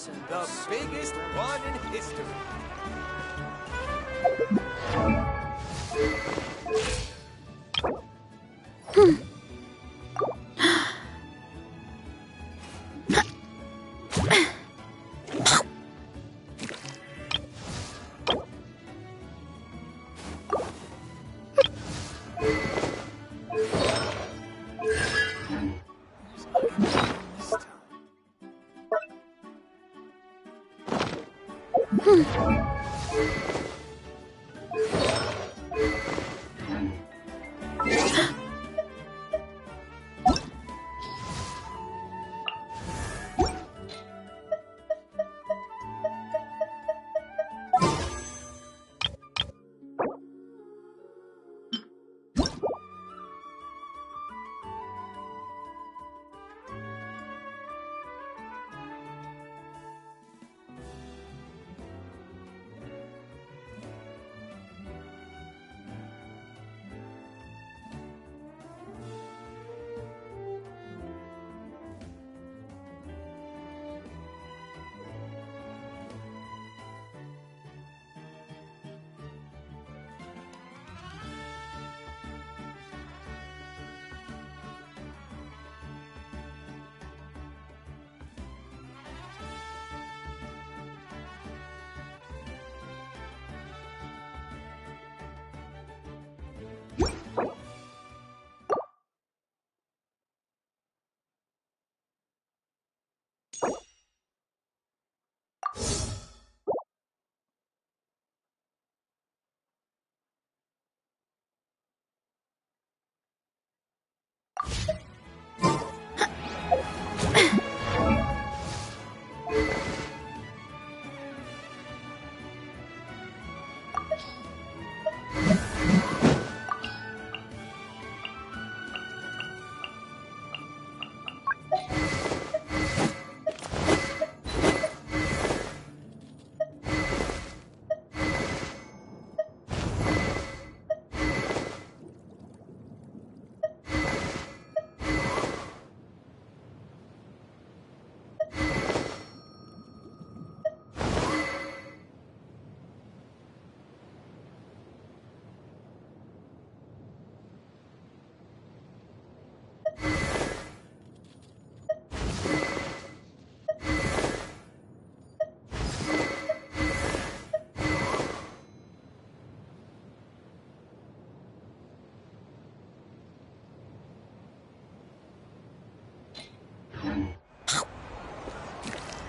The biggest one in history.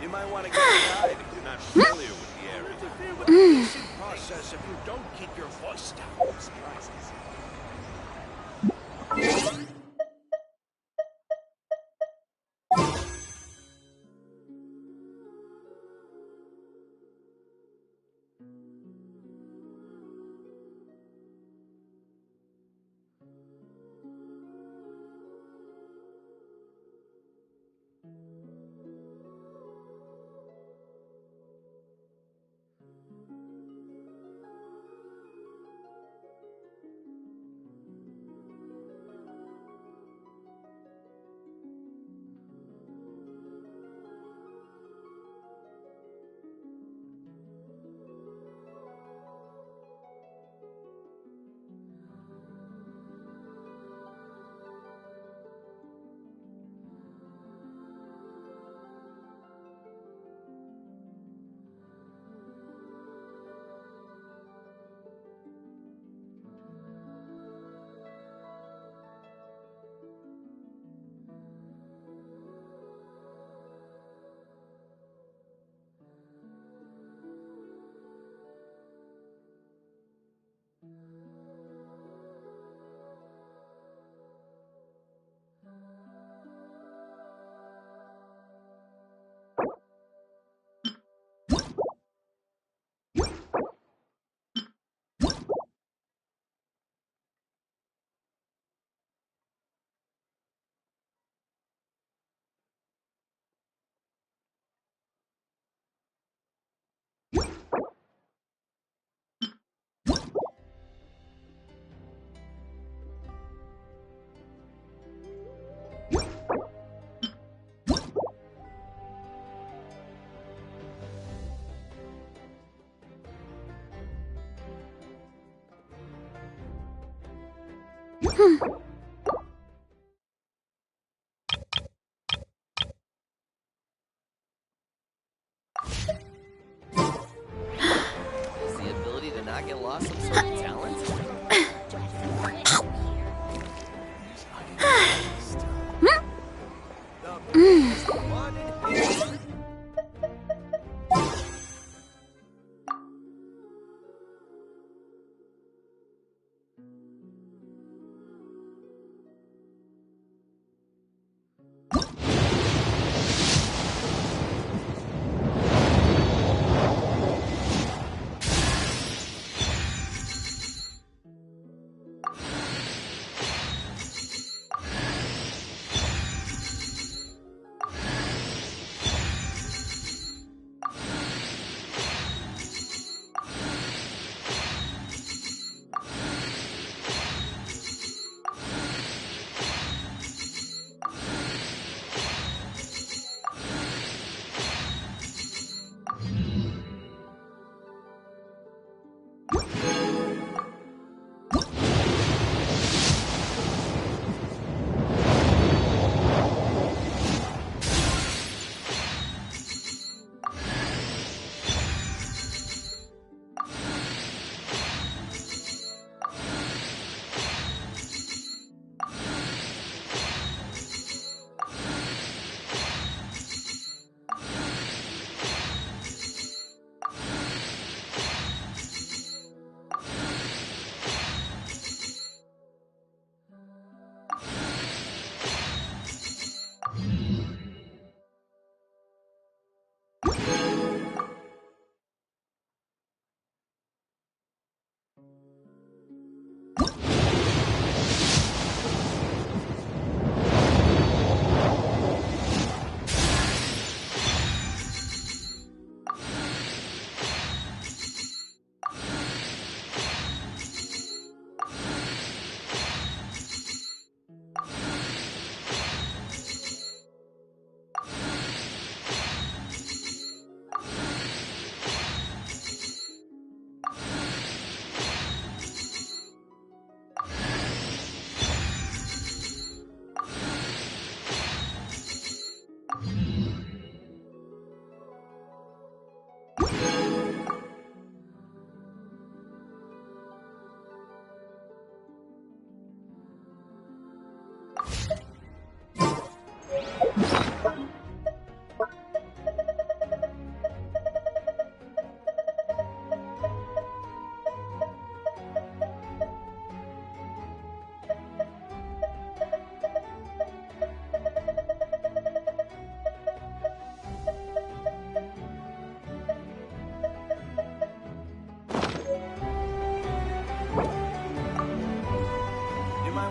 You might want to get a guide if you're not familiar with the area. Interfere with the fishing process if you don't keep your voice down. Surprises. Is the ability to not get lost some sort of talent? The biggest one in history.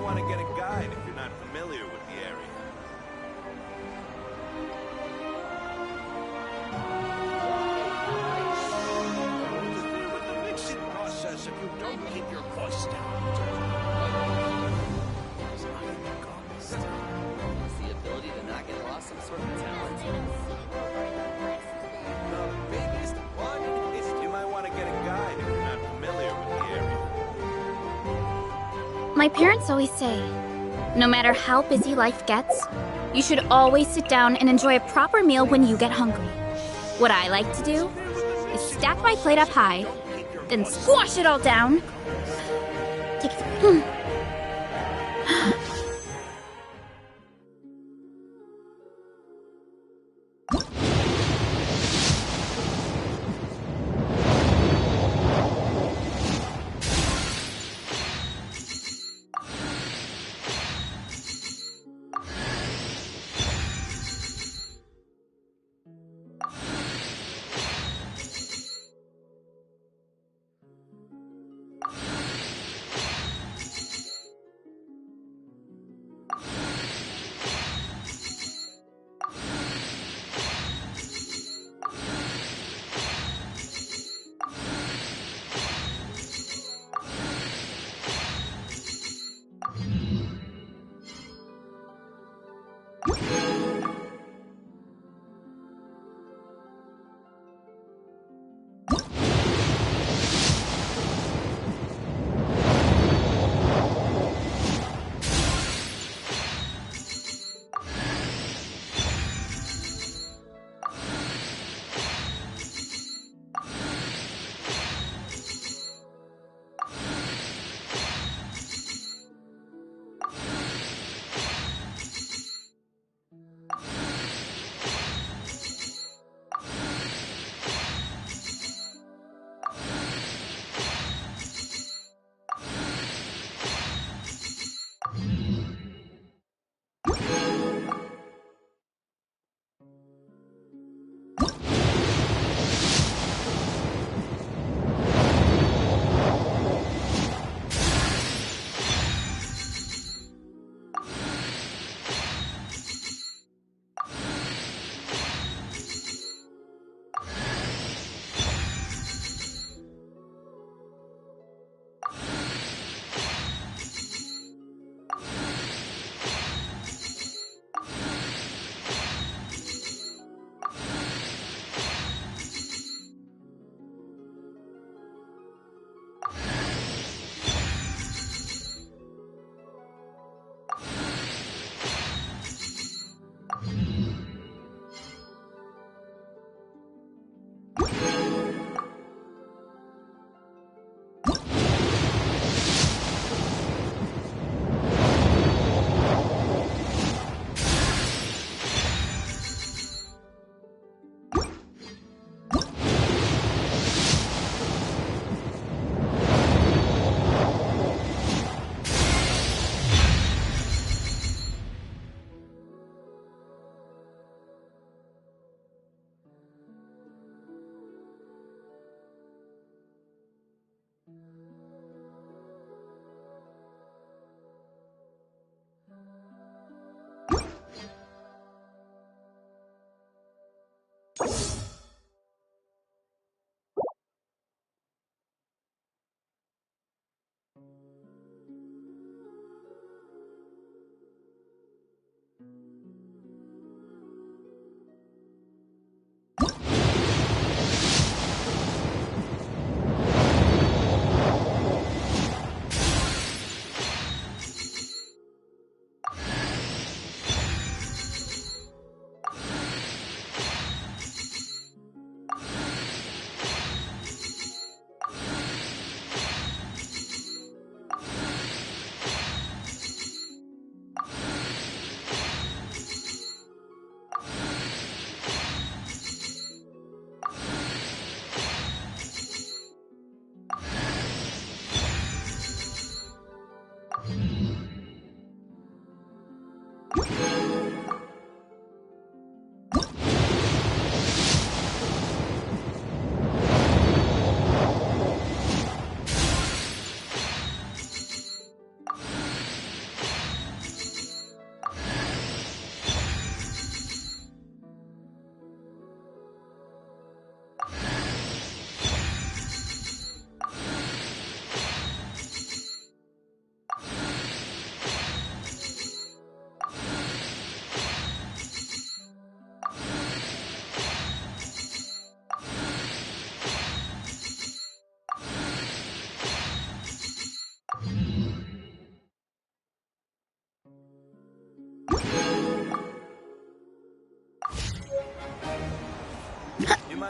Want to get a guide if you're not familiar with the area. With the mixing process, if you don't keep your voice down. Is the ability to not get lost some sort of talent? The biggest one in history. You might want to get a guide if you're not familiar with the area. My parents always say, no matter how busy life gets, you should always sit down and enjoy a proper meal when you get hungry. What I like to do is stack my plate up high, then squash it all down. Take it.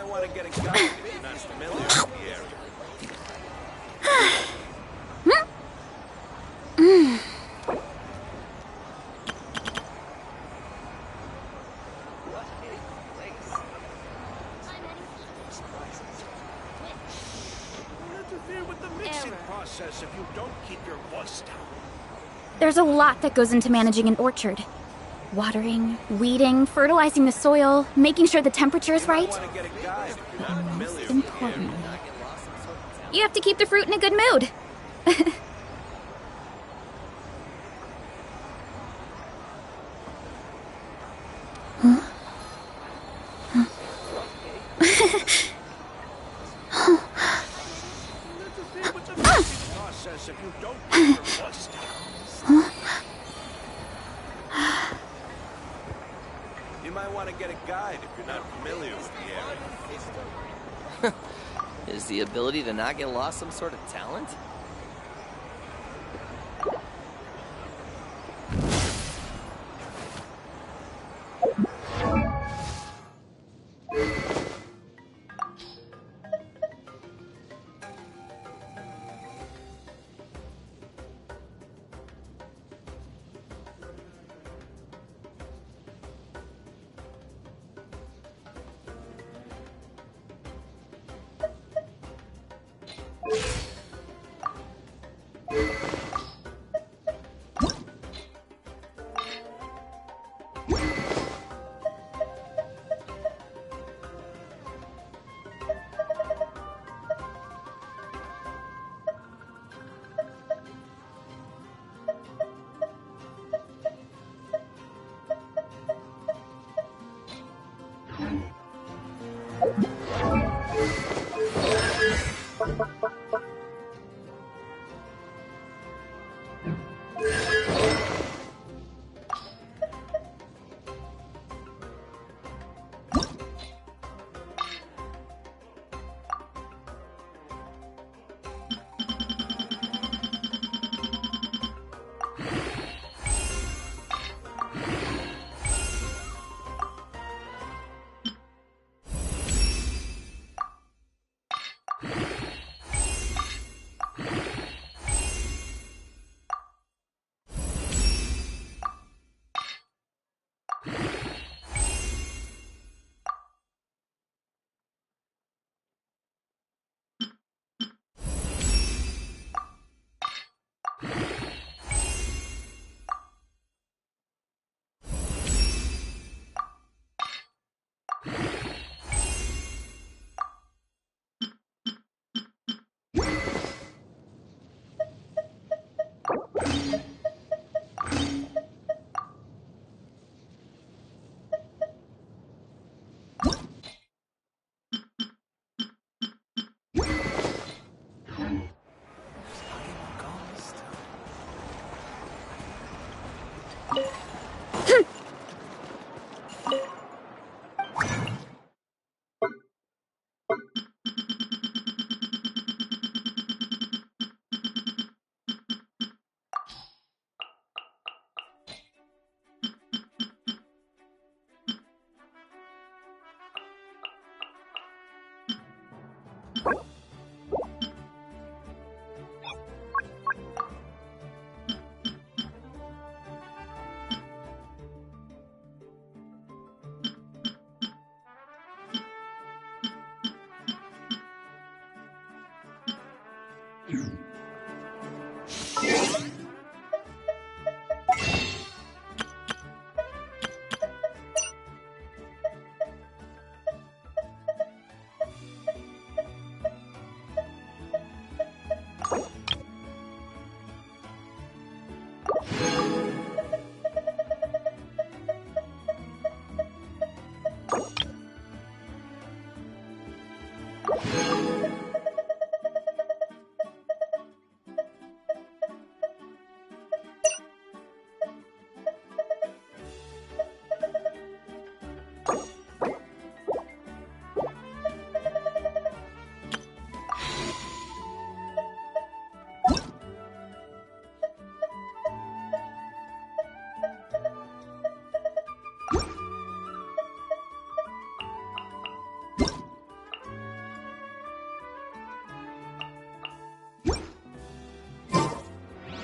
might want to get a guide if you're not familiar with the area. Interfere with the mixing process if you don't keep your voice down. There's a lot that goes into managing an orchard. Watering, weeding, fertilizing the soil, making sure the temperature is right. Want to get a guide if you're not And familiar most with the importantly, area. you have to keep the fruit in a good mood. Interfere with the mixing process if you don't keep your voice down. You might want to get a guide if you're not familiar with the area. Is the ability to not get lost some sort of talent?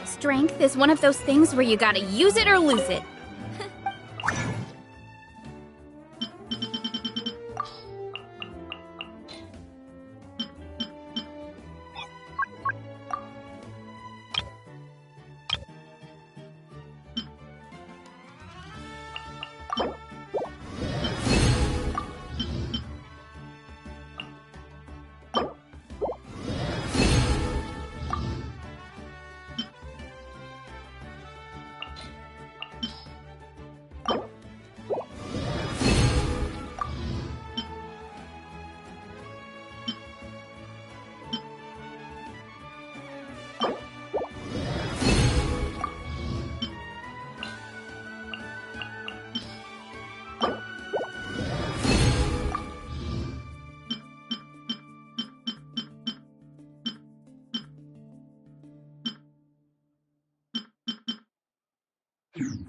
Strength is one of those things where you gotta use it or lose it.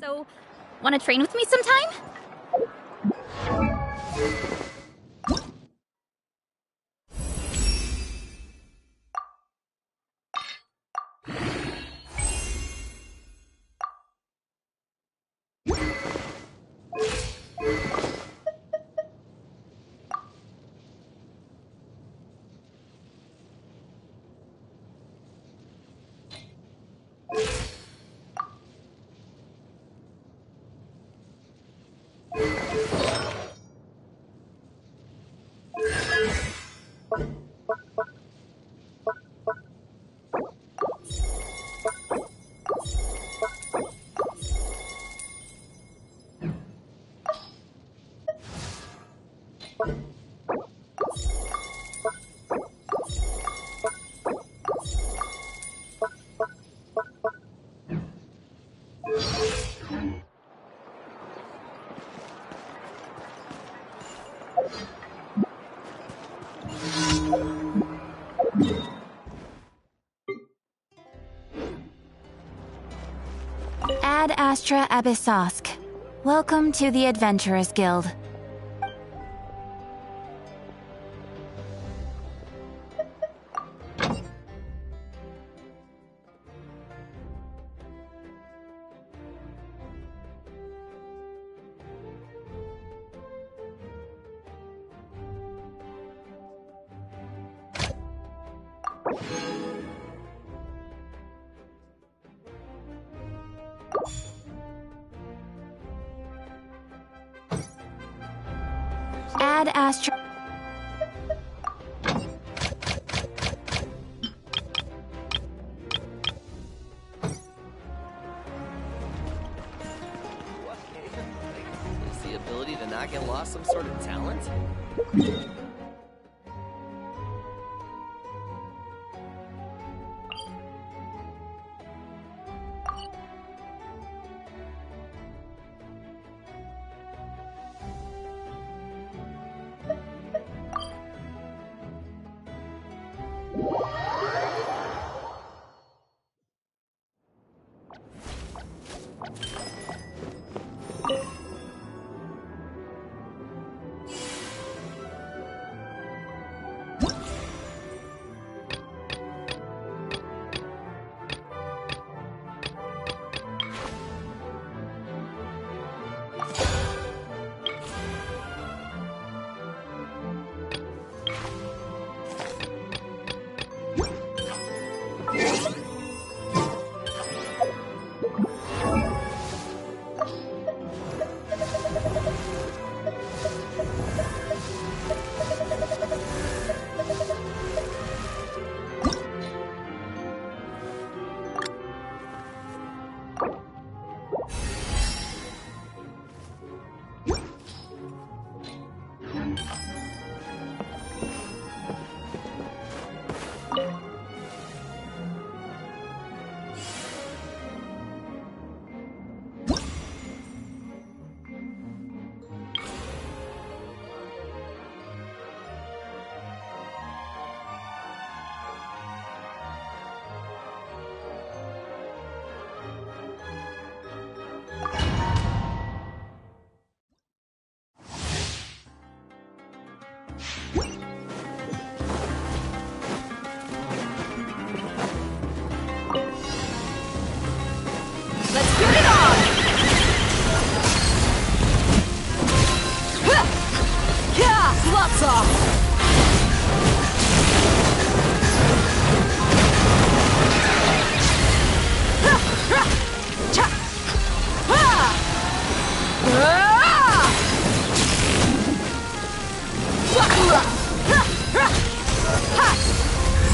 So, wanna train with me sometime? Ad Astra Abyssosk. Welcome to the Adventurers Guild. Ad Astra. Is the ability to not get lost some sort of talent?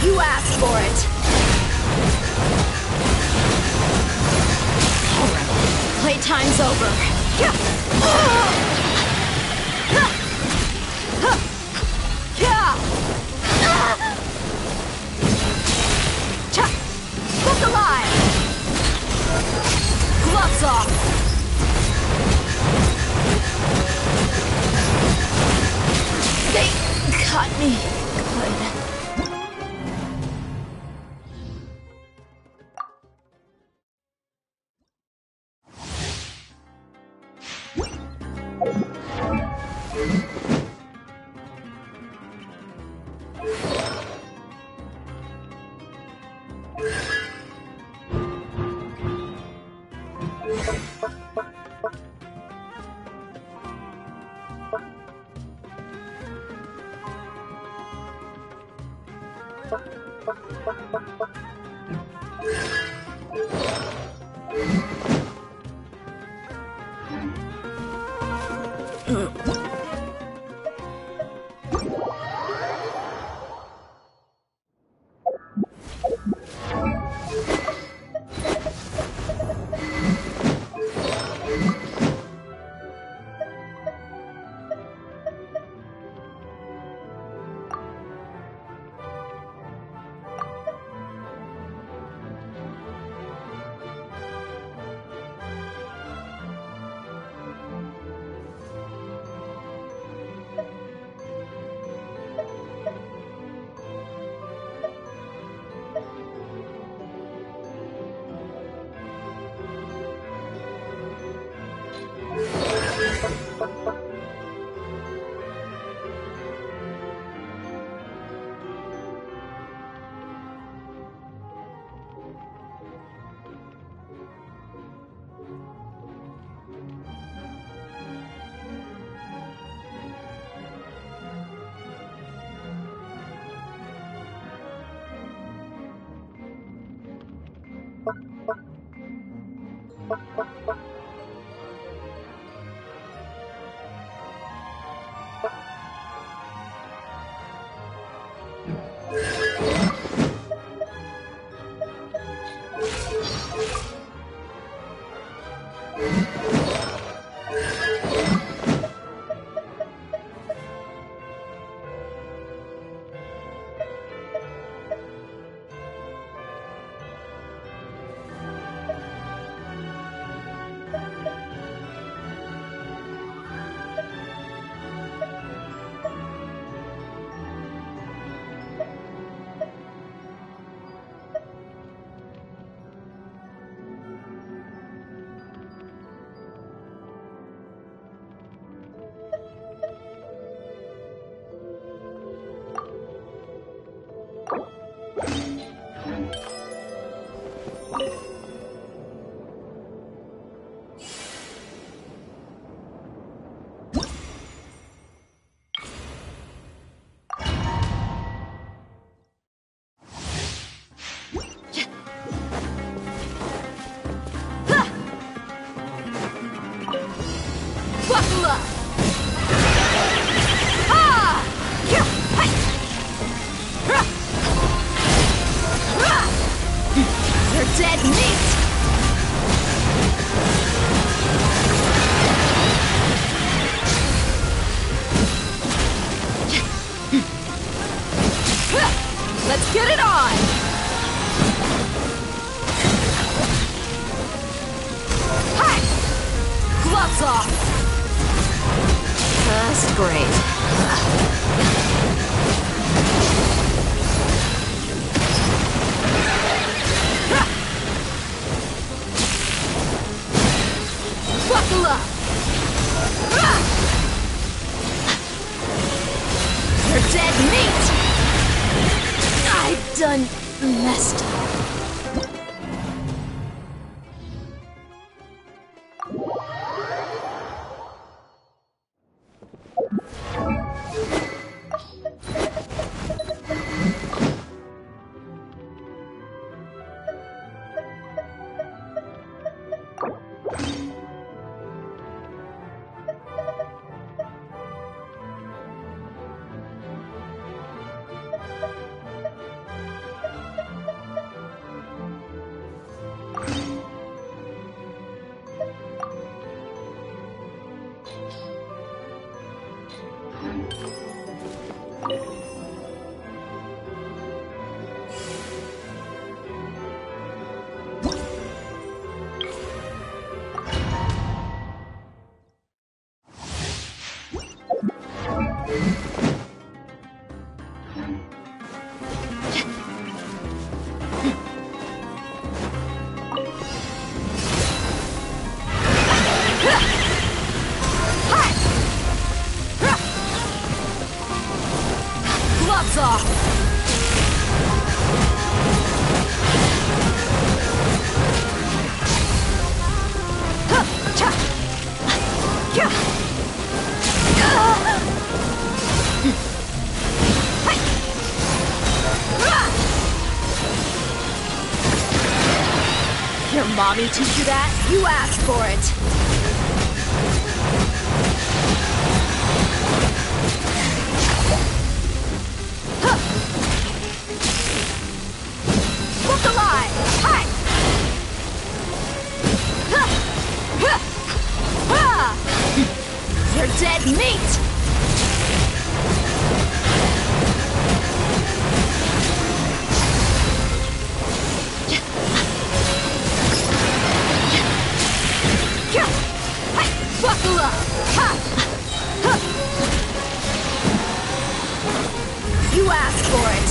You asked for it! Alright, playtime's over. Look alive! Gloves off! They cut me good. Dead meat! Let's get it on! Hi! Gloves off! Just great. Buckle up! You're dead meat! I've done messed up. Gloves off! Your mommy teach you that? You asked for it! Look alive! Hi! You're dead meat! Buckle up! Ha! You asked for it!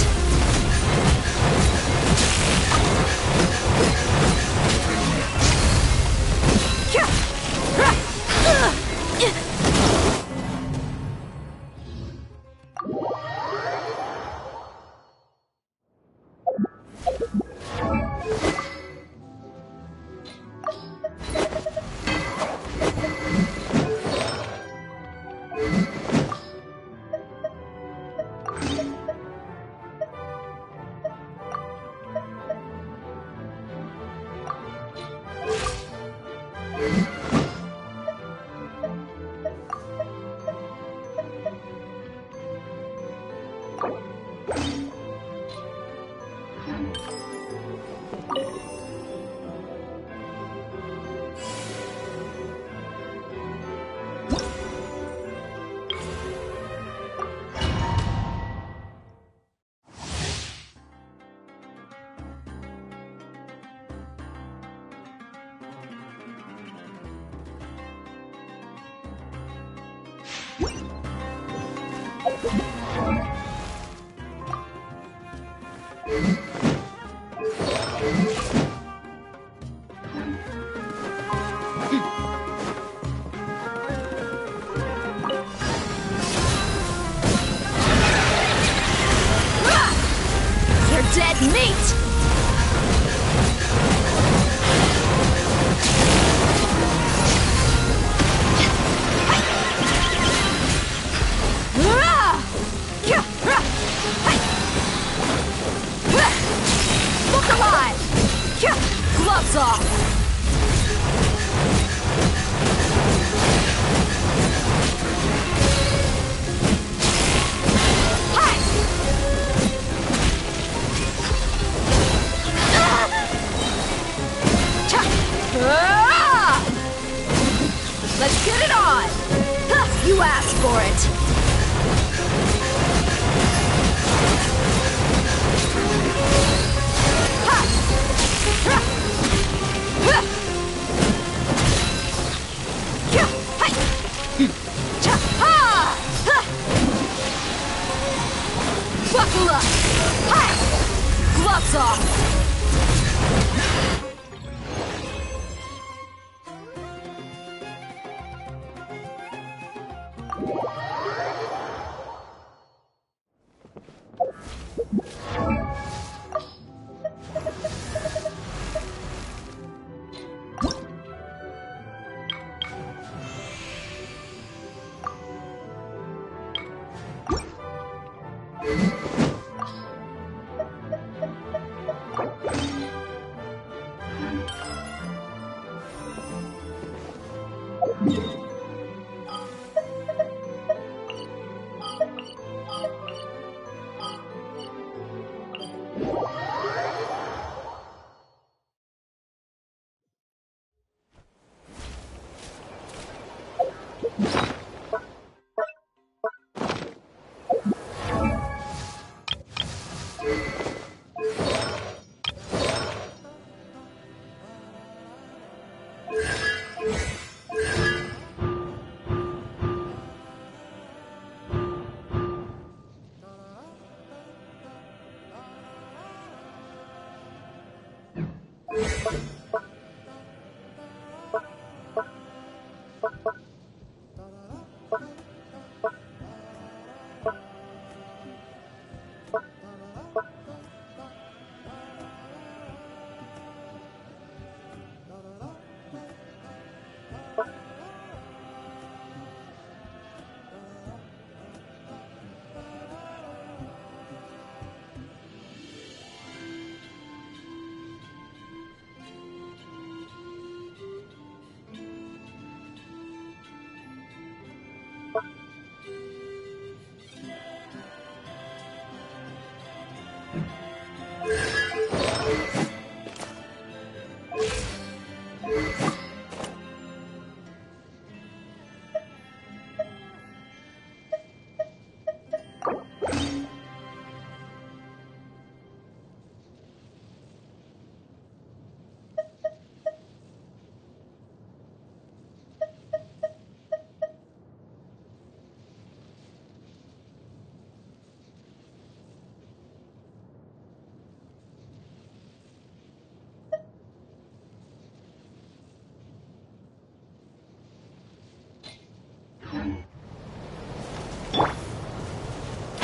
Dead meat! Look alive! Gloves off! Let's get it on! You asked for it! Buckle up! Gloves off!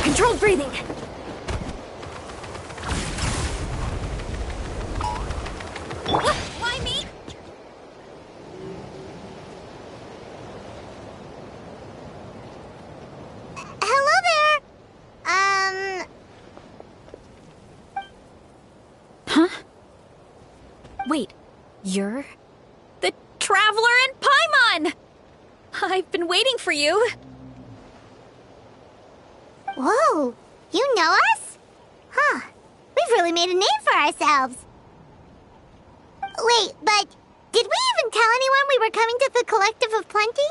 Controlled breathing. What? Why me? Hello there. Huh? Wait, you're the Traveler in Paimon! I've been waiting for you. Whoa, you know us? Huh, we've really made a name for ourselves. Wait, but did we even tell anyone we were coming to the Collective of Plenty?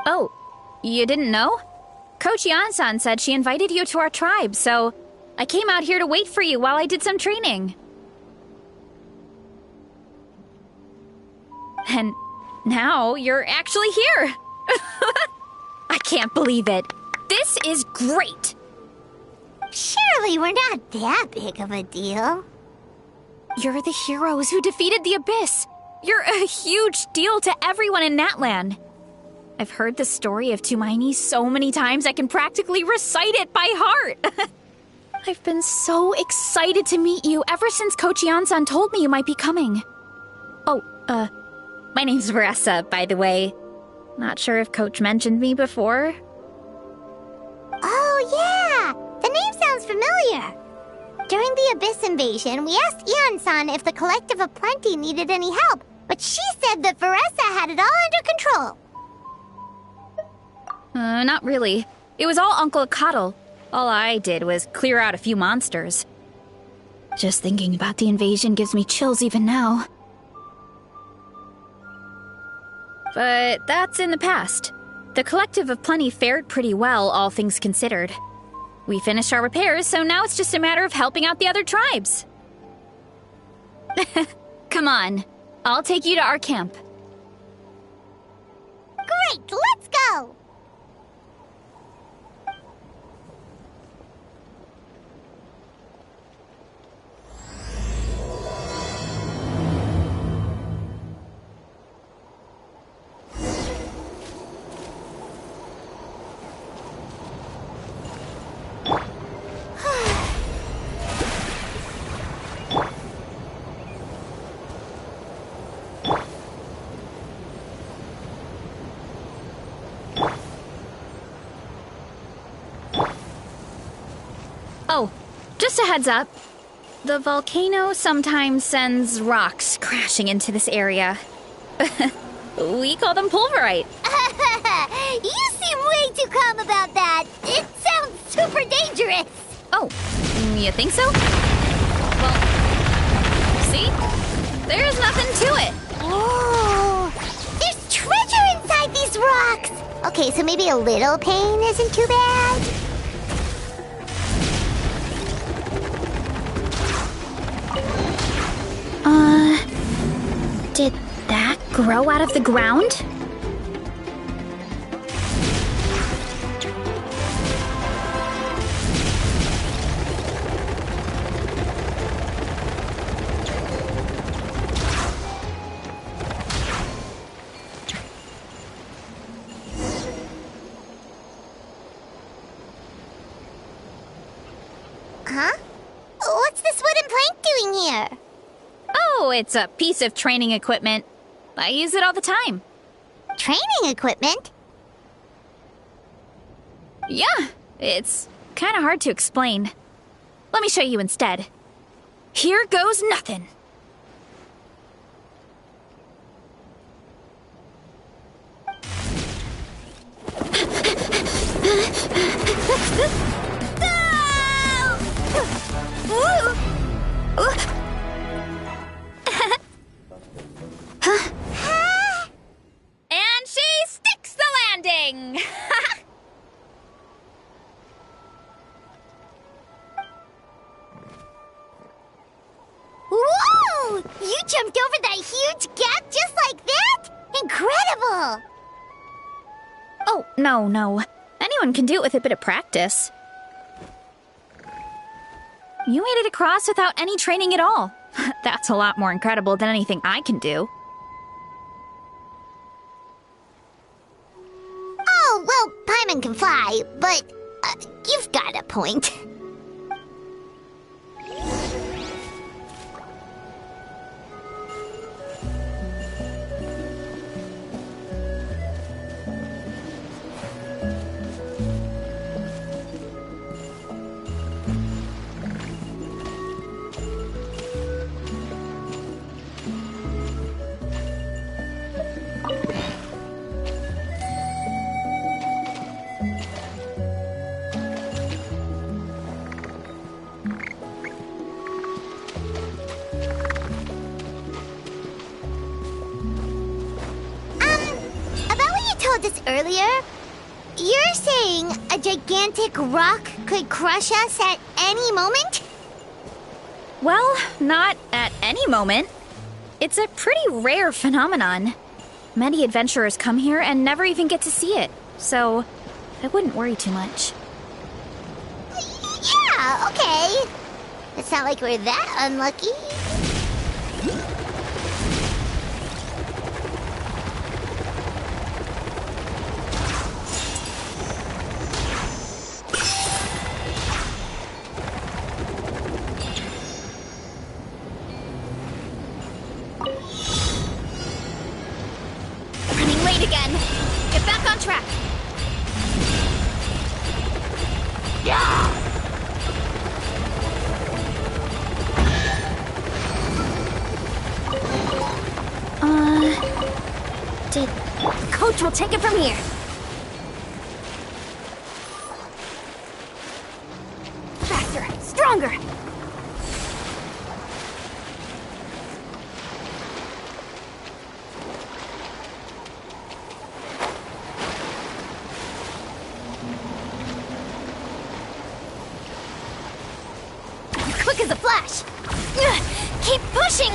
Oh, you didn't know? Coach Yan-san said she invited you to our tribe, so I came out here to wait for you while I did some training. And now you're actually here. I can't believe it. This is great. Surely we're not that big of a deal. You're the heroes who defeated the Abyss. You're a huge deal to everyone in Natlan. I've heard the story of Tumaini so many times I can practically recite it by heart. I've been so excited to meet you ever since Coach Yan-san told me you might be coming. Oh, my name's Varesa, by the way. Not sure if Coach mentioned me before. Oh, yeah! The name sounds familiar. During the Abyss invasion, we asked Ian-san if the Collective of Plenty needed any help, but she said that Varesa had it all under control. Not really. It was all Uncle Akatl. All I did was clear out a few monsters. Just thinking about the invasion gives me chills even now. But that's in the past. The Collective of Plenty fared pretty well, all things considered. We finished our repairs, so now it's just a matter of helping out the other tribes. Come on, I'll take you to our camp. Great, let's go! Oh, just a heads up. The volcano sometimes sends rocks crashing into this area. We call them pulverite. You seem way too calm about that. It sounds super dangerous. Oh, you think so? Well, see? There's nothing to it. Oh, there's treasure inside these rocks. Okay, so maybe a little pain isn't too bad. Did that grow out of the ground? Huh? What's this wooden plank doing here? Oh, it's a piece of training equipment. I use it all the time. Training equipment? Yeah, it's kind of hard to explain. Let me show you instead. Here goes nothing. And she sticks the landing! Whoa! You jumped over that huge gap just like that? Incredible! Oh, no. Anyone can do it with a bit of practice. You made it across without any training at all. That's a lot more incredible than anything I can do. Oh, well, Paimon can fly, but you've got a point. Told us earlier, you're saying a gigantic rock could crush us at any moment? Well, not at any moment. It's a pretty rare phenomenon. Many adventurers come here and never even get to see it, so I wouldn't worry too much. Yeah, okay. It's not like we're that unlucky. Again. Get back on track. Yeah! Coach will take it from here. Faster, stronger. Quick as a flash. Keep pushing.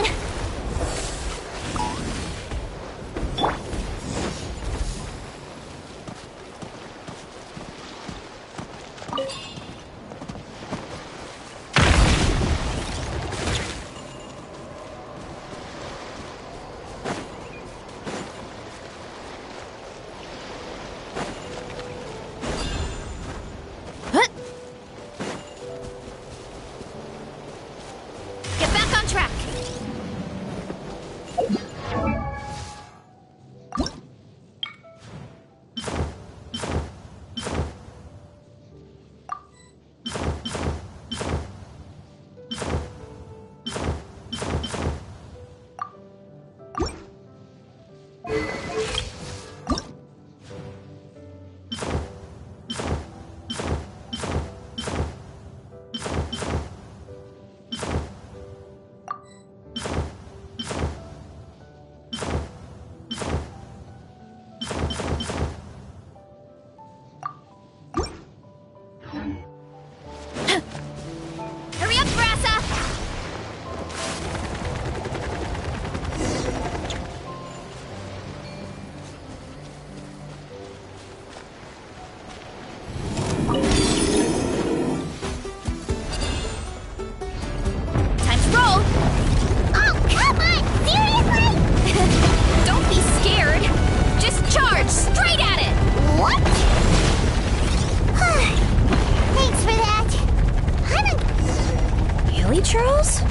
churros?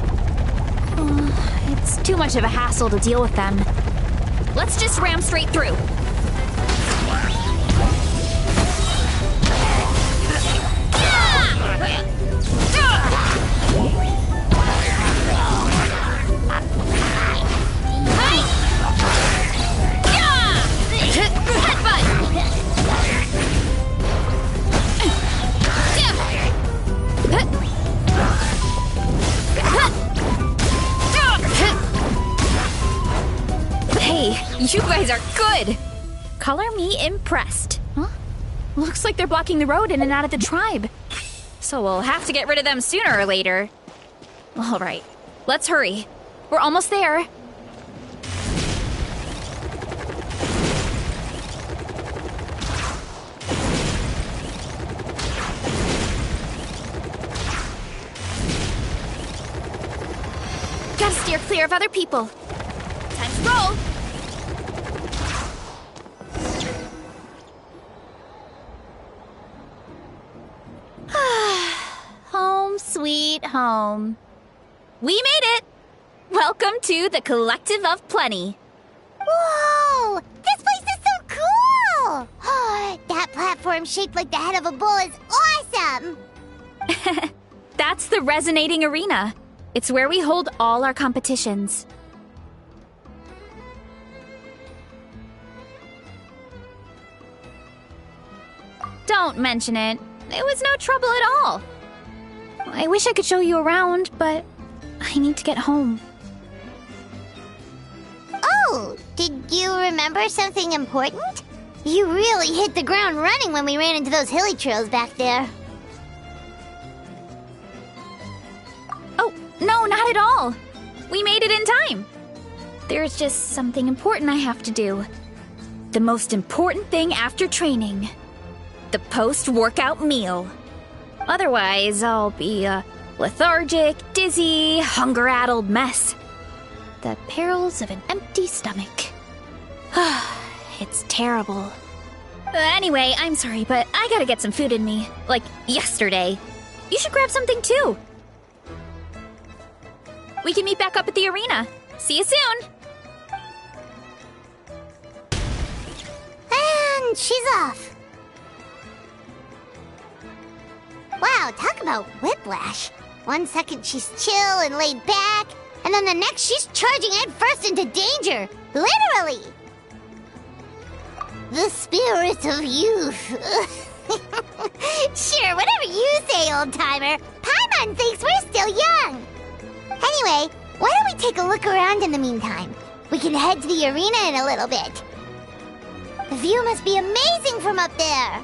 It's too much of a hassle to deal with them. Let's just ram straight through. Hey, you guys are good! Color me impressed. Huh? Looks like they're blocking the road in and out of the tribe. So we'll have to get rid of them sooner or later. Alright, let's hurry. We're almost there. Gotta steer clear of other people. Time to roll! Home sweet home. We made it! Welcome to the Collective of Plenty. Whoa! This place is so cool! That platform shaped like the head of a bull is awesome! That's the Resonating Arena. It's where we hold all our competitions. Don't mention it. It was no trouble at all. I wish I could show you around, but I need to get home. Oh, did you remember something important? You really hit the ground running when we ran into those hilly trails back there. Oh, no, not at all. We made it in time. There's just something important I have to do. The most important thing after training. The post-workout meal. Otherwise, I'll be a lethargic, dizzy, hunger-addled mess. The perils of an empty stomach. It's terrible. Anyway, I'm sorry, but I gotta get some food in me. Like, yesterday. You should grab something, too. We can meet back up at the arena. See you soon! And she's off. Wow, talk about whiplash. 1 second she's chill and laid back, and then the next she's charging headfirst into danger. Literally! The spirit of youth. Sure, whatever you say, old-timer. Paimon thinks we're still young. Anyway, why don't we take a look around in the meantime? We can head to the arena in a little bit. The view must be amazing from up there.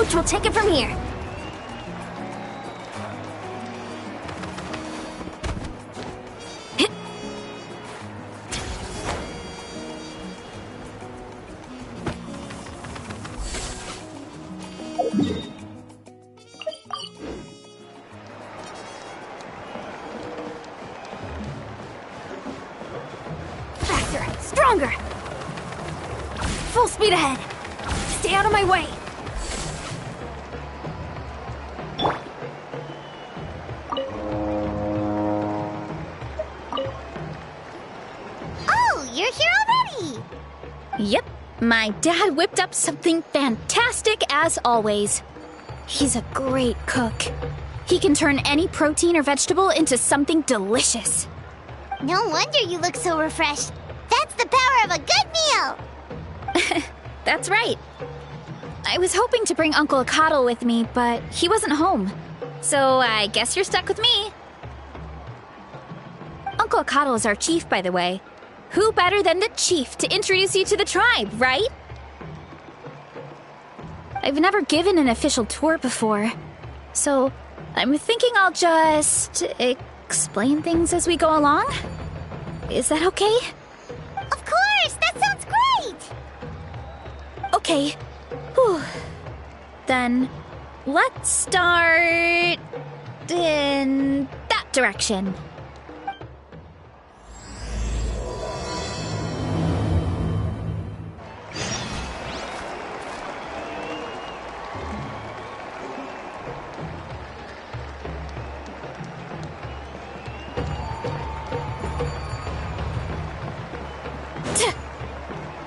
Coach will take it from here. Faster, stronger. Full speed ahead. Stay out of my way. Oh, you're here already! Yep, my dad whipped up something fantastic as always. He's a great cook. He can turn any protein or vegetable into something delicious. No wonder you look so refreshed. That's the power of a good meal! That's right. I was hoping to bring Uncle Akatl with me, but he wasn't home. So I guess you're stuck with me. Uncle Akatl is our chief, by the way. Who better than the chief to introduce you to the tribe, right? I've never given an official tour before, so I'm thinking I'll just explain things as we go along. Is that okay? Of course! That sounds great! Okay. Whew. Then let's start in that direction.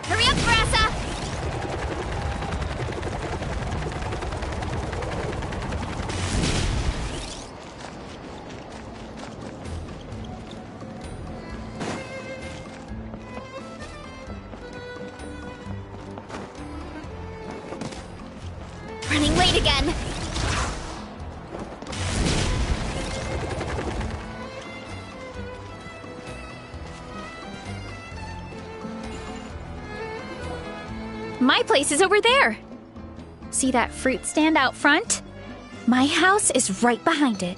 Hurry up, Varesa! Running late again. My place is over there. See that fruit stand out front? My house is right behind it.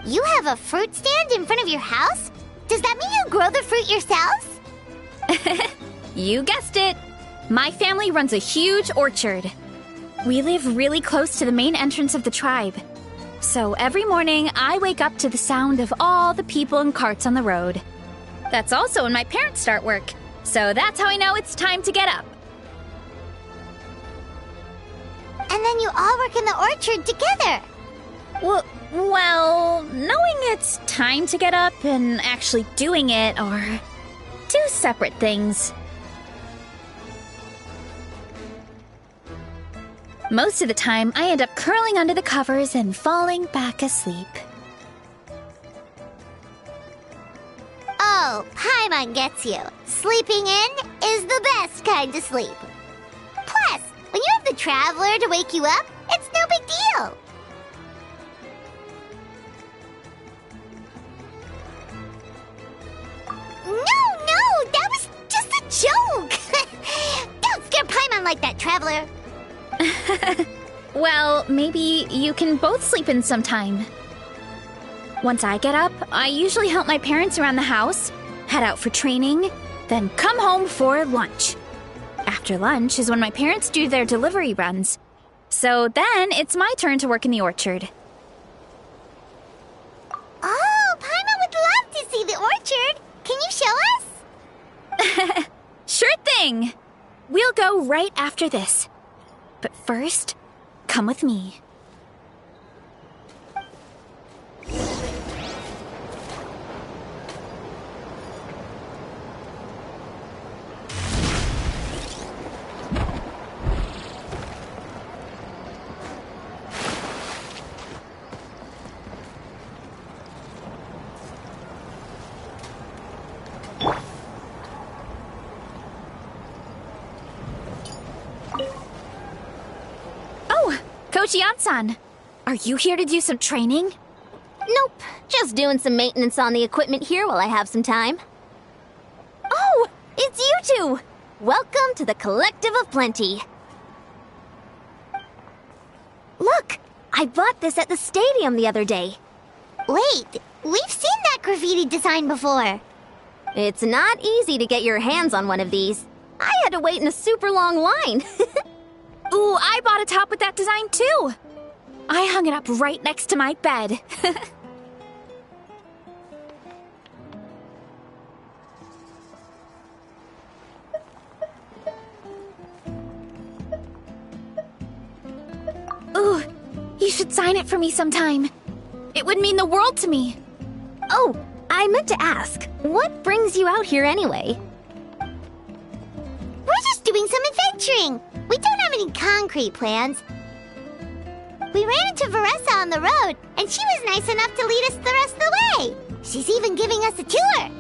You have a fruit stand in front of your house? Does that mean you grow the fruit yourselves? You guessed it. My family runs a huge orchard. We live really close to the main entrance of the tribe. So every morning, I wake up to the sound of all the people and carts on the road. That's also when my parents start work. So that's how I know it's time to get up. And then you all work in the orchard together. Well, knowing it's time to get up and actually doing it are two separate things. Most of the time, I end up curling under the covers and falling back asleep. Oh, Paimon gets you. Sleeping in is the best kind of sleep. Plus, when you have the Traveler to wake you up, it's no big deal. No, that was just a joke. Don't scare Paimon like that, Traveler. Well, maybe you can both sleep in sometime. Once I get up, I usually help my parents around the house, head out for training, then come home for lunch. After lunch is when my parents do their delivery runs. So then it's my turn to work in the orchard. Oh, Paimon would love to see the orchard. Can you show us? Sure thing! We'll go right after this. But first, come with me. Coach Yan-san, are you here to do some training? Nope, just doing some maintenance on the equipment here while I have some time. Oh, it's you two! Welcome to the Collective of Plenty. Look! I bought this at the stadium the other day. Wait, we've seen that graffiti design before. It's not easy to get your hands on one of these. I had to wait in a super long line. Ooh, I bought a top with that design too. I hung it up right next to my bed. Ooh, you should sign it for me sometime. It would mean the world to me. Oh, I meant to ask, what brings you out here anyway? We're just doing some adventuring. We don't have any concrete plans. We ran into Varesa on the road, and she was nice enough to lead us the rest of the way. She's even giving us a tour.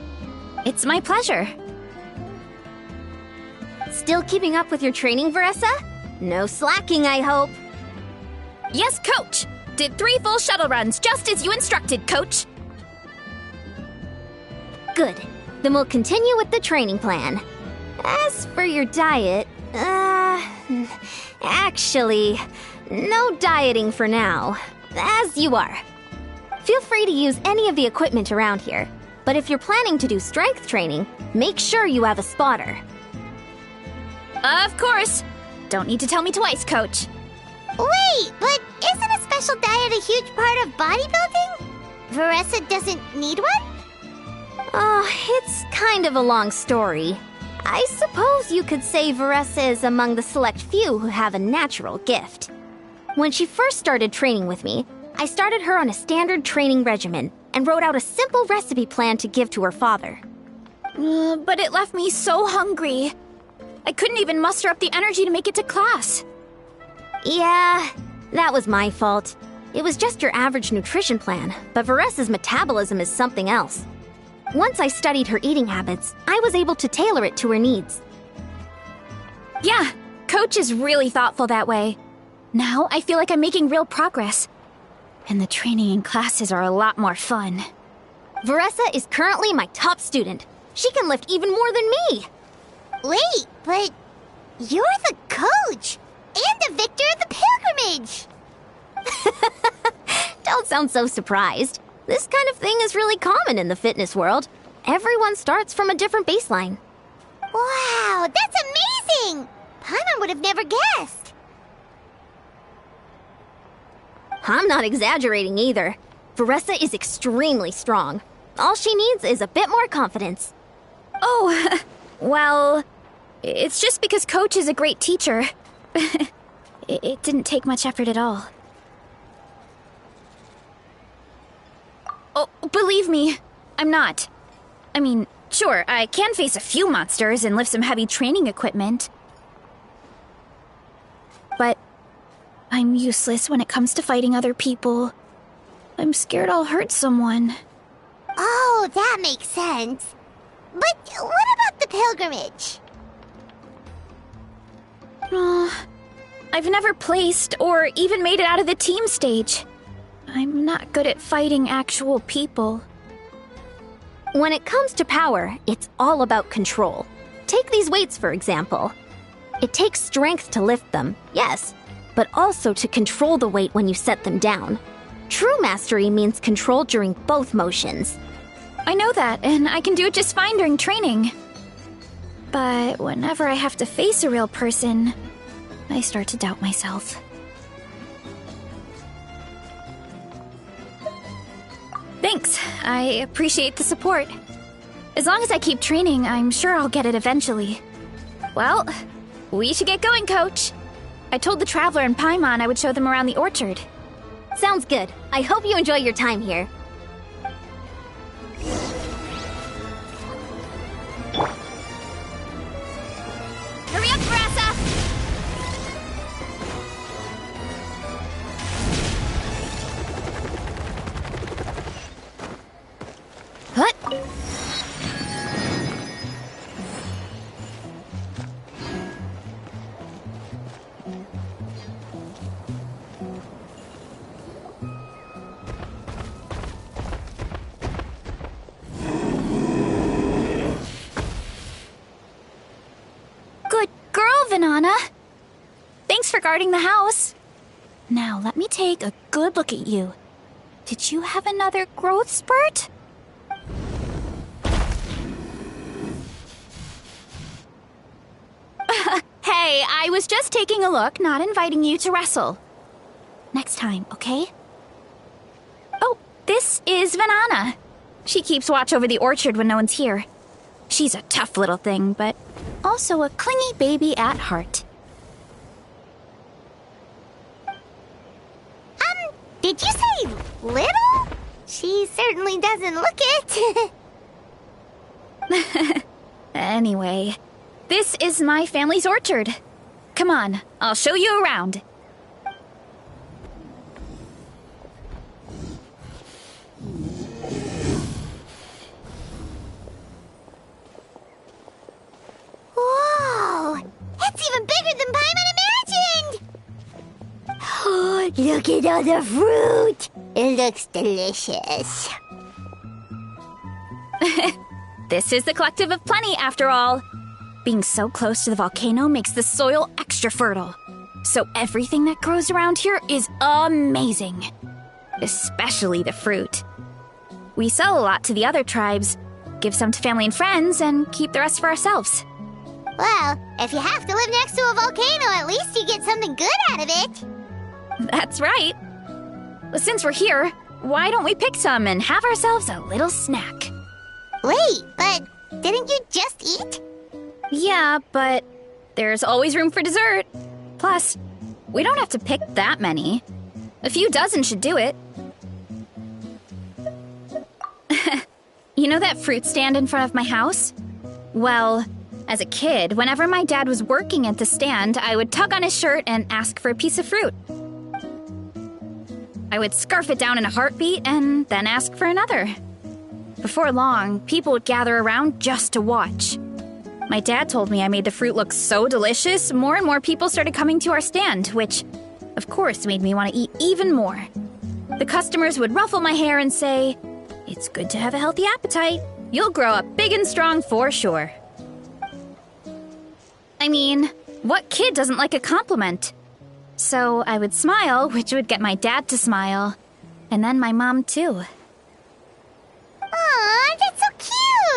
It's my pleasure. Still keeping up with your training, Varesa? No slacking, I hope. Yes, Coach! Did 3 full shuttle runs, just as you instructed, Coach. Good. Then we'll continue with the training plan. As for your diet, actually, no dieting for now. As you are. Feel free to use any of the equipment around here, but if you're planning to do strength training, make sure you have a spotter. Of course. Don't need to tell me twice, Coach. Wait, but isn't a special diet a huge part of bodybuilding? Varesa doesn't need one? Oh, it's kind of a long story. I suppose you could say Varesa is among the select few who have a natural gift. When she first started training with me, I started her on a standard training regimen and wrote out a simple recipe plan to give to her father. But it left me so hungry. I couldn't even muster up the energy to make it to class. Yeah, that was my fault. It was just your average nutrition plan, but Varesa's metabolism is something else. Once I studied her eating habits, I was able to tailor it to her needs. Yeah, Coach is really thoughtful that way. Now I feel like I'm making real progress. And the training and classes are a lot more fun. Varesa is currently my top student. She can lift even more than me. Wait, but you're the coach and the victor of the pilgrimage. Don't sound so surprised. This kind of thing is really common in the fitness world. Everyone starts from a different baseline. Wow, that's amazing! Paimon would have never guessed. I'm not exaggerating either. Varesa is extremely strong. All she needs is a bit more confidence. Oh, well, it's just because Coach is a great teacher. It didn't take much effort at all. Oh, believe me, I'm not. I mean, sure, I can face a few monsters and lift some heavy training equipment. But I'm useless when it comes to fighting other people. I'm scared I'll hurt someone. Oh, that makes sense. But what about the pilgrimage? I've never placed or even made it out of the team stage. I'm not good at fighting actual people. When it comes to power, it's all about control. Take these weights, for example. It takes strength to lift them, yes, but also to control the weight when you set them down. True mastery means control during both motions. I know that, and I can do it just fine during training. But whenever I have to face a real person, I start to doubt myself. Thanks. I appreciate the support. As long as I keep training, I'm sure I'll get it eventually. Well, we should get going, Coach. I told the Traveler and Paimon I would show them around the orchard. Sounds good. I hope you enjoy your time here. Hurry up, Varesa! What? Good girl, Vanana. Thanks for guarding the house. Now let me take a good look at you. Did you have another growth spurt? Hey, I was just taking a look, not inviting you to wrestle. Next time, okay? Oh, this is Vanana. She keeps watch over the orchard when no one's here. She's a tough little thing, but also a clingy baby at heart. Did you say little? She certainly doesn't look it. Anyway, this is my family's orchard. Come on, I'll show you around. Whoa! It's even bigger than Paimon imagined! Oh, look at all the fruit! It looks delicious. This is the Collective of Plenty, after all. Being so close to the volcano makes the soil extra fertile. So everything that grows around here is amazing. Especially the fruit. We sell a lot to the other tribes, give some to family and friends, and keep the rest for ourselves. Well, if you have to live next to a volcano, at least you get something good out of it. That's right. Since we're here, why don't we pick some and have ourselves a little snack? Wait, but didn't you just eat? Yeah, but there's always room for dessert. Plus, we don't have to pick that many. A few dozen should do it. You know that fruit stand in front of my house? Well, as a kid, whenever my dad was working at the stand, I would tug on his shirt and ask for a piece of fruit. I would scarf it down in a heartbeat and then ask for another. Before long, people would gather around just to watch. My dad told me I made the fruit look so delicious, more and more people started coming to our stand, which, of course, made me want to eat even more. The customers would ruffle my hair and say, "It's good to have a healthy appetite. You'll grow up big and strong for sure." I mean, what kid doesn't like a compliment? So I would smile, which would get my dad to smile. And then my mom, too. Aw, that's so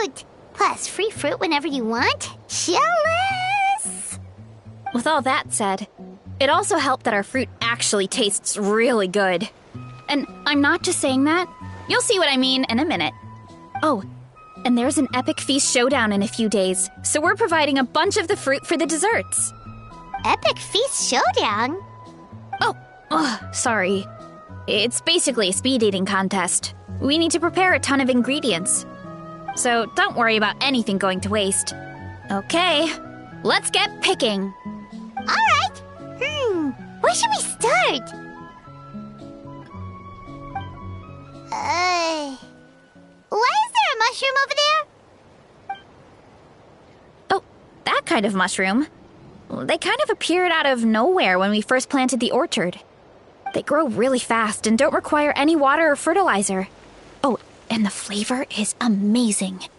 cute! Plus, free fruit whenever you want. Jealous! With all that said, it also helped that our fruit actually tastes really good. And I'm not just saying that. You'll see what I mean in a minute. Oh, and there's an epic feast showdown in a few days, so we're providing a bunch of the fruit for the desserts. Epic Feast Showdown? Oh, sorry. It's basically a speed eating contest. We need to prepare a ton of ingredients. So don't worry about anything going to waste. Okay, let's get picking. Alright! Where should we start? Why is there a mushroom over there? Oh, that kind of mushroom. They kind of appeared out of nowhere when we first planted the orchard. They grow really fast and don't require any water or fertilizer. Oh, and the flavor is amazing.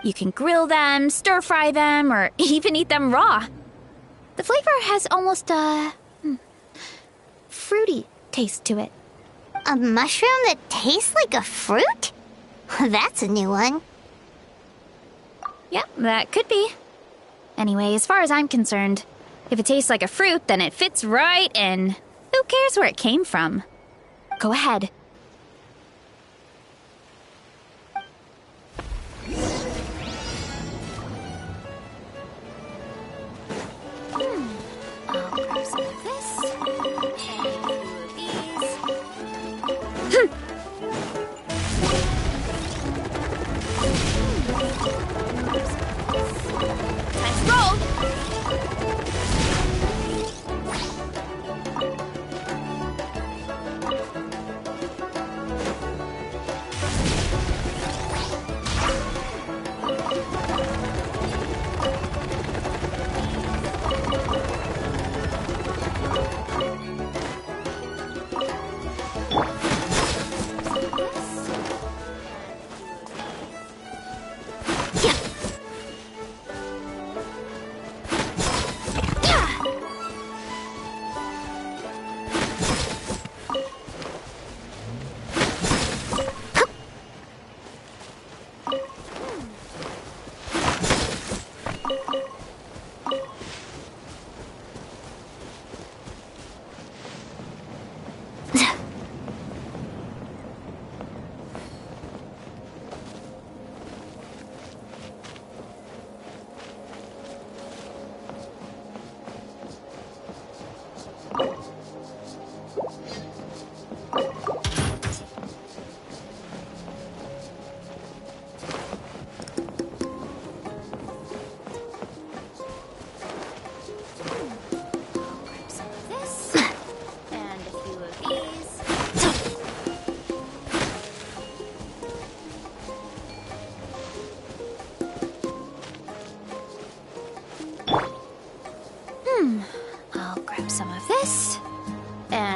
You can grill them, stir-fry them, or even eat them raw. The flavor has almost a fruity taste to it. A mushroom that tastes like a fruit? That's a new one. Yeah, that could be. Anyway, as far as I'm concerned, if it tastes like a fruit, then it fits right in. Who cares where it came from? Go ahead. I'll grab some of this, and a few of these. Time to roll!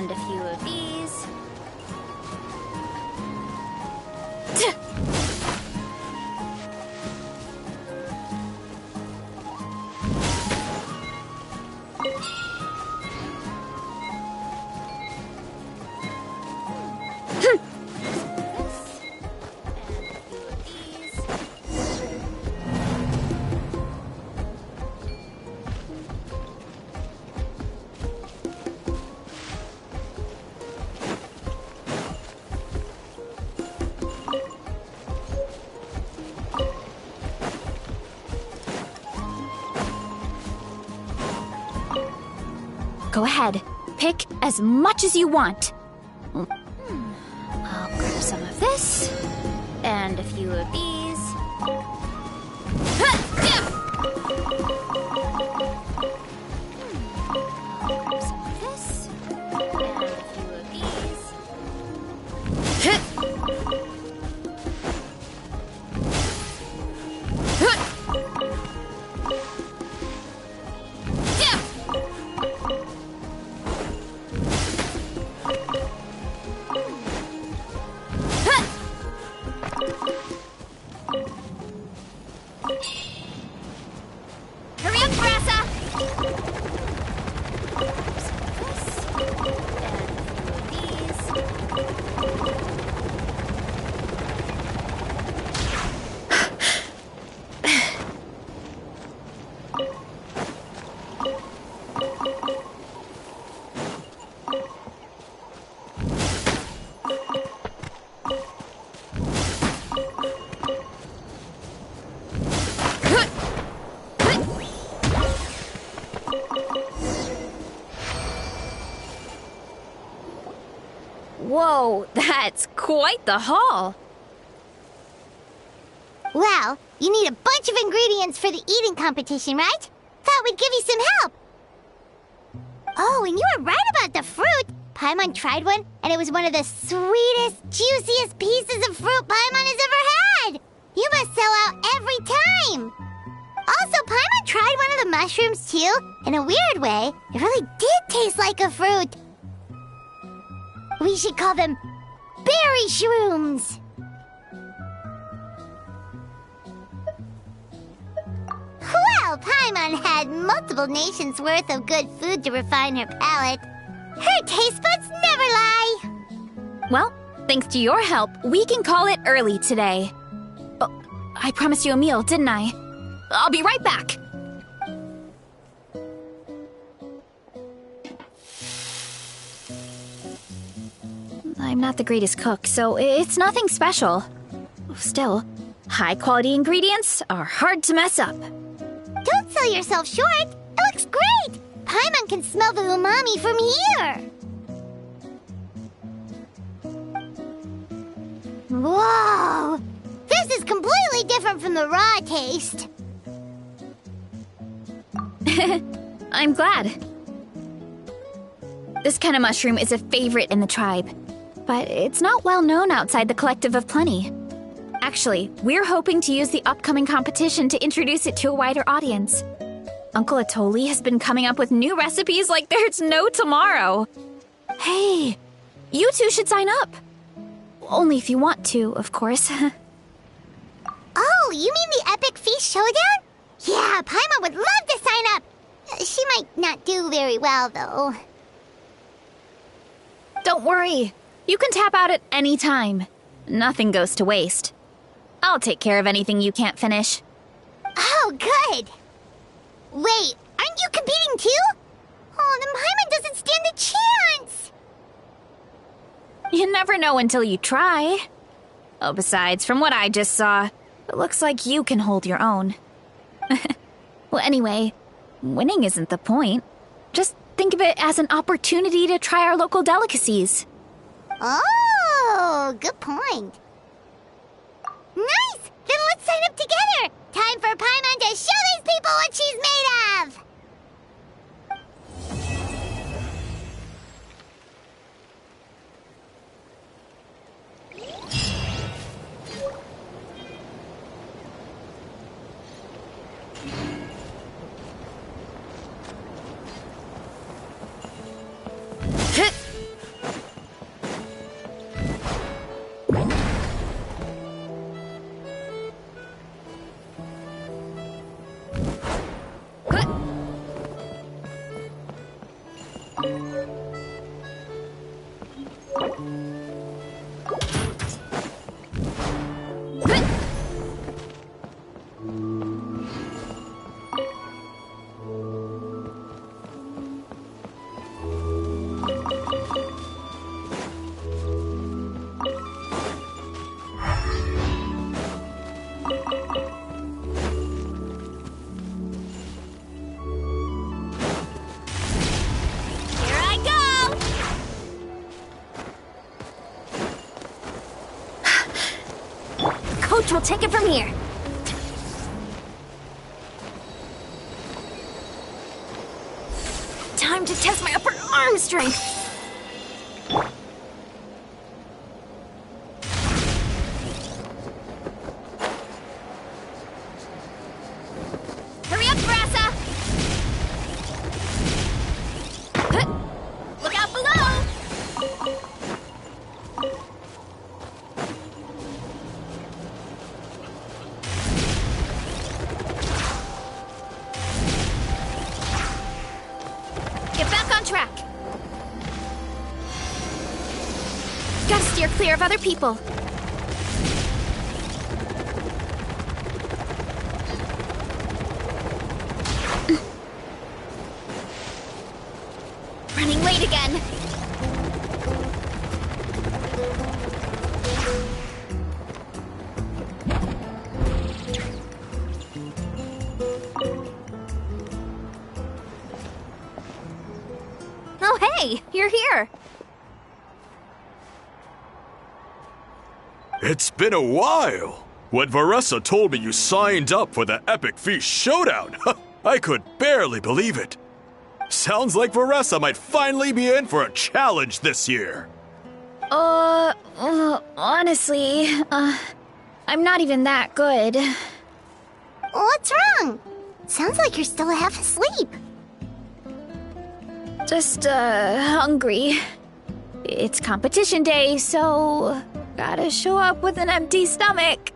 And a few of these. Go ahead. Pick as much as you want. I'll grab some of this. And a few of these. I'll grab some of this. And a few of these. Hurry up, Varesa! Whoa, that's quite the haul. Well, you need a bunch of ingredients for the eating competition, right? Thought we'd give you some help. Oh, and you were right about the fruit. Paimon tried one, and it was one of the sweetest, juiciest pieces of fruit Paimon has ever had. You must sell out every time. Also, Paimon tried one of the mushrooms, too. In a weird way, it really did taste like a fruit. We should call them berry shrooms. Well, Paimon had multiple nations' worth of good food to refine her palate. Her taste buds never lie. Well, thanks to your help, we can call it early today. Oh, I promised you a meal, didn't I? I'll be right back. I'm not the greatest cook, so it's nothing special. Still, high-quality ingredients are hard to mess up. Don't sell yourself short. It looks great. Paimon can smell the umami from here. Whoa! This is completely different from the raw taste. I'm glad. This kind of mushroom is a favorite in the tribe, but it's not well known outside the Collective of Plenty. Actually, we're hoping to use the upcoming competition to introduce it to a wider audience. Uncle Atoli has been coming up with new recipes like there's no tomorrow. Hey, you two should sign up. Only if you want to, of course. Oh, you mean the Epic Feast Showdown? Yeah, Paimon would love to sign up. She might not do very well, though. Don't worry. You can tap out at any time. Nothing goes to waste. I'll take care of anything you can't finish. Oh, good. Wait, aren't you competing too? Oh, then Paimon doesn't stand a chance. You never know until you try. Oh, besides, from what I just saw, it looks like you can hold your own. Well, anyway, winning isn't the point. Just think of it as an opportunity to try our local delicacies. Oh, good point. Nice! Then let's sign up together! Time for Paimon to show these people what she's made of! Coach will take it from here. Time to test my upper arm strength. Hurry up, Varesa! Look out below! Get back on track. Gotta steer clear of other people. Running late again. Oh, hey, you're here. It's been a while. When Varesa told me you signed up for the Epic Feast Showdown, I could barely believe it. Sounds like Varesa might finally be in for a challenge this year. Honestly, I'm not even that good. What's wrong? Sounds like you're still half asleep. Just, hungry. It's competition day, so gotta show up with an empty stomach.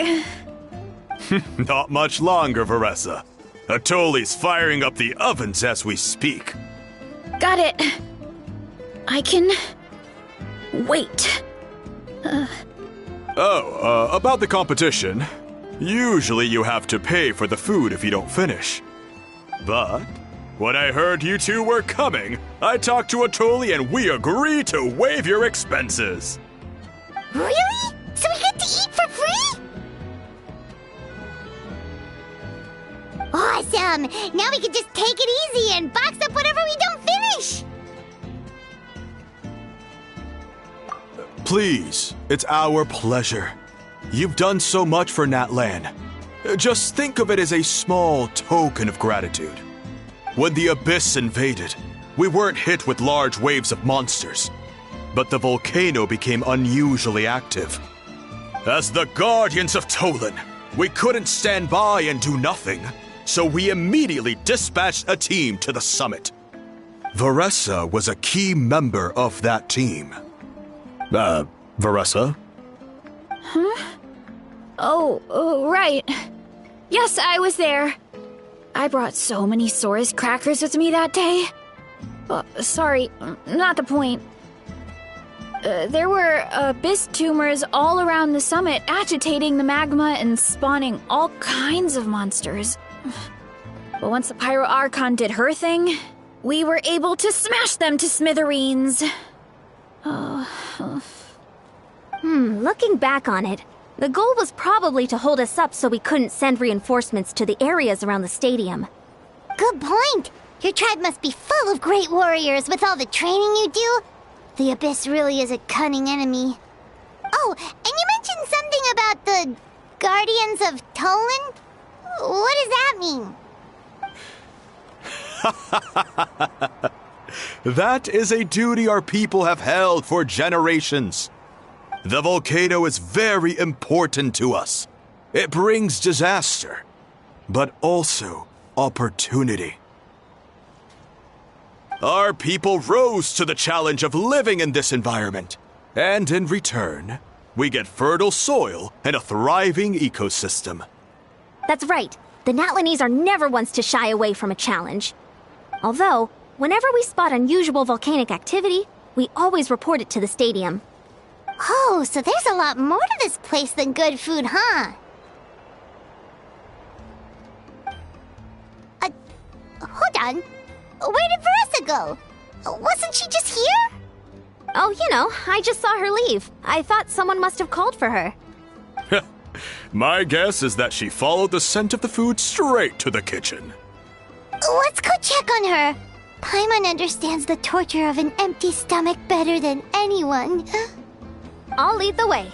Not much longer, Varesa. Atoli's firing up the ovens as we speak. Got it. I can wait. About the competition. Usually you have to pay for the food if you don't finish. But when I heard you two were coming, I talked to Atoli and we agreed to waive your expenses. Really? So we get to eat for free? Awesome! Now we can just take it easy and box up whatever we don't finish! Please, it's our pleasure. You've done so much for Natlan. Just think of it as a small token of gratitude. When the Abyss invaded, we weren't hit with large waves of monsters, but the volcano became unusually active. As the Guardians of Tolan, we couldn't stand by and do nothing, so we immediately dispatched a team to the summit. Varesa was a key member of that team. Varesa? Oh, right. Yes, I was there. I brought so many Sora's crackers with me that day. Sorry, not the point. There were abyss tumors all around the summit, agitating the magma and spawning all kinds of monsters. But once the Pyro Archon did her thing, we were able to smash them to smithereens. Looking back on it, the goal was probably to hold us up so we couldn't send reinforcements to the areas around the stadium. Good point! Your tribe must be full of great warriors with all the training you do. The Abyss really is a cunning enemy. Oh, and you mentioned something about the Guardians of Tolan? What does that mean? That is a duty our people have held for generations. The volcano is very important to us. It brings disaster, but also opportunity. Our people rose to the challenge of living in this environment, and in return, we get fertile soil and a thriving ecosystem. That's right. The Natlanese are never ones to shy away from a challenge. Although, whenever we spot unusual volcanic activity, we always report it to the stadium. Oh, so there's a lot more to this place than good food, huh? Hold on. Where did Varesa go? Wasn't she just here? Oh, I just saw her leave. I thought someone must have called for her. My guess is that she followed the scent of the food straight to the kitchen. Let's go check on her. Paimon understands the torture of an empty stomach better than anyone. I'll lead the way.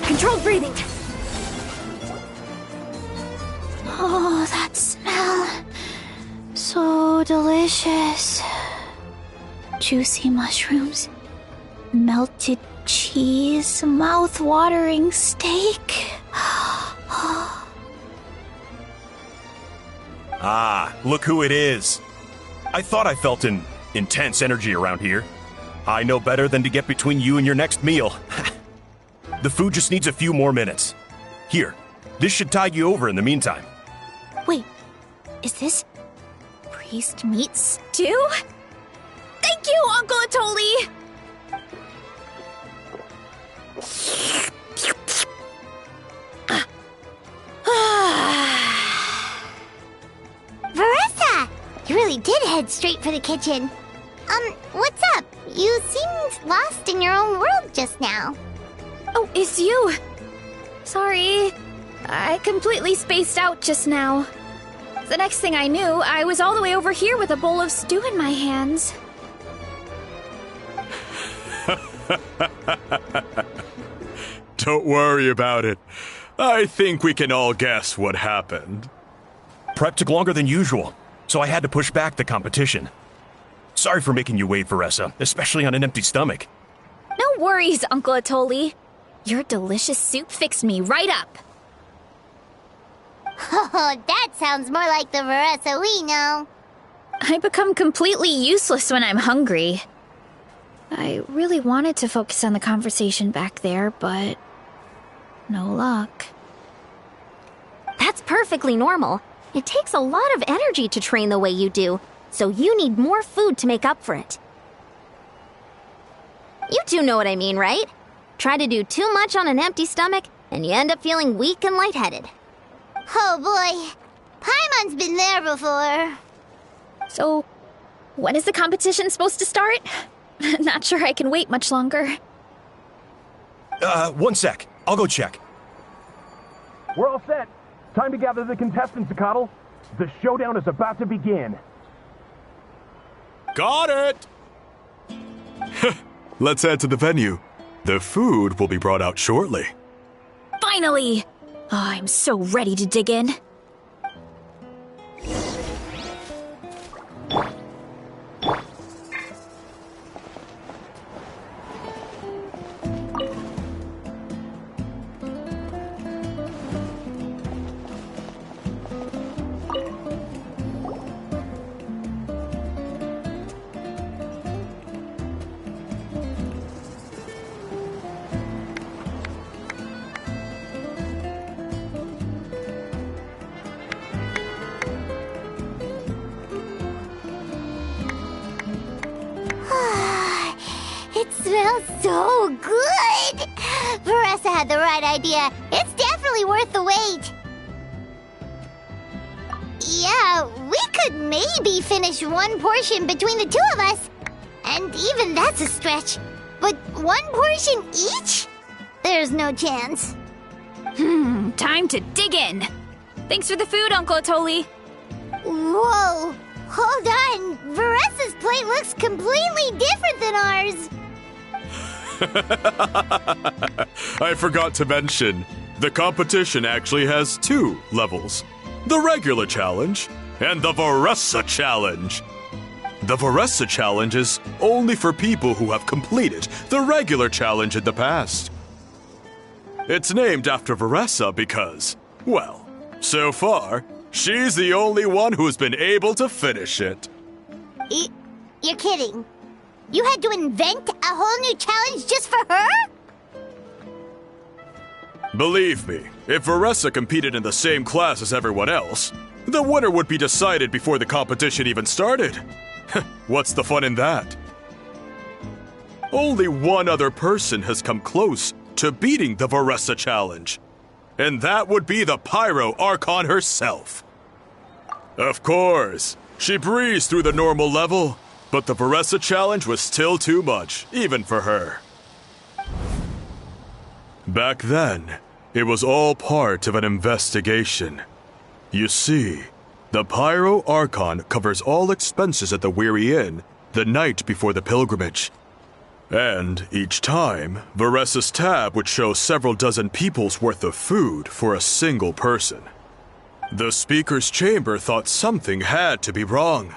Controlled breathing. Oh, that smell. So delicious. Juicy mushrooms, melted cheese, mouth-watering steak. Ah, look who it is. I thought I felt an intense energy around here. I know better than to get between you and your next meal. The food just needs a few more minutes. Here, this should tide you over in the meantime. Wait, is this priest meat stew? Thank you, Uncle Atoli! Varesa! You really did head straight for the kitchen. What's up? You seemed lost in your own world just now. Oh, it's you! Sorry, I completely spaced out just now. The next thing I knew, I was all the way over here with a bowl of stew in my hands. Don't worry about it. I think we can all guess what happened. Prep took longer than usual, so I had to push back the competition. Sorry for making you wait, Varesa, especially on an empty stomach. No worries, Uncle Atoli. Your delicious soup fixed me right up. Oh, that sounds more like the Varesa we know. I become completely useless when I'm hungry. I really wanted to focus on the conversation back there, but no luck. That's perfectly normal. It takes a lot of energy to train the way you do, so you need more food to make up for it. You two know what I mean, right? Try to do too much on an empty stomach, and you end up feeling weak and lightheaded. Oh boy, Paimon's been there before. So, when is the competition supposed to start? Not sure I can wait much longer. 1 sec. I'll go check. We're all set. Time to gather the contestants, Chronicle. The showdown is about to begin. Got it! Let's head to the venue. The food will be brought out shortly. Finally! Oh, I'm so ready to dig in. It smells so good! Varesa had the right idea. It's definitely worth the wait. Yeah, we could maybe finish one portion between the two of us. And even that's a stretch. But one portion each? There's no chance. Time to dig in. Thanks for the food, Uncle Atoli. Whoa! Hold on! Varesa's plate looks completely different than ours! I forgot to mention, the competition actually has 2 levels. The regular challenge and the Varesa challenge. The Varesa challenge is only for people who have completed the regular challenge in the past. It's named after Varesa because, well, so far, she's the only one who's been able to finish it. You're kidding. You had to invent a whole new challenge just for her? Believe me, if Varesa competed in the same class as everyone else, the winner would be decided before the competition even started. What's the fun in that? Only one other person has come close to beating the Varesa challenge, and that would be the Pyro Archon herself. Of course, she breezed through the normal level, but the Varesa challenge was still too much, even for her. Back then, it was all part of an investigation. You see, the Pyro Archon covers all expenses at the Weary Inn the night before the pilgrimage. And each time, Varesa's tab would show several dozen people's worth of food for a single person. The speaker's chamber thought something had to be wrong.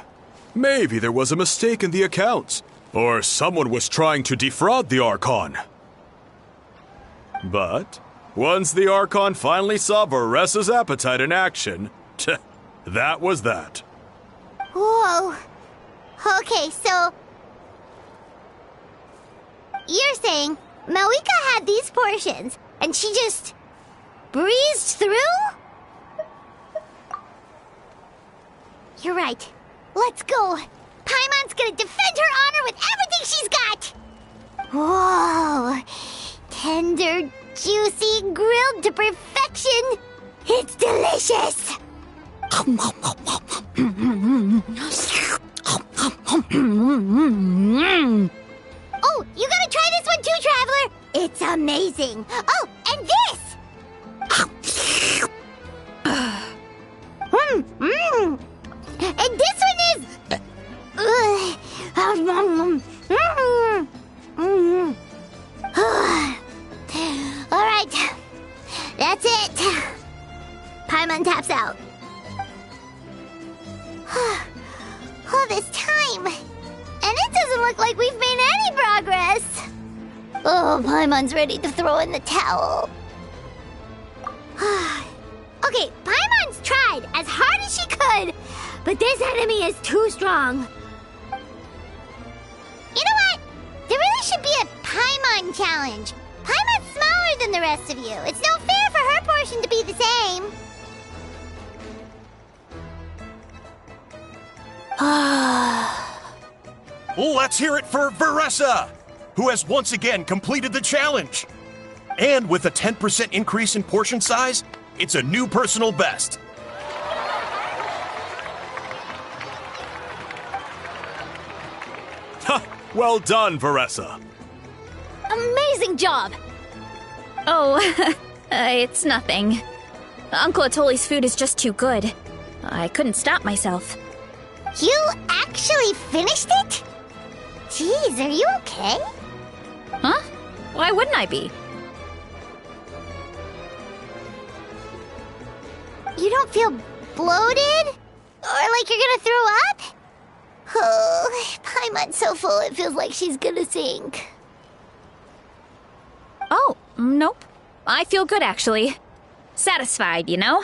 Maybe there was a mistake in the accounts, or someone was trying to defraud the Archon. But once the Archon finally saw Varesa's appetite in action, that was that. Whoa. Okay, so you're saying Malika had these portions, and she just breezed through? You're right. Let's go. Paimon's gonna defend her honor with everything she's got! Whoa. Tender, juicy, grilled to perfection. It's delicious! Oh, you gotta try this one too, Traveler! It's amazing! Oh, and this! And this one is... Alright, that's it. Paimon taps out. All this time, and it doesn't look like we've made any progress. Oh, Paimon's ready to throw in the towel. Okay, Paimon's tried as hard as she could, but this enemy is too strong. You know what? There really should be a Paimon challenge. Paimon's smaller than the rest of you. It's no fair for her portion to be the same. Let's hear it for Varesa, who has once again completed the challenge. And with a 10% increase in portion size, it's a new personal best. Well done, Varesa. Amazing job! Oh, it's nothing. Uncle Atoli's food is just too good. I couldn't stop myself. You actually finished it? Jeez, are you okay? Huh? Why wouldn't I be? You don't feel bloated? Or like you're gonna throw up? Oh, Paimon's so full it feels like she's gonna sink. Oh, nope. I feel good, actually. Satisfied, you know?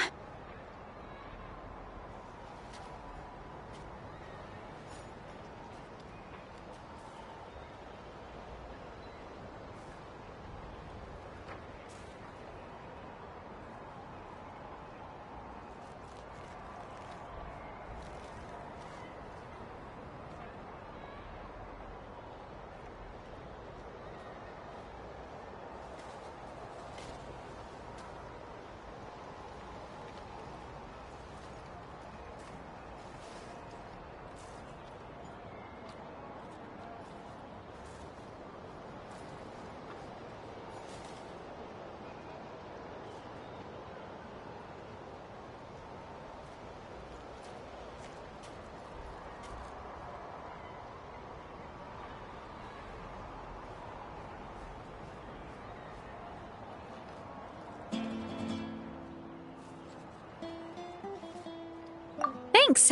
Thanks.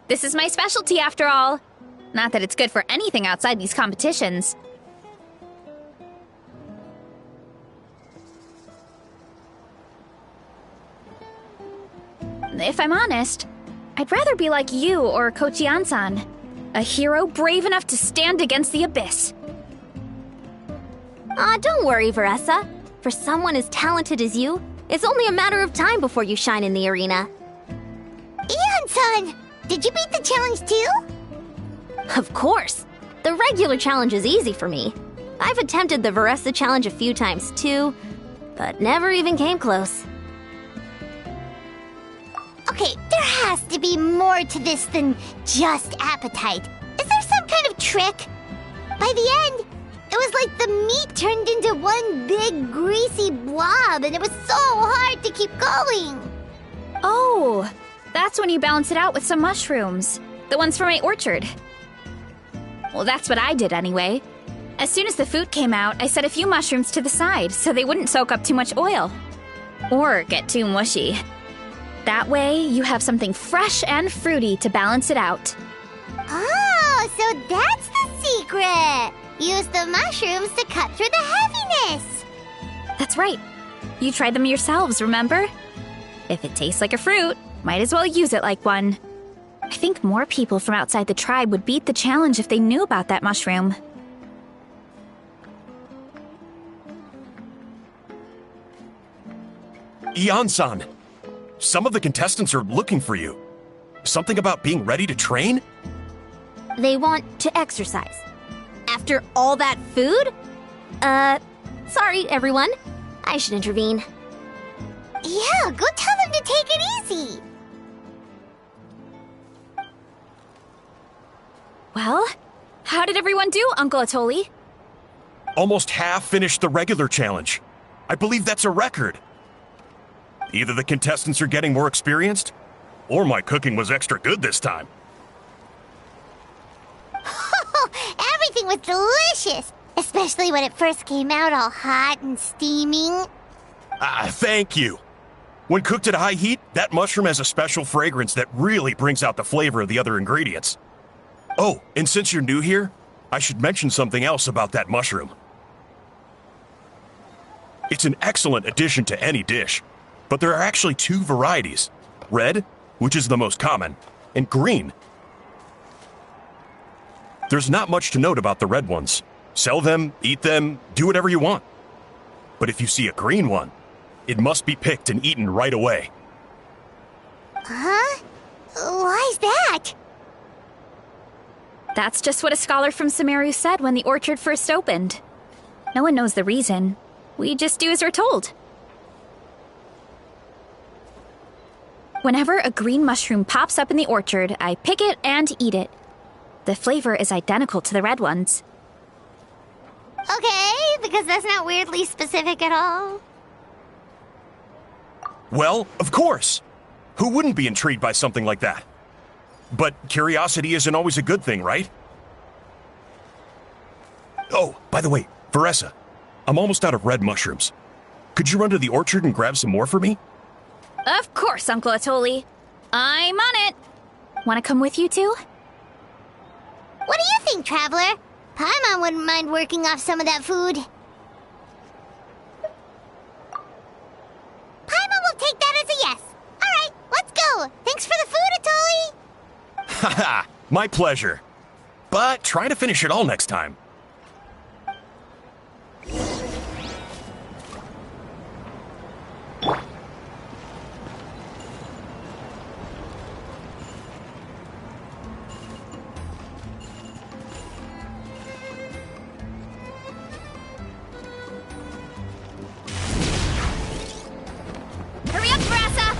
This is my specialty after all. Not that it's good for anything outside these competitions. If I'm honest, I'd rather be like you or Kochian-san. A hero brave enough to stand against the abyss. Aw, don't worry, Varesa. For someone as talented as you, it's only a matter of time before you shine in the arena. Eon-san, did you beat the challenge too? Of course! The regular challenge is easy for me. I've attempted the Varesa challenge a few times too, but never even came close. Okay, there has to be more to this than just appetite. Is there some kind of trick? By the end, it was like the meat turned into one big greasy blob, and it was so hard to keep going. Oh, that's when you balance it out with some mushrooms. The ones from my orchard. Well, that's what I did anyway. As soon as the food came out, I set a few mushrooms to the side so they wouldn't soak up too much oil. Or get too mushy. That way, you have something fresh and fruity to balance it out. Oh, so that's the secret! Use the mushrooms to cut through the heaviness! That's right. You tried them yourselves, remember? If it tastes like a fruit, might as well use it like one. I think more people from outside the tribe would beat the challenge if they knew about that mushroom. Eon-san, some of the contestants are looking for you. Something about being ready to train? They want to exercise. After all that food? Sorry, everyone. I should intervene. Yeah, go tell them to take it easy! Well, how did everyone do, Uncle Atoli? Almost half finished the regular challenge. I believe that's a record. Either the contestants are getting more experienced, or my cooking was extra good this time. Everything was delicious! Especially when it first came out all hot and steaming. Thank you. When cooked at high heat, that mushroom has a special fragrance that really brings out the flavor of the other ingredients. Oh, and since you're new here, I should mention something else about that mushroom. It's an excellent addition to any dish, but there are actually two varieties. Red, which is the most common, and green. There's not much to note about the red ones. Sell them, eat them, do whatever you want. But if you see a green one, it must be picked and eaten right away. Huh? Why's that? That's just what a scholar from Sumeru said when the orchard first opened. No one knows the reason. We just do as we're told. Whenever a green mushroom pops up in the orchard, I pick it and eat it. The flavor is identical to the red ones. Okay, because that's not weirdly specific at all. Well, of course. Who wouldn't be intrigued by something like that? But curiosity isn't always a good thing, right? Oh, by the way, Varesa, I'm almost out of red mushrooms. Could you run to the orchard and grab some more for me? Of course, Uncle Atoli. I'm on it. Want to come with you too? What do you think, Traveler? Paimon wouldn't mind working off some of that food. Paimon will take that as a yes. Alright, let's go. Thanks for the food, Atoli. Haha, my pleasure. But try to finish it all next time. Hurry up, Varesa!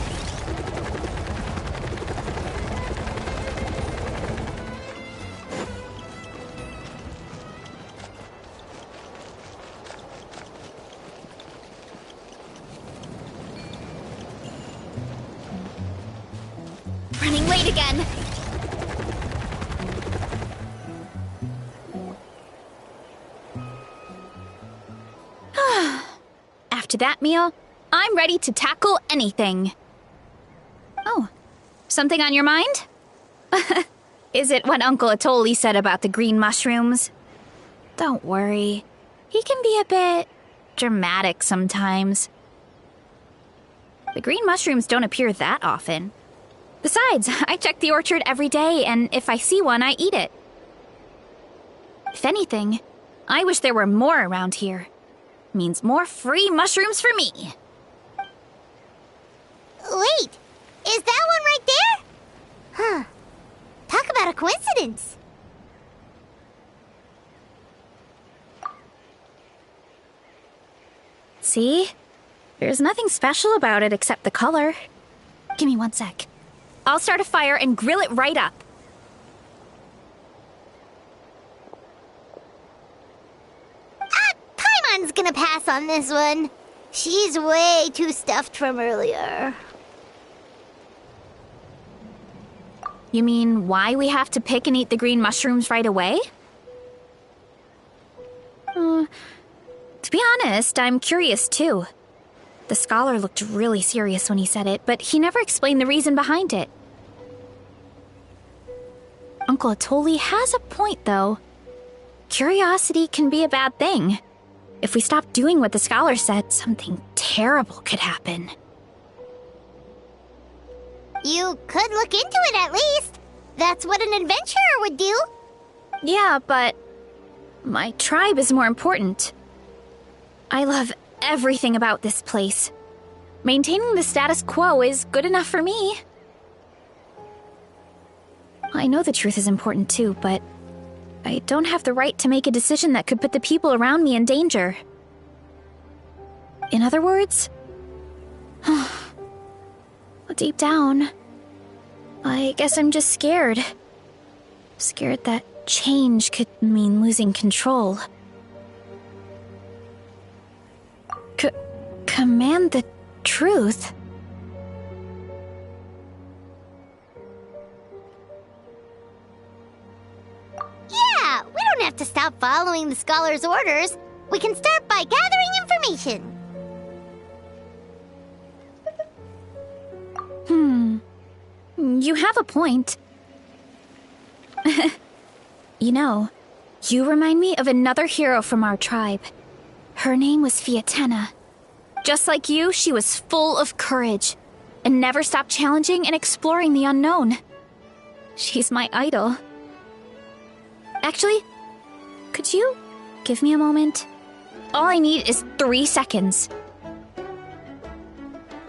Running late again. After that meal, I'm ready to tackle anything. Oh, something on your mind? Is it what Uncle Atoli said about the green mushrooms? Don't worry. He can be a bit dramatic sometimes. The green mushrooms don't appear that often. Besides, I check the orchard every day, and if I see one, I eat it. If anything, I wish there were more around here. means more free mushrooms for me. Wait, is that one right there? Huh. Talk about a coincidence. See? There's nothing special about it except the color. Give me 1 sec. I'll start a fire and grill it right up. Paimon's gonna pass on this one. She's way too stuffed from earlier. You mean why we have to pick and eat the green mushrooms right away? To be honest, I'm curious too. The scholar looked really serious when he said it, but he never explained the reason behind it. Uncle Atoli has a point, though. Curiosity can be a bad thing. If we stop doing what the scholar said, something terrible could happen. You could look into it at least. That's what an adventurer would do. Yeah, but my tribe is more important. I love everything about this place. Maintaining the status quo is good enough for me. I know the truth is important too, but I don't have the right to make a decision that could put the people around me in danger. In other words, deep down, I guess I'm just scared. Scared that change could mean losing control. Command the truth? Yeah, we don't have to stop following the scholar's orders. We can start by gathering information. You have a point. You know, you remind me of another hero from our tribe. Her name was Fiatena. Just like you, she was full of courage and never stopped challenging and exploring the unknown. She's my idol. Actually, could you give me a moment? All I need is 3 seconds.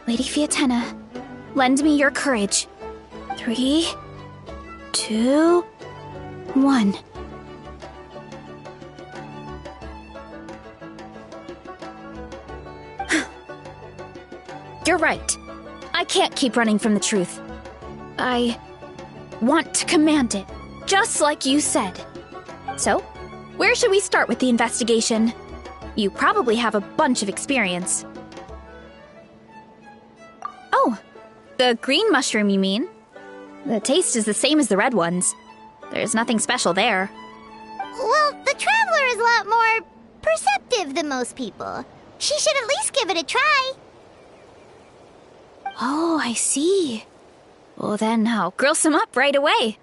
Lady Fiatena, lend me your courage. 3, 2, 1. You're right. I can't keep running from the truth. I want to command it, just like you said. So, where should we start with the investigation? You probably have a bunch of experience. Oh, the green mushroom, you mean? The taste is the same as the red ones. There's nothing special there. Well, the Traveler is a lot more perceptive than most people. She should at least give it a try. Oh, I see. Well, then I'll grill some up right away.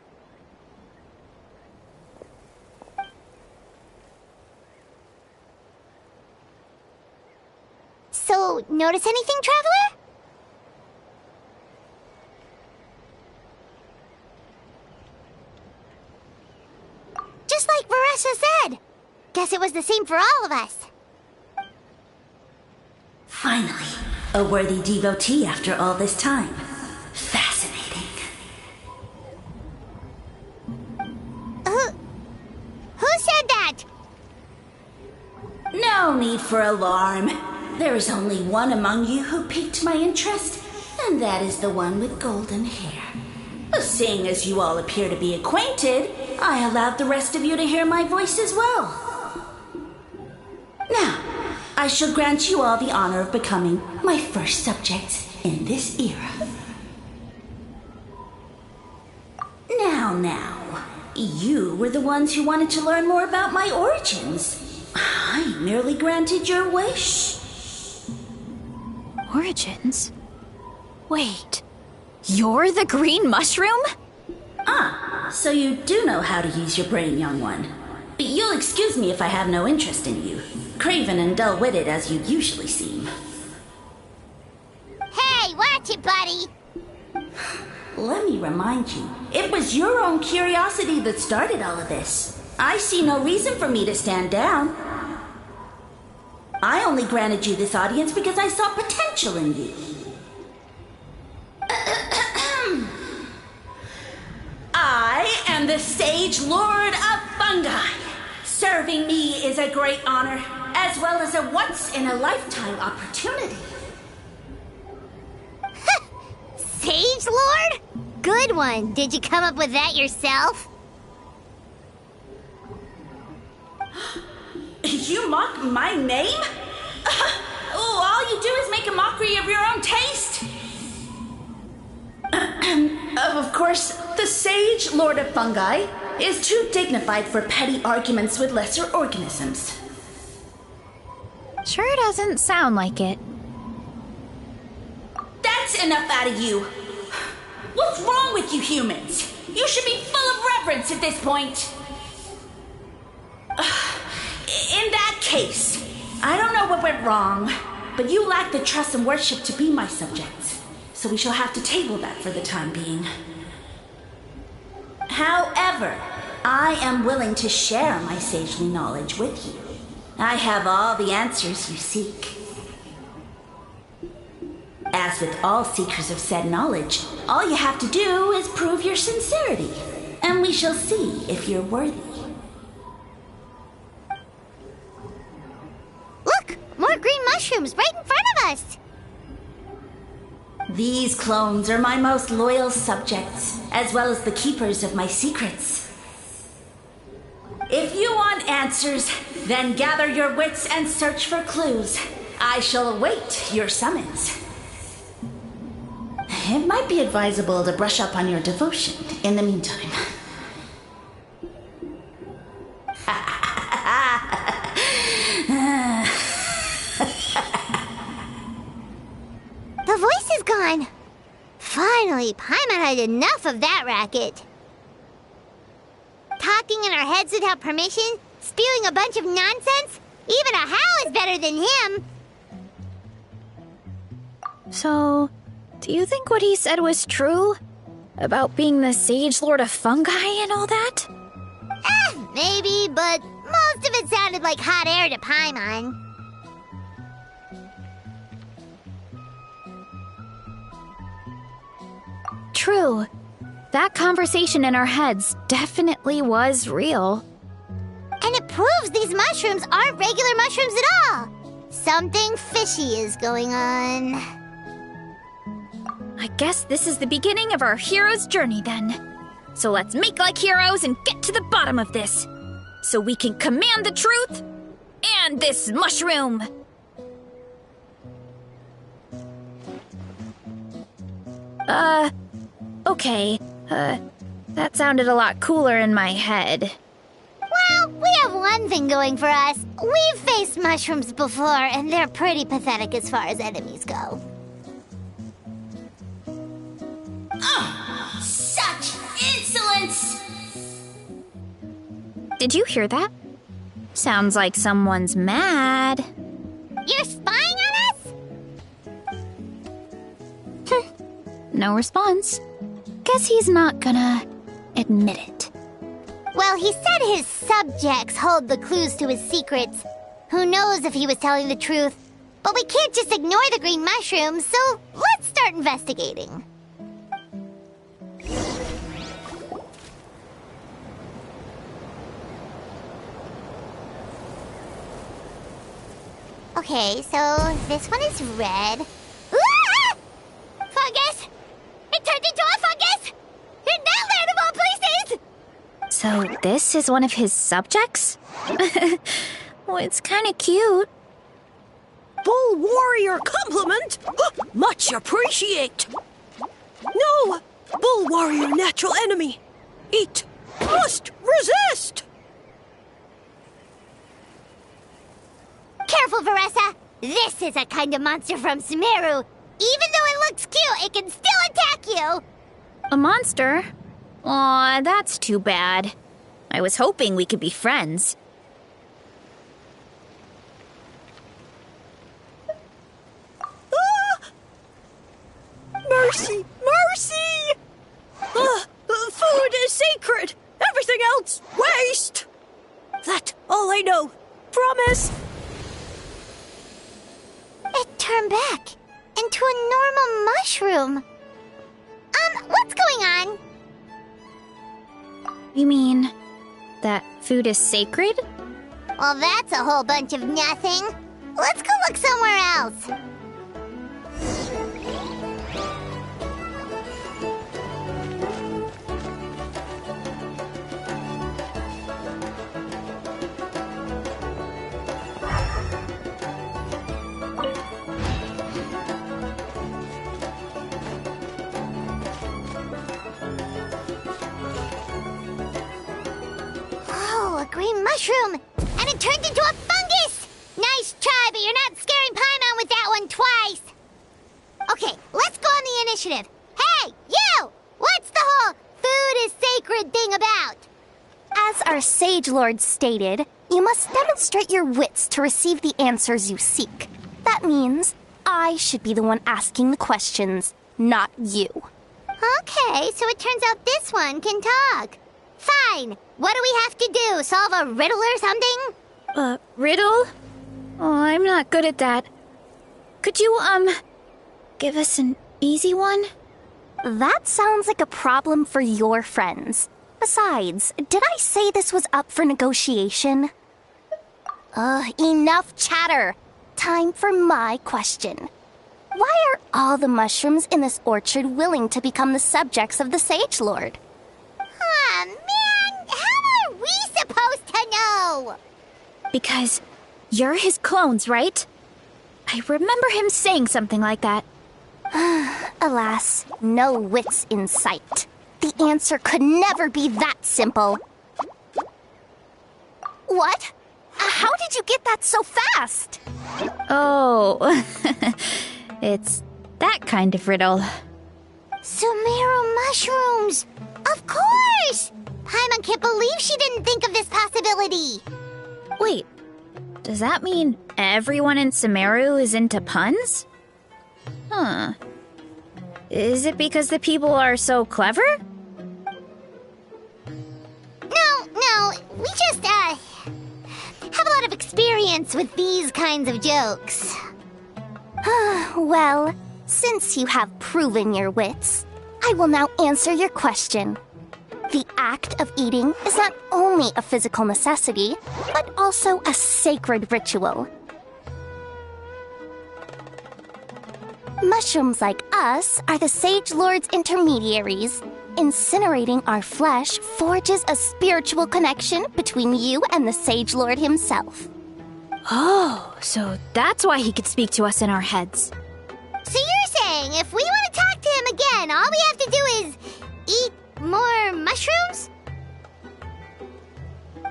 So, notice anything, Traveler? Just like Varesa said. Guess it was the same for all of us. Finally, a worthy devotee after all this time. Fascinating. Who said that? No need for alarm. There is only one among you who piqued my interest, and that is the one with golden hair. Seeing as you all appear to be acquainted, I allowed the rest of you to hear my voice as well. Now, I shall grant you all the honor of becoming my first subjects in this era. Now, you were the ones who wanted to learn more about my origins. I merely granted your wish. Origins? Wait, you're the green mushroom? So you do know how to use your brain, young one. But you'll excuse me if I have no interest in you, craven and dull-witted as you usually seem. Hey, watch it, buddy. Let me remind you, it was your own curiosity that started all of this. I see no reason for me to stand down. I only granted you this audience because I saw potential in you. I am the Sage Lord of Fungi. Serving me is a great honor, as well as a once-in-a-lifetime opportunity. Sage Lord? Good one. Did you come up with that yourself? You mock my name? All you do is make a mockery of your own taste. Of course, the Sage Lord of Fungi is too dignified for petty arguments with lesser organisms. Sure doesn't sound like it. That's enough out of you. What's wrong with you humans? You should be full of reverence at this point. In that case, I don't know what went wrong, but you lack the trust and worship to be my subjects, so we shall have to table that for the time being. However, I am willing to share my sagely knowledge with you. I have all the answers you seek. As with all seekers of said knowledge, all you have to do is prove your sincerity, and we shall see if you're worthy. Look! More green mushrooms right in front of us! These clones are my most loyal subjects, as well as the keepers of my secrets. If you want answers, then gather your wits and search for clues. I shall await your summons. It might be advisable to brush up on your devotion in the meantime. The voice is gone. Finally, Paimon had enough of that racket. Talking in our heads without permission, spewing a bunch of nonsense. Even a How is better than him. So, do you think what he said was true? About being the Sage Lord of Fungi and all that? Maybe, but most of it sounded like hot air to Paimon. True. That conversation in our heads definitely was real. And it proves these mushrooms aren't regular mushrooms at all. Something fishy is going on. I guess this is the beginning of our hero's journey then. So let's make like heroes and get to the bottom of this. So we can command the truth and this mushroom. Okay. That sounded a lot cooler in my head. Well, we have one thing going for us. We've faced mushrooms before, and they're pretty pathetic as far as enemies go. Oh, such insolence! Did you hear that? Sounds like someone's mad. You're spying on us? No response. Guess he's not gonna admit it. Well, he said his subjects hold the clues to his secrets. Who knows if he was telling the truth? But we can't just ignore the green mushrooms, so let's start investigating. Okay, so this one is red. Ah! Fungus! It turned into a fungus! In that land of all places! So this is one of his subjects? Well, it's kind of cute. Bull warrior compliment! Much appreciate! No! Bull warrior natural enemy! Eat! Must resist! Careful, Varesa! This is a kind of monster from Sumeru. Even though it looks cute, it can still attack you! A monster? Aw, that's too bad. I was hoping we could be friends. Mercy! Mercy! Food is sacred! Everything else, waste! That's all I know. Promise! turn back into a normal mushroom. What's going on? You mean that food is sacred? Well, that's a whole bunch of nothing. Let's go look somewhere else. Oh, a green mushroom! And it turned into a fungus! Nice try, but you're not scaring Paimon with that one twice! Okay, let's go on the initiative. Hey, you! What's the whole food is sacred thing about? As our Sage Lord stated, you must demonstrate your wits to receive the answers you seek. That means I should be the one asking the questions, not you. Okay, so it turns out this one can talk. Fine. What do we have to do? Solve a riddle or something? Riddle? Oh, I'm not good at that. Could you, give us an easy one? That sounds like a problem for your friends. Besides, did I say this was up for negotiation? Enough chatter. Time for my question. Why are all the mushrooms in this orchard willing to become the subjects of the Sage Lord? Aw, man! How are we supposed to know? Because you're his clones, right? I remember him saying something like that. Alas, no wits in sight. The answer could never be that simple. What? How did you get that so fast? Oh, it's that kind of riddle. Sumeru mushrooms! Of course! Paimon can't believe she didn't think of this possibility. Wait, does that mean everyone in Sumeru is into puns? Huh. Is it because the people are so clever? No, we just, have a lot of experience with these kinds of jokes. Well, since you have proven your wits, I will now answer your question. The act of eating is not only a physical necessity, but also a sacred ritual. Mushrooms like us are the Sage Lord's intermediaries. Incinerating our flesh forges a spiritual connection between you and the Sage Lord himself. Oh, so that's why he could speak to us in our heads. So you're saying if we want to talk to him again, all we have to do is eat more mushrooms?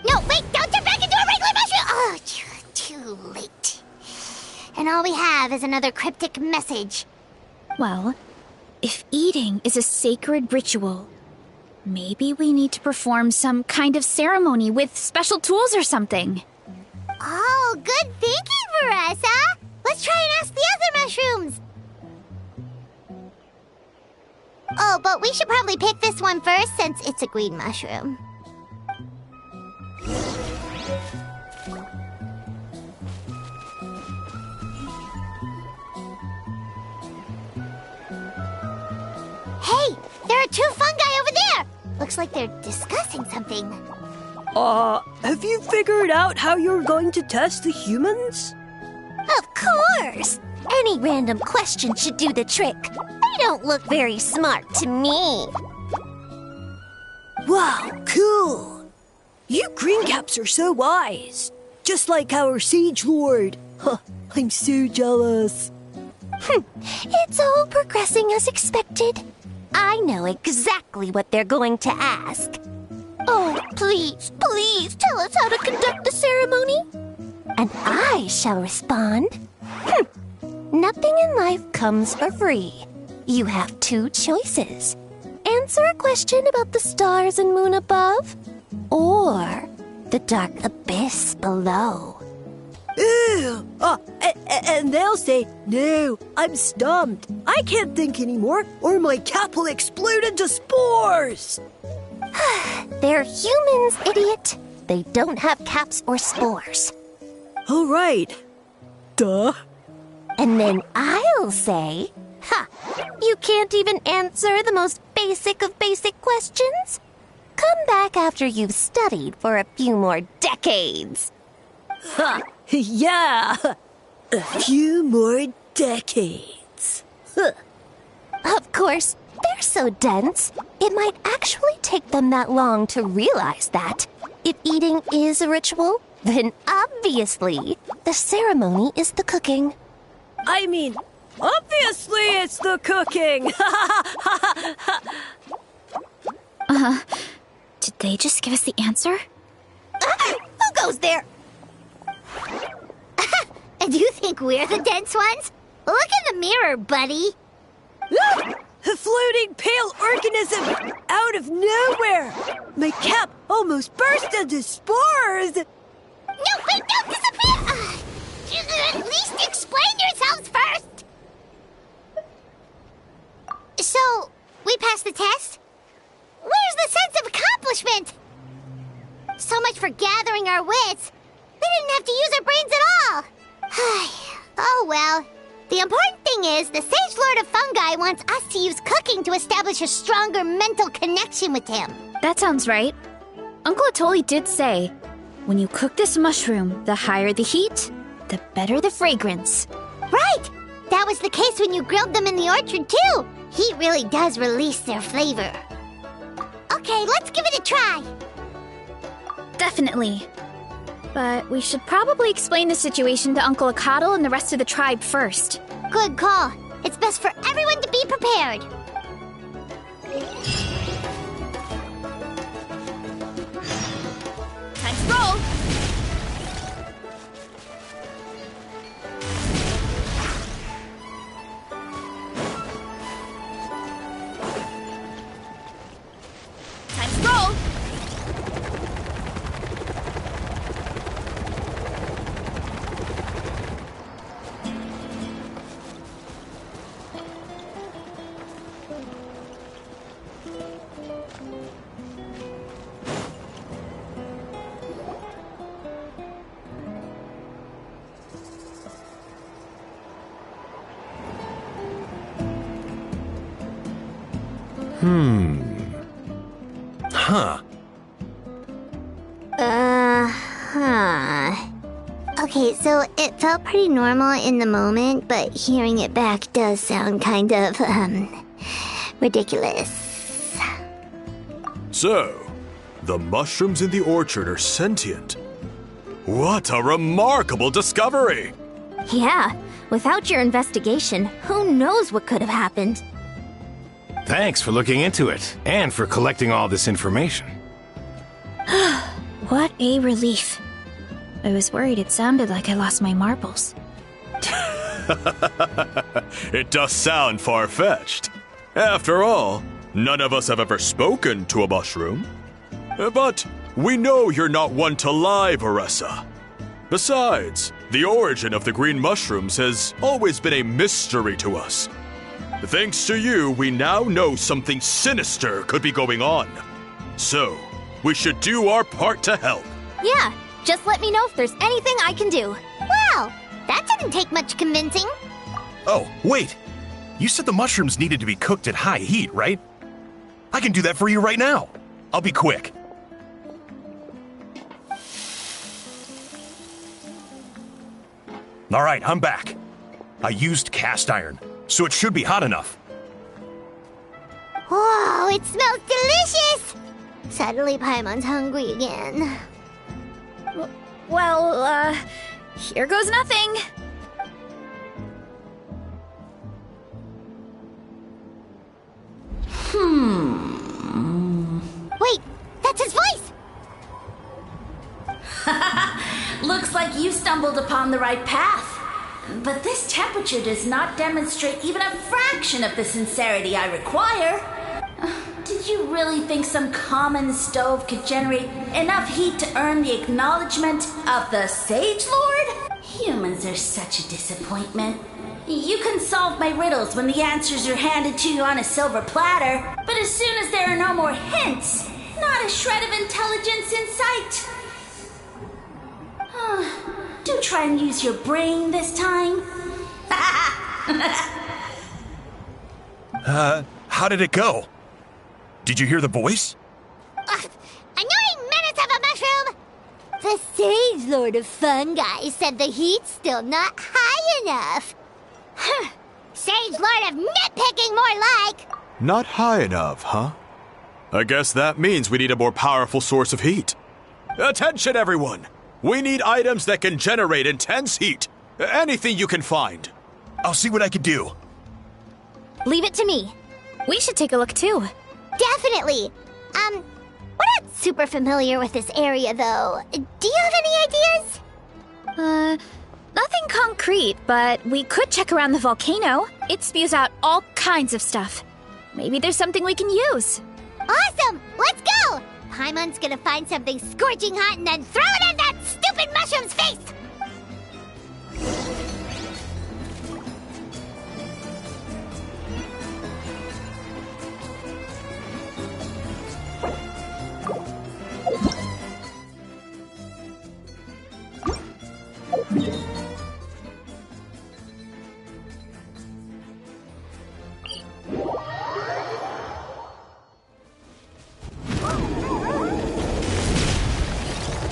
No, wait, don't turn back into a regular mushroom! Oh, too late. And all we have is another cryptic message. Well, if eating is a sacred ritual, maybe we need to perform some kind of ceremony with special tools or something. Oh, good thinking, Varesa! Let's try and ask the other mushrooms! Oh, but we should probably pick this one first since it's a green mushroom. Hey, there are two fungi over there! Looks like they're discussing something. Have you figured out how you're going to test the humans? Of course! Any random question should do the trick. They don't look very smart to me. Wow, cool! You greencaps are so wise. Just like our Sage Lord. Huh, I'm so jealous. It's all progressing as expected. I know exactly what they're going to ask. Oh, please, please tell us how to conduct the ceremony. And I shall respond. Nothing in life comes for free. You have two choices. Answer a question about the stars and moon above, or the dark abyss below. Ew! And they'll say, no, I'm stumped. I can't think anymore, or my cap will explode into spores. They're humans, idiot. They don't have caps or spores. All right. Duh. And then I'll say, "Ha! You can't even answer the most basic of basic questions? Come back after you've studied for a few more decades." Ha! Yeah! A few more decades. Huh. Of course, they're so dense, it might actually take them that long to realize that. If eating is a ritual, then obviously the ceremony is the cooking. I mean, obviously it's the cooking! Did they just give us the answer? Who goes there? And do you think we're the dense ones? Look in the mirror, buddy. A floating pale organism out of nowhere! My cap almost burst into spores! No, wait, no, disappear! At least explain yourselves first! So, we passed the test? Where's the sense of accomplishment? So much for gathering our wits. We didn't have to use our brains at all. Oh well. The important thing is the Sage Lord of Fungi wants us to use cooking to establish a stronger mental connection with him. That sounds right. Uncle Atoli did say, when you cook this mushroom, the higher the heat, the better the fragrance. Right! That was the case when you grilled them in the orchard too. Heat really does release their flavor. Okay, let's give it a try. Definitely. But we should probably explain the situation to Uncle Akatl and the rest of the tribe first. Good call. It's best for everyone to be prepared. Time to roll! Time to roll! Huh. Okay, so it felt pretty normal in the moment, but hearing it back does sound kind of, ridiculous. So, the mushrooms in the orchard are sentient. What a remarkable discovery! Yeah, without your investigation, who knows what could have happened? Thanks for looking into it, and for collecting all this information. What a relief. I was worried it sounded like I lost my marbles. It does sound far-fetched. After all, none of us have ever spoken to a mushroom. But we know you're not one to lie, Varesa. Besides, the origin of the green mushrooms has always been a mystery to us. Thanks to you, we now know something sinister could be going on. So, we should do our part to help. Yeah, just let me know if there's anything I can do. Wow, that didn't take much convincing. Oh, wait. You said the mushrooms needed to be cooked at high heat, right? I can do that for you right now. I'll be quick. All right, I'm back. I used cast iron, so it should be hot enough. Whoa, it smells delicious! Suddenly Paimon's hungry again. Well, here goes nothing. Wait, that's his voice! Looks like you stumbled upon the right path. But this temperature does not demonstrate even a fraction of the sincerity I require. Did you really think some common stove could generate enough heat to earn the acknowledgement of the Sage Lord? Humans are such a disappointment. You can solve my riddles when the answers are handed to you on a silver platter, but as soon as there are no more hints, not a shred of intelligence in sight. Do try and use your brain this time. How did it go? Did you hear the voice? Annoying menace of a mushroom! The Sage Lord of Fungi said the heat's still not high enough. Sage Lord of Nitpicking, more like! Not high enough, huh? I guess that means we need a more powerful source of heat. Attention, everyone! We need items that can generate intense heat. Anything you can find. I'll see what I can do. Leave it to me. We should take a look too. Definitely. We're not super familiar with this area, though. Do you have any ideas? Nothing concrete, but we could check around the volcano. It spews out all kinds of stuff. Maybe there's something we can use. Awesome! Let's go! Paimon's gonna find something scorching hot and then throw it in that stupid mushroom's face!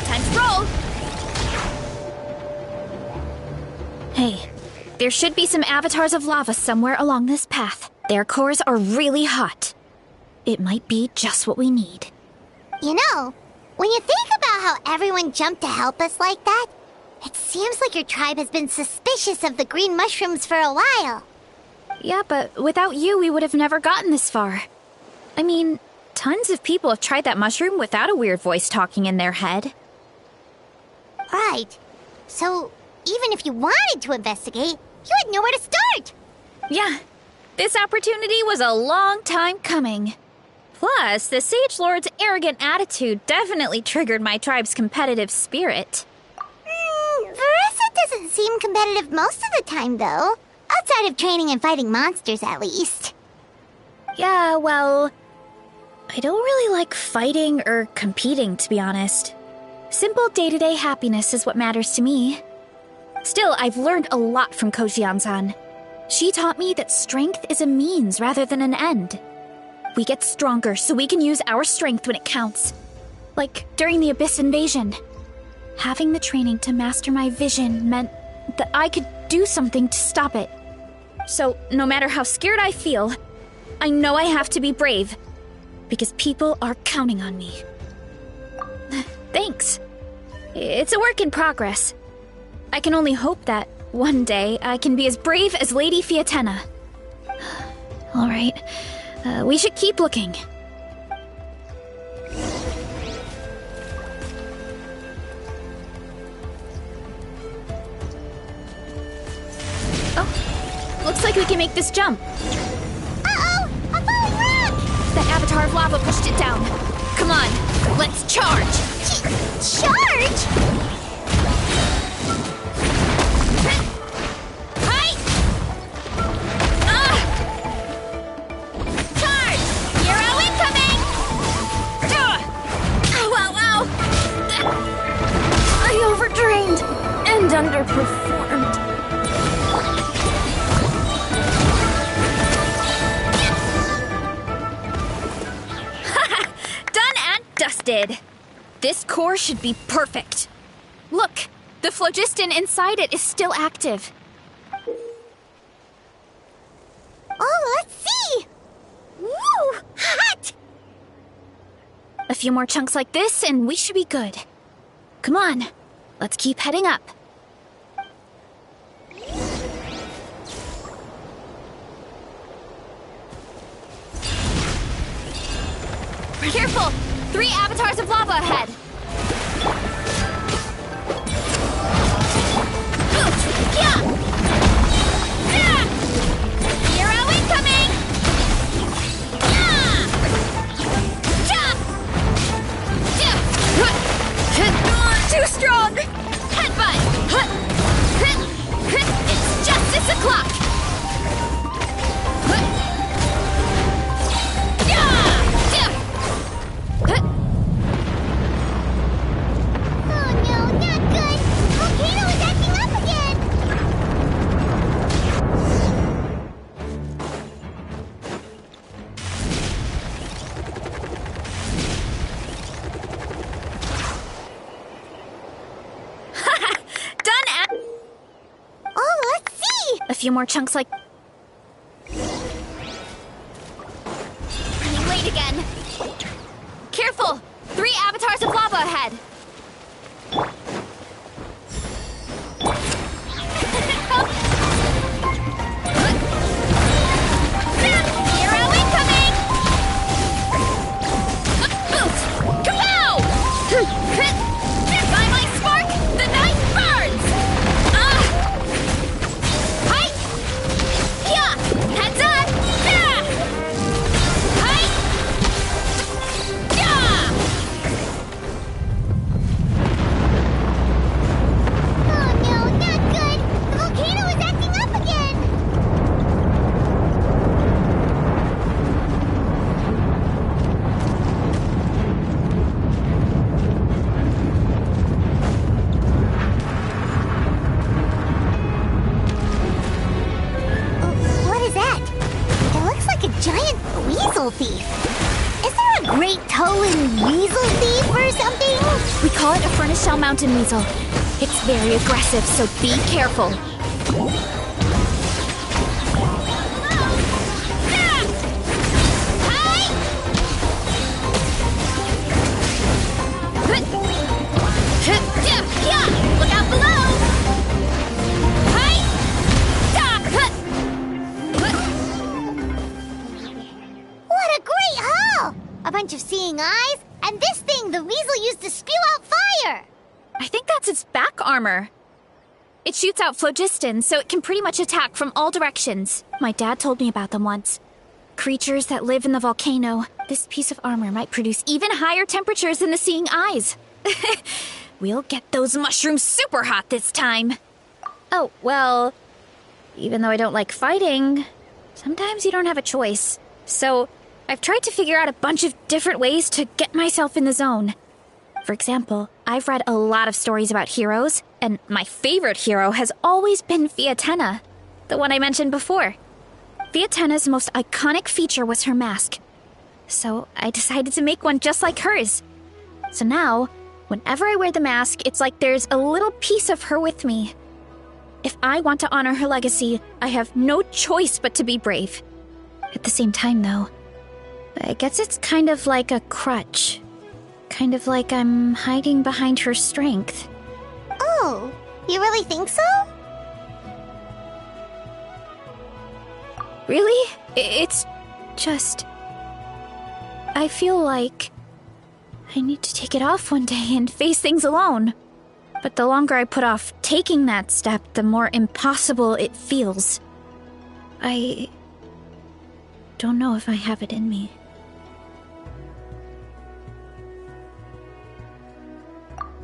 Time to roll! Hey, there should be some avatars of lava somewhere along this path. Their cores are really hot. It might be just what we need. You know, when you think about how everyone jumped to help us like that, it seems like your tribe has been suspicious of the green mushrooms for a while. Yeah, but without you, we would have never gotten this far. I mean, tons of people have tried that mushroom without a weird voice talking in their head. Right. So, even if you wanted to investigate, you had nowhere to start! Yeah, this opportunity was a long time coming. Plus, the Sage Lord's arrogant attitude definitely triggered my tribe's competitive spirit. Varesa doesn't seem competitive most of the time, though. Outside of training and fighting monsters, at least. Yeah, well, I don't really like fighting or competing, to be honest. Simple day-to-day happiness is what matters to me. Still, I've learned a lot from Kojian-san. She taught me that strength is a means rather than an end. We get stronger so we can use our strength when it counts. Like during the Abyss invasion. Having the training to master my vision meant that I could do something to stop it. So, no matter how scared I feel, I know I have to be brave. Because people are counting on me. Thanks. It's a work in progress. I can only hope that one day I can be as brave as Lady Fiatena. Alright, we should keep looking. Oh, looks like we can make this jump. Uh-oh! A falling rock! That avatar of lava pushed it down. Come on, let's charge! Charge? Underperformed. Done and dusted. This core should be perfect. Look, the phlogiston inside it is still active. Oh, let's see! Woo! Hot! A few more chunks like this and we should be good. Come on, let's keep heading up. Careful! 3 avatars of lava ahead! Hero incoming! Too strong! Headbutt! It's justice o'clock! A few more chunks like... Running late again. Careful! 3 avatars of lava ahead. Hero incoming! Boost! Kapow! By my spark, the night burns! Hi! Yeah! Heads up! Yeah! Hi! Yeah! Oh no, not good! The volcano is acting up again! What is that? It looks like a giant weasel thief. Is there a great toe-in weasel thief or something? We call it a furnace shell mountain weasel. It's very aggressive, so be careful. Look out below! What a great haul! A bunch of seeing eyes, and this thing the weasel used to spew out fire! I think that's its back armor. It shoots out phlogiston, so it can pretty much attack from all directions. My dad told me about them once. Creatures that live in the volcano. This piece of armor might produce even higher temperatures than the seeing eyes. We'll get those mushrooms super hot this time. Oh, well, even though I don't like fighting, sometimes you don't have a choice. So, I've tried to figure out a bunch of different ways to get myself in the zone. For example, I've read a lot of stories about heroes, and my favorite hero has always been Fiatenna, the one I mentioned before. Fiatenna's most iconic feature was her mask. So I decided to make one just like hers. So now, whenever I wear the mask, it's like there's a little piece of her with me. If I want to honor her legacy, I have no choice but to be brave. At the same time, though, I guess it's kind of like a crutch. Kind of like I'm hiding behind her strength. Oh, you really think so? Really? It's just... I feel like I need to take it off one day and face things alone. But the longer I put off taking that step, the more impossible it feels. I don't know if I have it in me.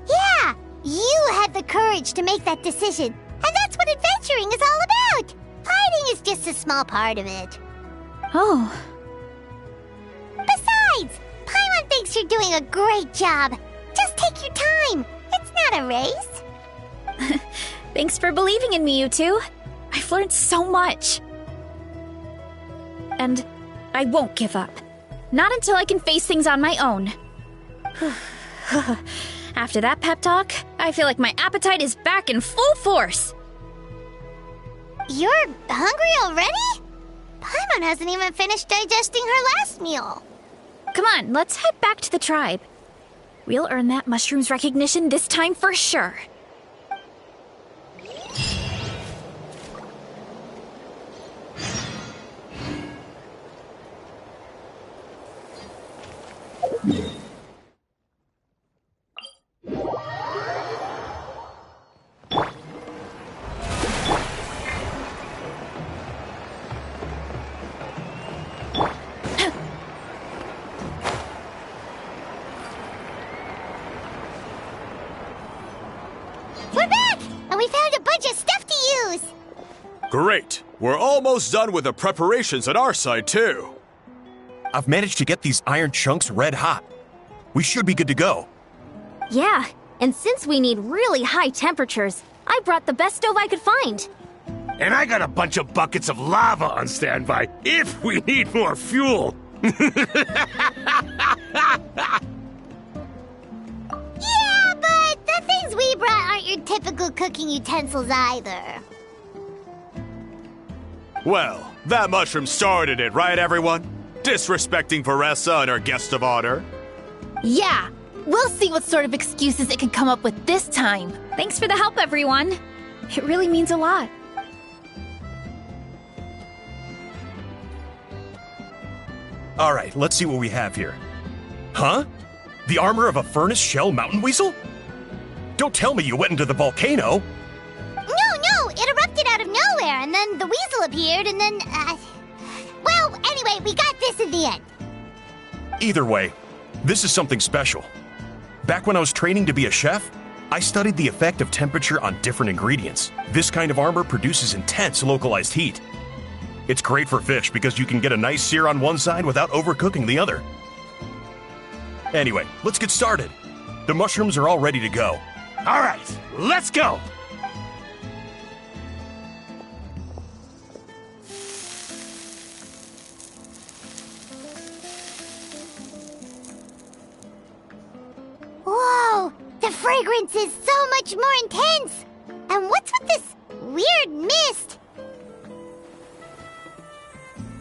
Yeah, you had the courage to make that decision. And that's what adventuring is all about. Fighting is just a small part of it. Oh. Besides, Paimon thinks you're doing a great job. Just take your time. It's not a race. Thanks for believing in me, you two. I've learned so much. And I won't give up. Not until I can face things on my own. After that pep talk, I feel like my appetite is back in full force. You're hungry already? Paimon hasn't even finished digesting her last meal. Come on, let's head back to the tribe. We'll earn that mushroom's recognition this time for sure. We're back! And we found a bunch of stuff to use! Great! We're almost done with the preparations on our side, too. I've managed to get these iron chunks red hot. We should be good to go. Yeah, and since we need really high temperatures, I brought the best stove I could find. And I got a bunch of buckets of lava on standby if we need more fuel. Yeah, but the things we brought aren't your typical cooking utensils either. Well, that mushroom started it, right, everyone? Disrespecting Varesa and her guest of honor. Yeah, we'll see what sort of excuses it can come up with this time. Thanks for the help, everyone. It really means a lot. All right, let's see what we have here. Huh? The armor of a furnace shell mountain weasel? Don't tell me you went into the volcano. No, it erupted out of nowhere, and then the weasel appeared, and then, well, anyway, we got this in the end. Either way, this is something special. Back when I was training to be a chef, I studied the effect of temperature on different ingredients. This kind of armor produces intense localized heat. It's great for fish because you can get a nice sear on one side without overcooking the other. Anyway, let's get started. The mushrooms are all ready to go. All right, let's go! Whoa, the fragrance is so much more intense. And what's with this weird mist?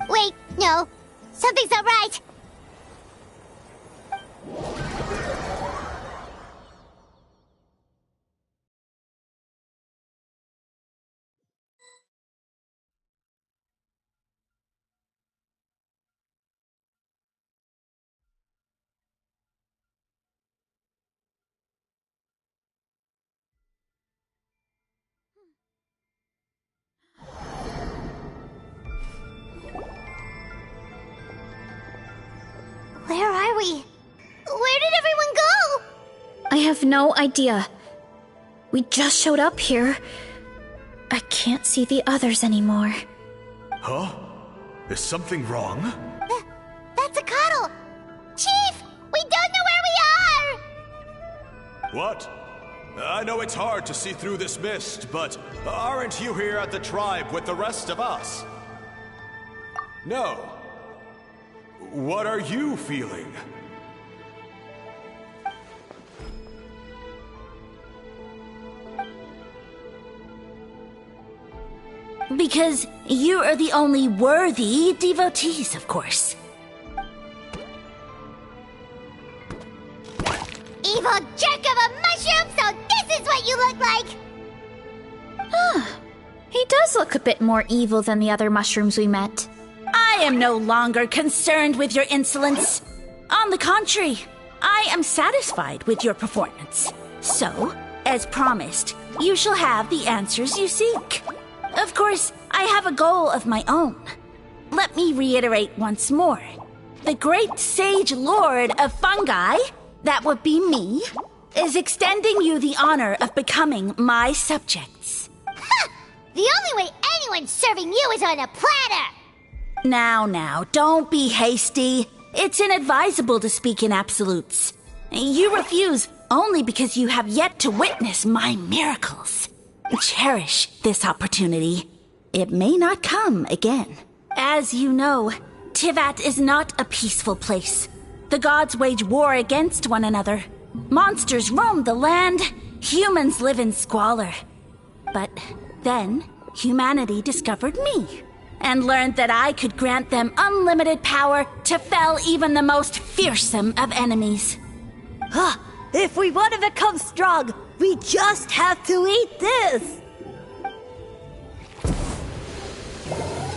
Wait, no, something's not right. Where are we? Where did everyone go? I have no idea. We just showed up here. I can't see the others anymore. Huh? Is something wrong? That's a cuddle. Chief, we don't know where we are. What? I know it's hard to see through this mist, but aren't you here at the tribe with the rest of us? No. What are you feeling? Because you are the only worthy devotees, of course. Evil jerk of a mushroom, so this is what you look like! He does look a bit more evil than the other mushrooms we met. I am no longer concerned with your insolence. On the contrary, I am satisfied with your performance. So, as promised, you shall have the answers you seek. Of course, I have a goal of my own. Let me reiterate once more. The great sage lord of fungi, that would be me, is extending you the honor of becoming my subjects. Ha! The only way anyone's serving you is on a platter! Now, don't be hasty. It's inadvisable to speak in absolutes. You refuse only because you have yet to witness my miracles. Cherish this opportunity. It may not come again. As you know, Tivat is not a peaceful place. The gods wage war against one another. Monsters roam the land. Humans live in squalor. But then, humanity discovered me and learned that I could grant them unlimited power to fell even the most fearsome of enemies. If we want to become strong, we just have to eat this!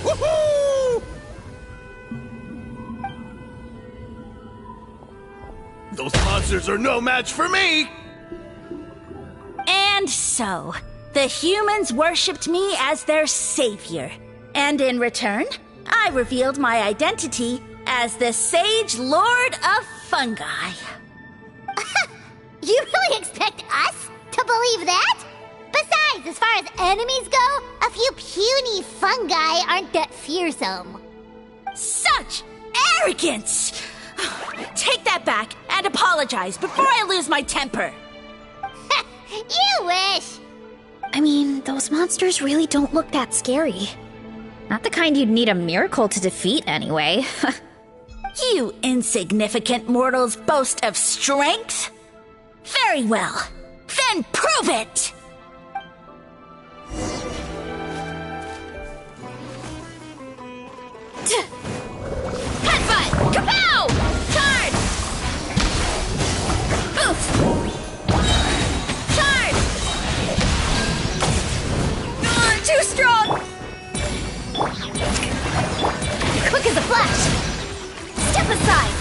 Woohoo! Those monsters are no match for me! And so, the humans worshipped me as their savior. And in return, I revealed my identity as the Sage Lord of Fungi. You really expect us to believe that? Besides, as far as enemies go, a few puny fungi aren't that fearsome. Such arrogance! Take that back and apologize before I lose my temper. You wish! I mean, those monsters really don't look that scary. Not the kind you'd need a miracle to defeat, anyway. You insignificant mortals boast of strength? Very well. Then prove it! flash! Step aside!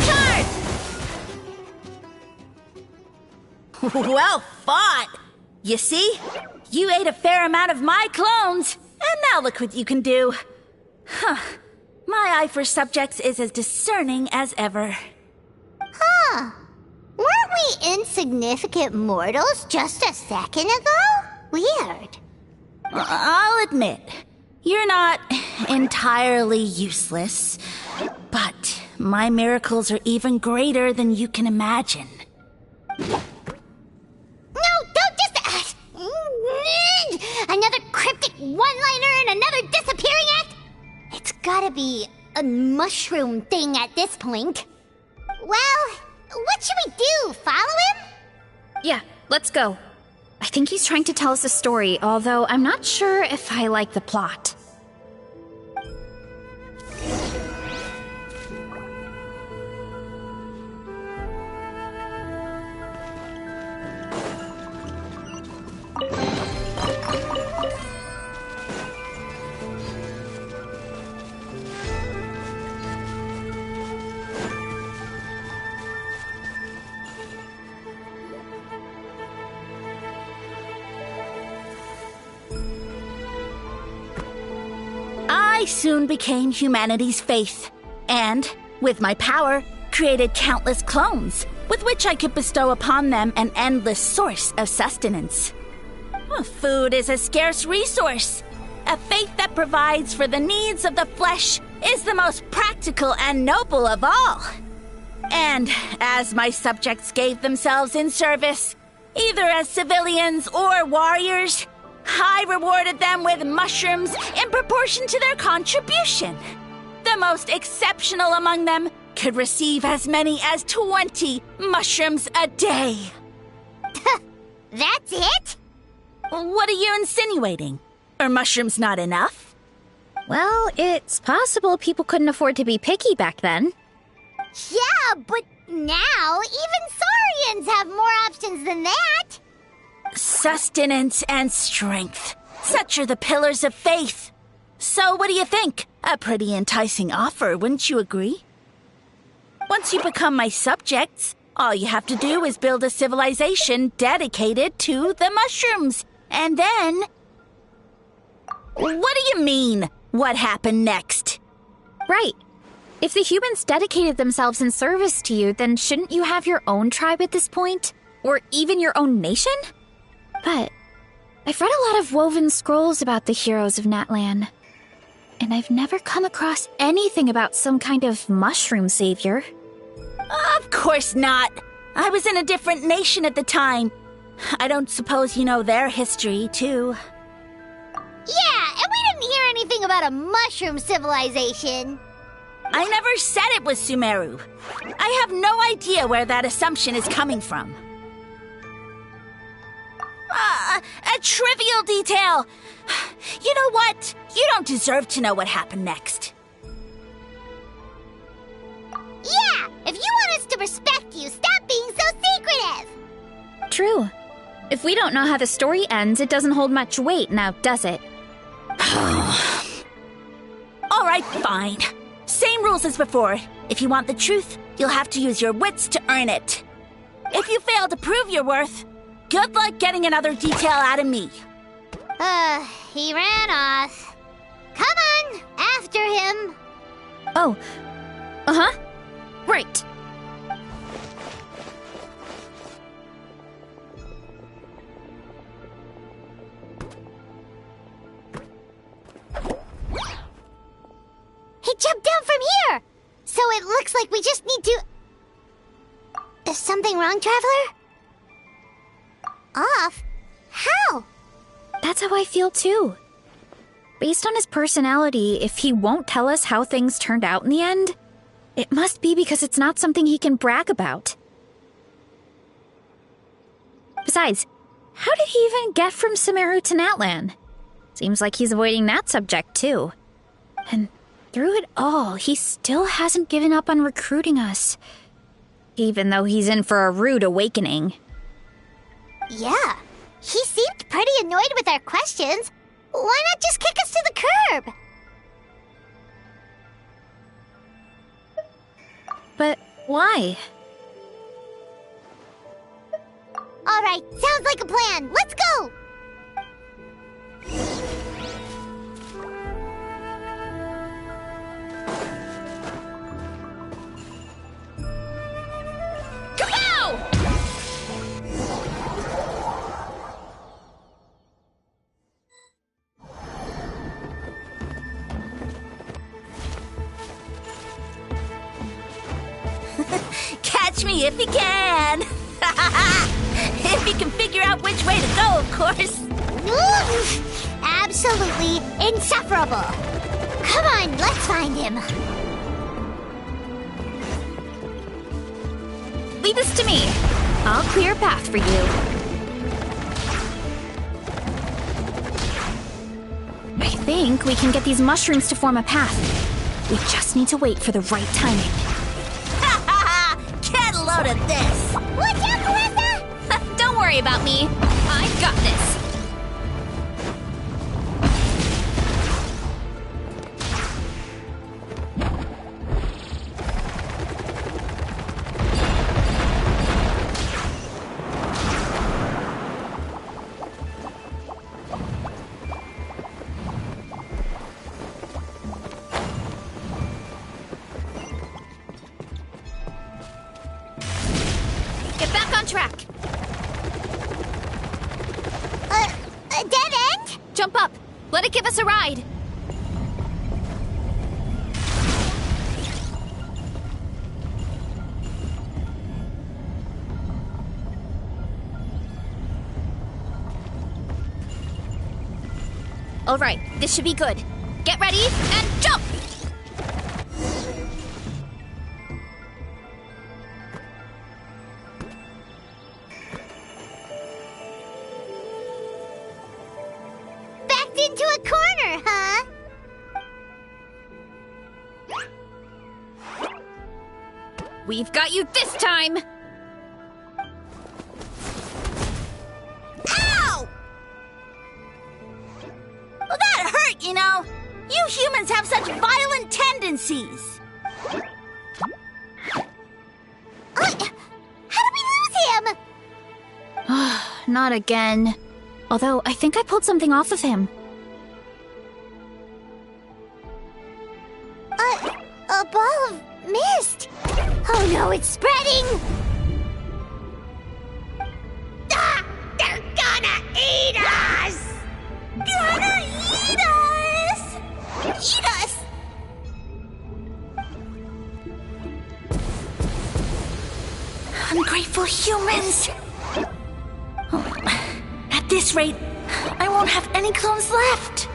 Charge! Well fought! You see? You ate a fair amount of my clones, and now look what you can do. Huh. My eye for subjects is as discerning as ever. Huh. Weren't we insignificant mortals just a second ago? Weird. I'll admit, you're not entirely useless, but my miracles are even greater than you can imagine. No, don't just... another cryptic one-liner and another disappearing act? It's gotta be a mushroom thing at this point. Well, what should we do? Follow him? Yeah, let's go. I think he's trying to tell us a story, although I'm not sure if I like the plot. I soon became humanity's faith, and, with my power, created countless clones, with which I could bestow upon them an endless source of sustenance. Food is a scarce resource. A faith that provides for the needs of the flesh is the most practical and noble of all. And as my subjects gave themselves in service, either as civilians or warriors, I rewarded them with mushrooms in proportion to their contribution. The most exceptional among them could receive as many as 20 mushrooms a day. That's it? What are you insinuating? Are mushrooms not enough? Well, it's possible people couldn't afford to be picky back then. Yeah, but now even Saurians have more options than that. Sustenance and strength. Such are the pillars of faith. So what do you think? A pretty enticing offer, wouldn't you agree? Once you become my subjects, all you have to do is build a civilization dedicated to the mushrooms. And then... What do you mean, what happened next? Right. If the humans dedicated themselves in service to you, then shouldn't you have your own tribe at this point? Or even your own nation? But I've read a lot of woven scrolls about the heroes of Natlan, and I've never come across anything about some kind of mushroom savior. Of course not. I was in a different nation at the time. I don't suppose you know their history, too. Yeah, and we didn't hear anything about a mushroom civilization. I never said it was Sumeru. I have no idea where that assumption is coming from. A trivial detail. You know what? You don't deserve to know what happened next. Yeah, if you want us to respect you, stop being so secretive. True. If we don't know how the story ends, it doesn't hold much weight now, does it? All right, fine. Same rules as before. If you want the truth, you'll have to use your wits to earn it. If you fail to prove your worth, good luck getting another detail out of me. He ran off. Come on, after him. Oh, uh-huh. Right. He jumped down from here! So it looks like we just need to... Is something wrong, Traveler? Off? How? That's how I feel too. Based on his personality, if he won't tell us how things turned out in the end, it must be because it's not something he can brag about. Besides, how did he even get from Sumeru to Natlan? Seems like he's avoiding that subject too. And through it all, he still hasn't given up on recruiting us. Even though he's in for a rude awakening. Yeah, he seemed pretty annoyed with our questions. Why not just kick us to the curb? But why? Alright, sounds like a plan. Let's go! Catch me if you can! If you can figure out which way to go, of course! Absolutely insufferable! Come on, let's find him! Leave this to me. I'll clear a path for you. I think we can get these mushrooms to form a path. We just need to wait for the right timing. Get a load of this! Watch out, Varesa! Don't worry about me. I've got this. Get back on track. A dead end? Jump up. Let it give us a ride. All right, this should be good. Get ready and jump! Backed into a corner, huh? We've got you this time! Ow! Well, that hurt, you know. You humans have such violent tendencies. How did we lose him? Not again. Although, I think I pulled something off of him. A ball of mist. Oh no, it's spreading! Ah! They're gonna eat us! Gonna eat us! Eat us! Ungrateful humans! At this rate, I won't have any clones left.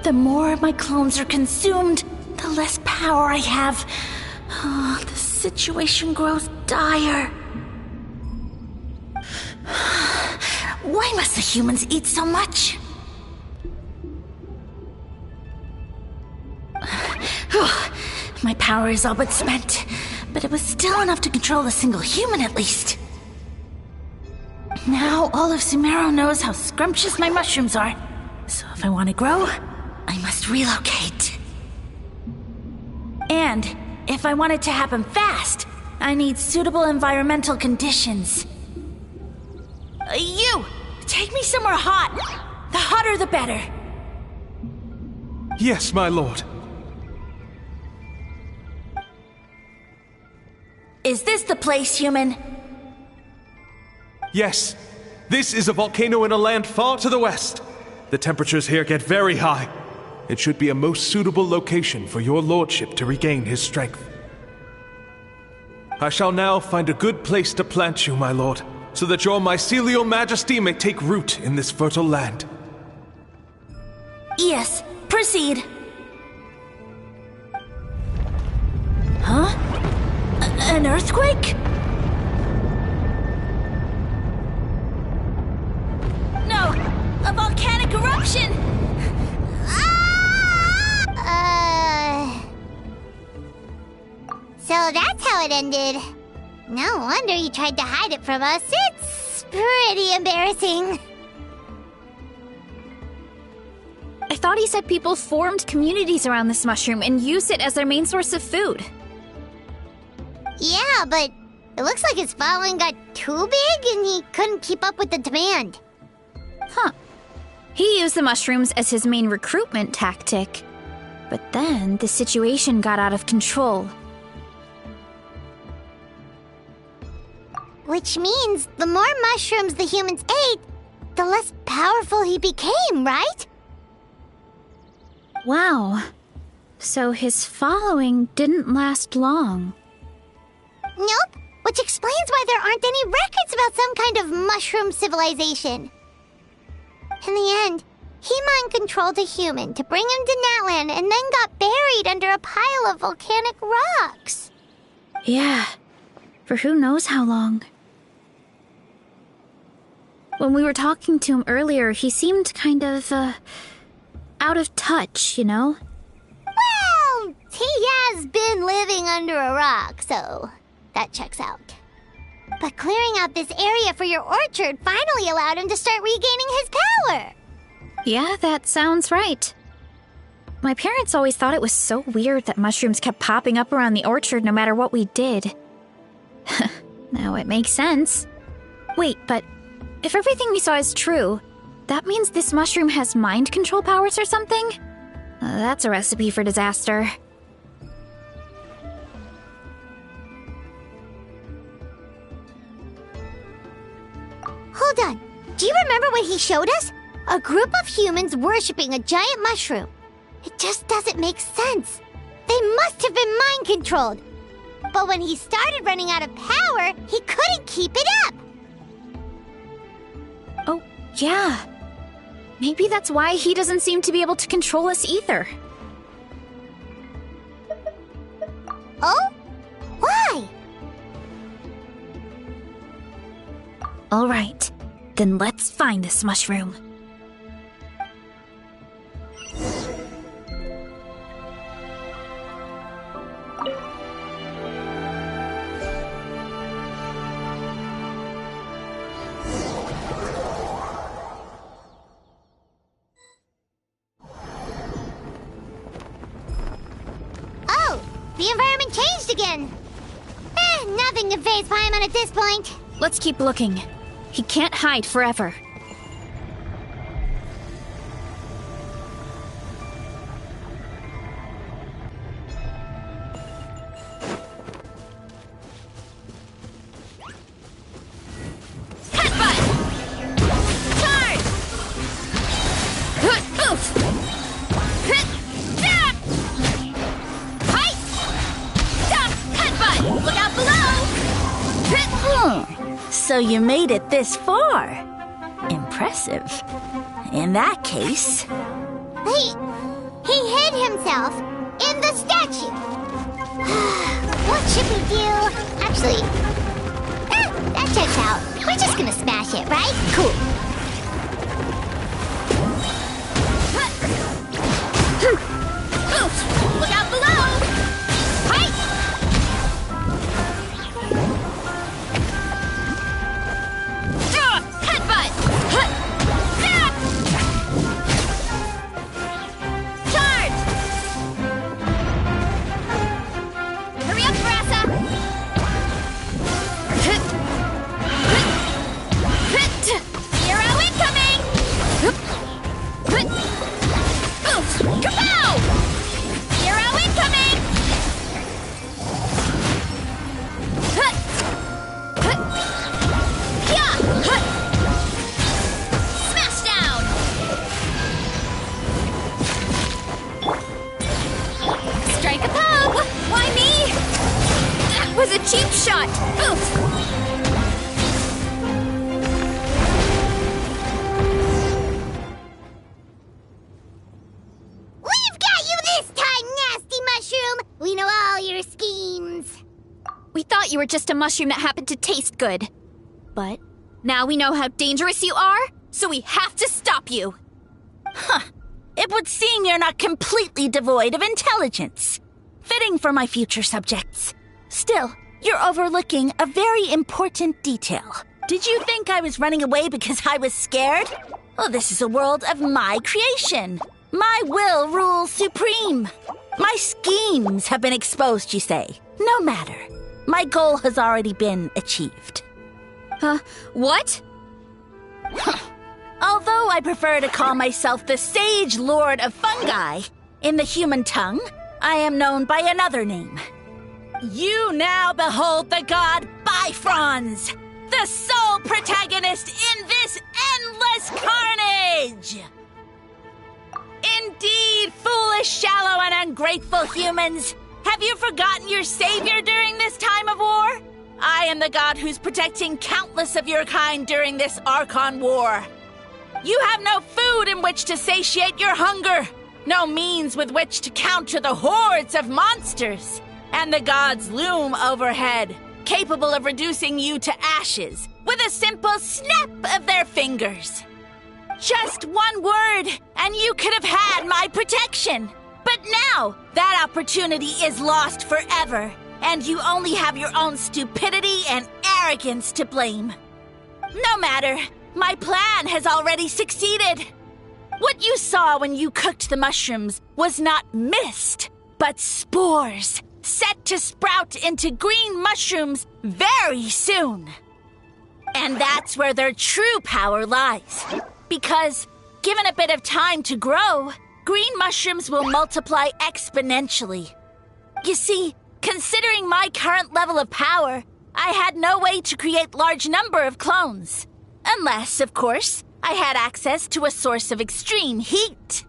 The more my clones are consumed, the less power I have. Oh, the situation grows dire. Why must the humans eat so much? My power is all but spent, but it was still enough to control a single human at least. Now all of Sumeru knows how scrumptious my mushrooms are, so if I want to grow, I must relocate. And if I want it to happen fast, I need suitable environmental conditions. You! Take me somewhere hot! The hotter the better! Yes, my lord. Is this the place, human? Yes. This is a volcano in a land far to the west. The temperatures here get very high. It should be a most suitable location for your lordship to regain his strength. I shall now find a good place to plant you, my lord, so that your mycelial majesty may take root in this fertile land. Yes, proceed. Huh? An earthquake? No! A volcanic eruption! So that's how it ended. No wonder you tried to hide it from us. It's pretty embarrassing. thought he said people formed communities around this mushroom and used it as their main source of food. Yeah, but it looks like his following got too big and he couldn't keep up with the demand. Huh. He used the mushrooms as his main recruitment tactic. But then the situation got out of control. Which means the more mushrooms the humans ate, the less powerful he became, right? Wow. So his following didn't last long. Nope, which explains why there aren't any records about some kind of mushroom civilization. In the end, he mind-controlled a human to bring him to Natlan and then got buried under a pile of volcanic rocks. Yeah, for who knows how long. When we were talking to him earlier, he seemed kind of, out of touch, you know? Well, he has been living under a rock, so that checks out. But clearing out this area for your orchard finally allowed him to start regaining his power. Yeah, that sounds right. My parents always thought it was so weird that mushrooms kept popping up around the orchard no matter what we did. Now it makes sense. Wait, but if everything we saw is true, that means this mushroom has mind control powers or something? That's a recipe for disaster. Hold on. Do you remember what he showed us? A group of humans worshipping a giant mushroom. It just doesn't make sense. They must have been mind-controlled. But when he started running out of power, he couldn't keep it up. Oh, yeah. Maybe that's why he doesn't seem to be able to control us either. Oh? Why? All right, then let's find this mushroom. Oh, the environment changed again. Nothing to faze Paimon at this point. Let's keep looking. He can't hide forever. So you made it this far. Impressive. In that case... He hid himself in the statue. What should we do? Actually, that checks out. We're just gonna smash it, right? Cool. Look out below! Was a cheap shot! Oof! We've got you this time, nasty mushroom! We know all your schemes. We thought you were just a mushroom that happened to taste good. But now we know how dangerous you are, so we have to stop you. Huh. It would seem you're not completely devoid of intelligence. Fitting for my future subjects. Still, you're overlooking a very important detail. Did you think I was running away because I was scared? Oh, this is a world of my creation. My will rules supreme. My schemes have been exposed, you say. No matter. My goal has already been achieved. What? Although I prefer to call myself the Sage Lord of Fungi, in the human tongue, I am known by another name. You now behold the god Bifrons, the sole protagonist in this endless carnage! Indeed, foolish, shallow, and ungrateful humans! Have you forgotten your savior during this time of war? I am the god who's protecting countless of your kind during this Archon War. You have no food in which to satiate your hunger, no means with which to counter the hordes of monsters, and the gods loom overhead, capable of reducing you to ashes with a simple snap of their fingers. Just one word, and you could have had my protection. But now, that opportunity is lost forever, and you only have your own stupidity and arrogance to blame. No matter, my plan has already succeeded. What you saw when you cooked the mushrooms was not mist, but spores, set to sprout into green mushrooms very soon. And that's where their true power lies. Because, given a bit of time to grow, green mushrooms will multiply exponentially. You see, considering my current level of power, I had no way to create large number of clones. Unless, of course, I had access to a source of extreme heat.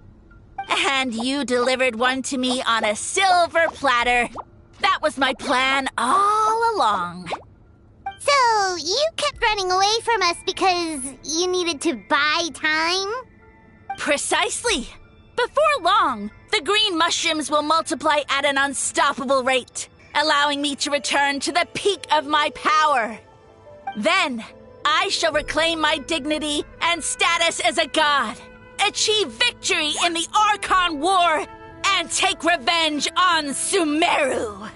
And you delivered one to me on a silver platter. That was my plan all along. So, you kept running away from us because you needed to buy time? Precisely. Before long, the green mushrooms will multiply at an unstoppable rate, allowing me to return to the peak of my power. Then, I shall reclaim my dignity and status as a god, achieve victory in the Archon War, and take revenge on Sumeru.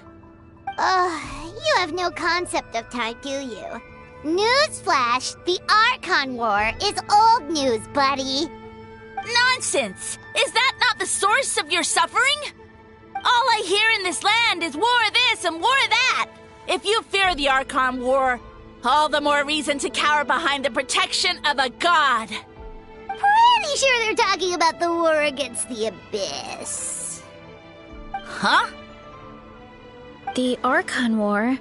You have no concept of time, do you? Newsflash, the Archon War is old news, buddy. Nonsense! Is that not the source of your suffering? All I hear in this land is war this and war that. If you fear the Archon War, all the more reason to cower behind the protection of a god. Pretty sure they're talking about the war against the Abyss. Huh? The Archon War?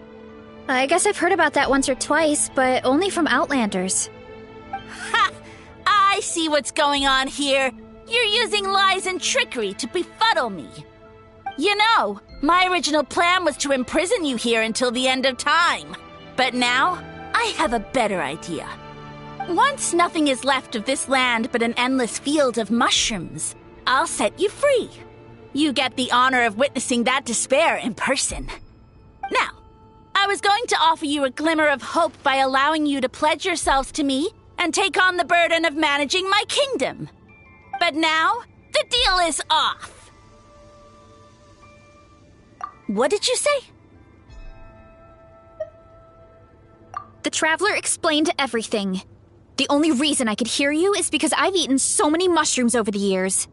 I guess I've heard about that once or twice, but only from Outlanders. Ha! I see what's going on here. You're using lies and trickery to befuddle me. You know, my original plan was to imprison you here until the end of time. But now, I have a better idea. Once nothing is left of this land but an endless field of mushrooms, I'll set you free. You get the honor of witnessing that despair in person. Now, I was going to offer you a glimmer of hope by allowing you to pledge yourselves to me and take on the burden of managing my kingdom. But now, the deal is off. What did you say? The Traveler explained everything. The only reason I could hear you is because I've eaten so many mushrooms over the years.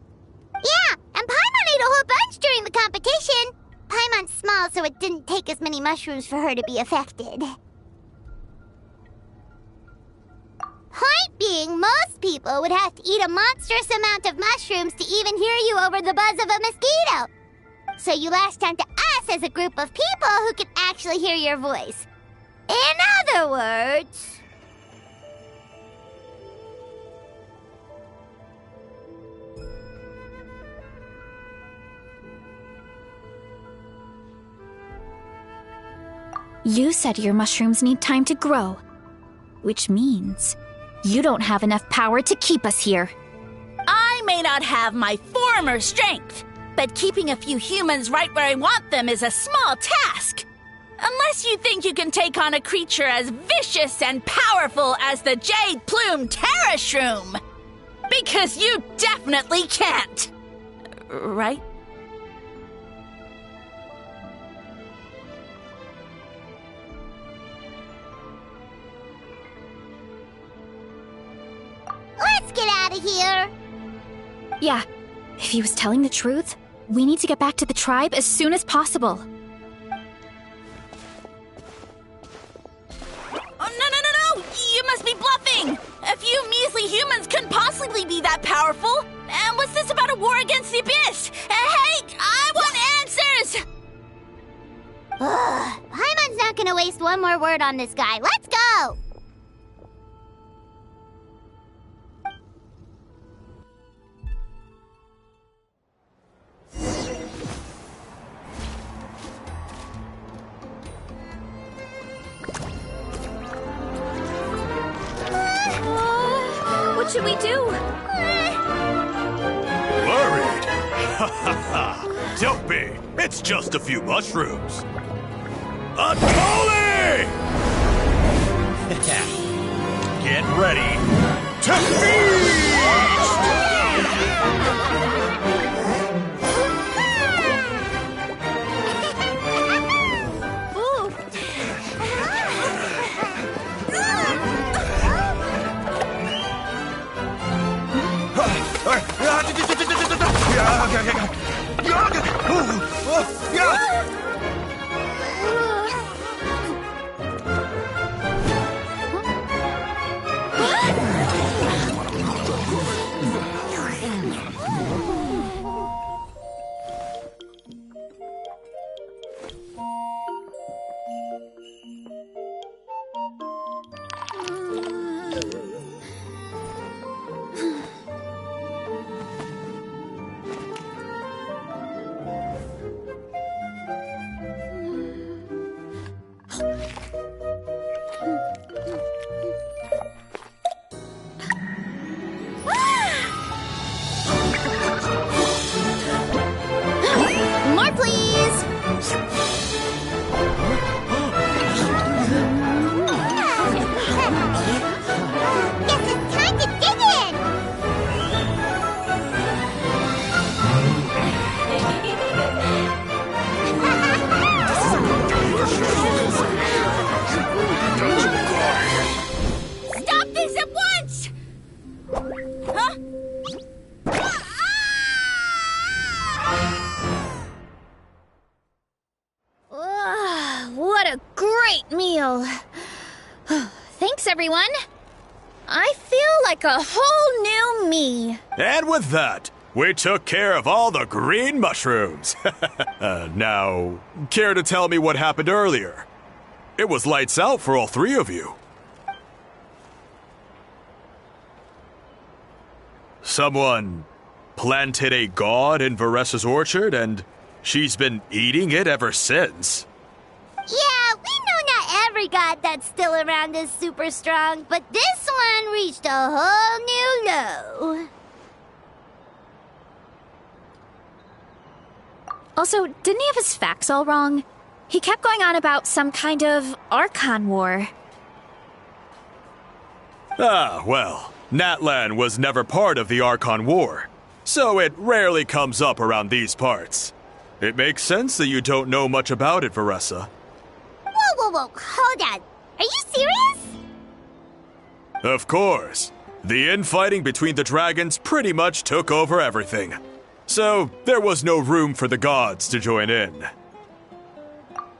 Yeah, and Paimon ate a whole bunch during the competition. Paimon's small, so it didn't take as many mushrooms for her to be affected. Point being, most people would have to eat a monstrous amount of mushrooms to even hear you over the buzz of a mosquito. So you latched onto us as a group of people who could actually hear your voice. In other words... You said your mushrooms need time to grow, which means you don't have enough power to keep us here. I may not have my former strength, but keeping a few humans right where I want them is a small task. Unless you think you can take on a creature as vicious and powerful as the Jade Plume Terrashroom. Because you definitely can't. Right? Let's get out of here! Yeah, If he was telling the truth, we need to get back to the tribe as soon as possible. Oh, no! You must be bluffing! A few measly humans couldn't possibly be that powerful! And what's this about a war against the Abyss? Hey, I want answers! Ugh, Paimon's not gonna waste one more word on this guy. Let's go! What should we do? Worried? Ha ha ha! Don't be! It's just a few mushrooms! Unholy! Get ready to feast! More, please! Guess it's time to dig in! Stop this at once! Huh? What a great meal! Thanks, everyone! I feel like a whole new me. And with that, we took care of all the green mushrooms. Now, care to tell me what happened earlier? It was lights out for all three of you. Someone planted a god in Varesa's orchard, and she's been eating it ever since. Yeah, we know not every god that's still around is super strong, but this one reached a whole new low. Also, didn't he have his facts all wrong? He kept going on about some kind of Archon war. Ah, well, Natlan was never part of the Archon War, so it rarely comes up around these parts. It makes sense that you don't know much about it, Varesa. Whoa, hold on. Are you serious? Of course. The infighting between the dragons pretty much took over everything. So, there was no room for the gods to join in.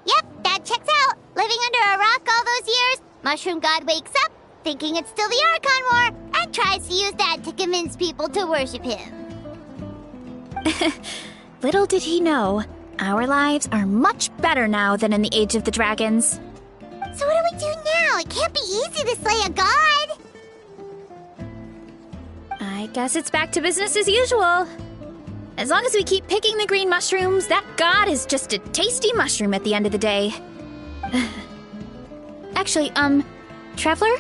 Yep, that checks out. Living under a rock all those years, Mushroom God wakes up, thinking it's still the Archon War, and tries to use that to convince people to worship him. Little did he know, our lives are much better now than in the Age of the Dragons. So what do we do now? It can't be easy to slay a god. I guess it's back to business as usual. As long as we keep picking the green mushrooms, that god is just a tasty mushroom at the end of the day. Actually, Traveler?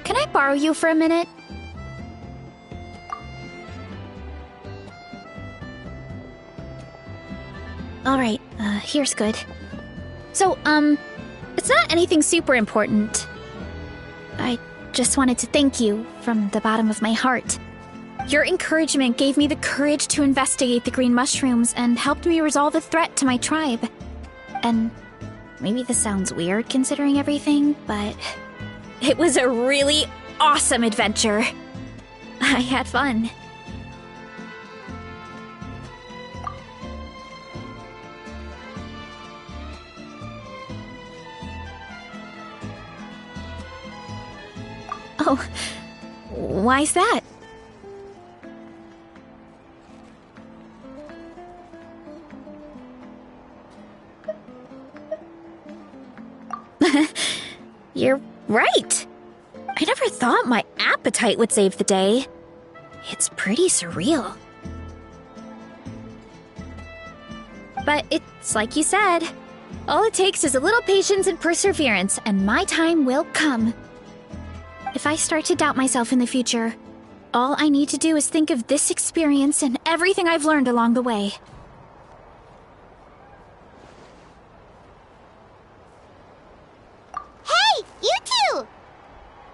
Can I borrow you for a minute? Alright, here's good. So, it's not anything super important. I just wanted to thank you from the bottom of my heart. Your encouragement gave me the courage to investigate the green mushrooms and helped me resolve the threat to my tribe. And maybe this sounds weird considering everything, but it was a really awesome adventure. I had fun. Oh, why's that? You're right. I never thought my appetite would save the day. It's pretty surreal. But it's like you said. All it takes is a little patience and perseverance, and my time will come. If I start to doubt myself in the future, all I need to do is think of this experience and everything I've learned along the way. Hey, you two!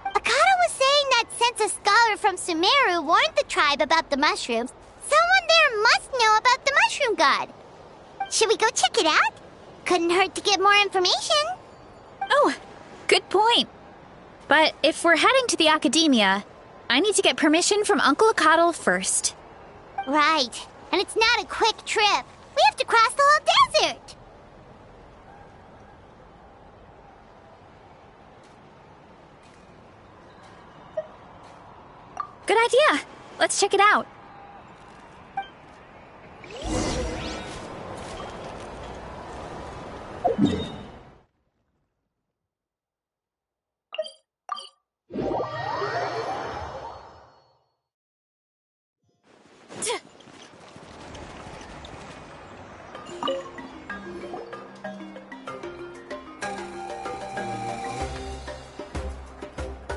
Akata was saying that since a scholar from Sumeru warned the tribe about the mushrooms, someone there must know about the mushroom god. Should we go check it out? Couldn't hurt to get more information. Oh, good point. But if we're heading to the academia, I need to get permission from Uncle Akatl first. Right. And it's not a quick trip. We have to cross the whole desert. Good idea. Let's check it out.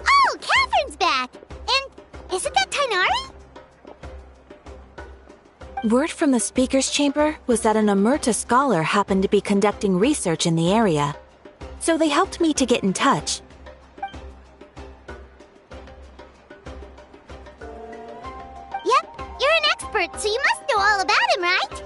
Oh, Catherine's back! And isn't that Tainari? Word from the speaker's chamber was that an Omerta scholar happened to be conducting research in the area. So they helped me to get in touch. Yep, you're an expert, so you must know all about him, right?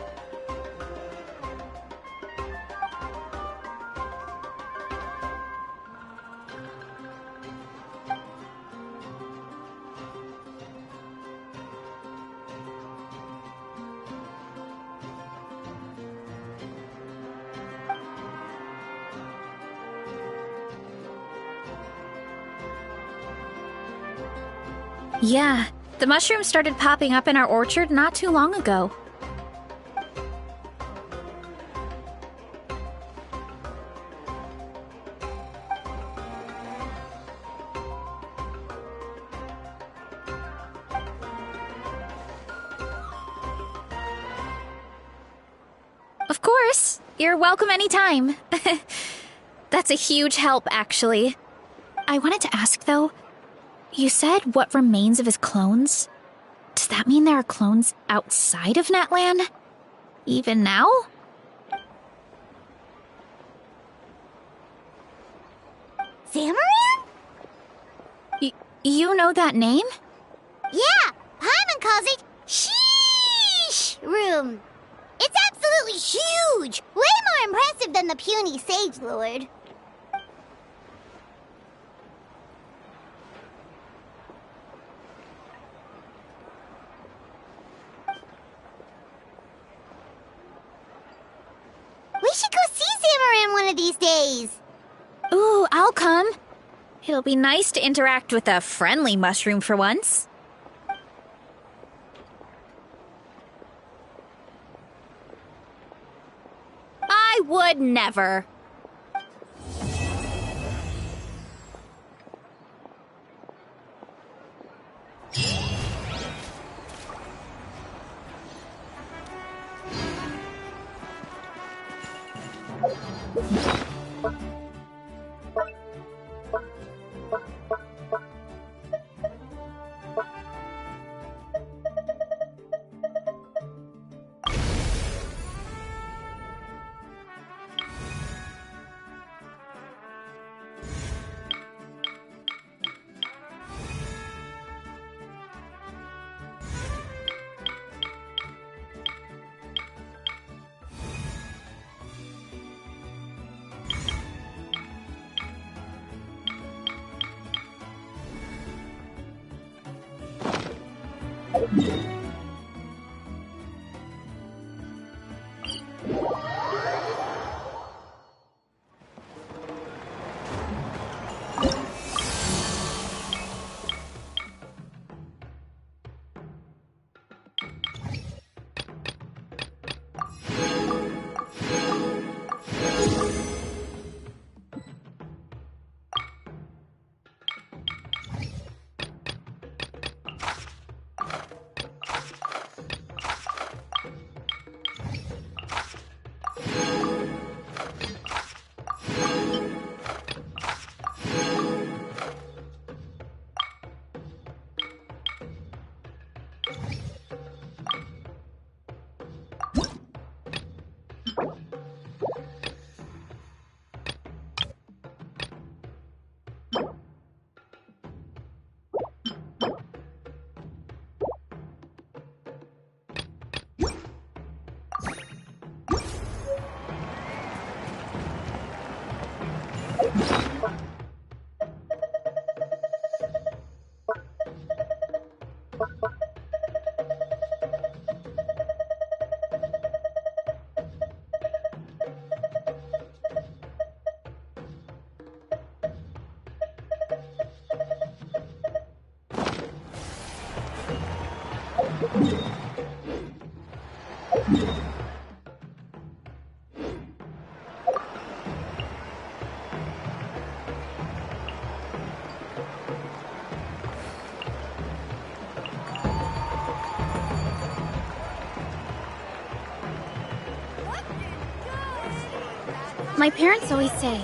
Yeah, the mushrooms started popping up in our orchard not too long ago. Of course, you're welcome anytime. That's a huge help, actually. I wanted to ask, though, you said what remains of his clones? Does that mean there are clones outside of Natlan? Even now? Zamaran? You know that name? Yeah, Paimon calls it Sheesh Room. It's absolutely huge! Way more impressive than the puny Sage Lord. We should go see Zamaran one of these days. Ooh, I'll come. It'll be nice to interact with a friendly mushroom for once. I would never. My parents always say,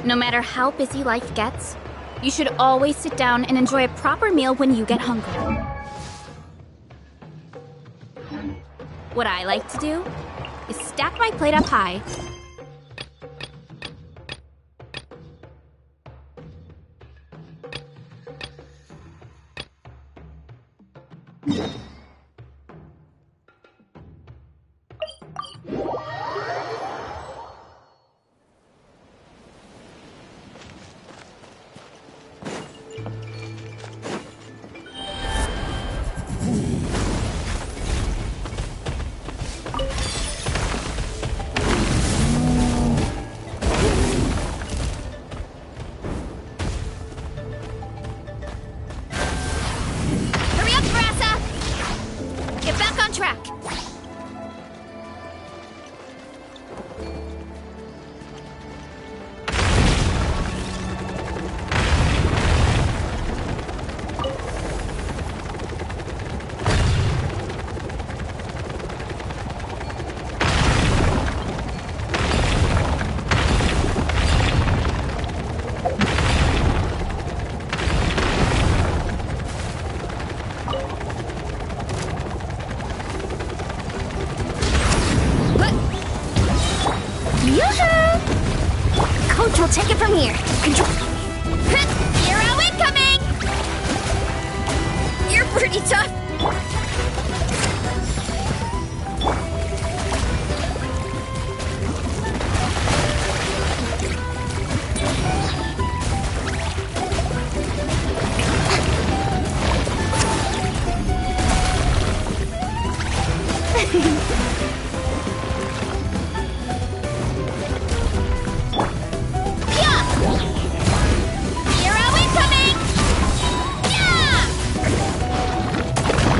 no matter how busy life gets, you should always sit down and enjoy a proper meal when you get hungry. What I like to do is stack my plate up high, Coach will take it from here. Control. Hero incoming! You're pretty tough.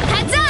Heads up!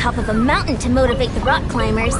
top of a mountain to motivate the rock climbers.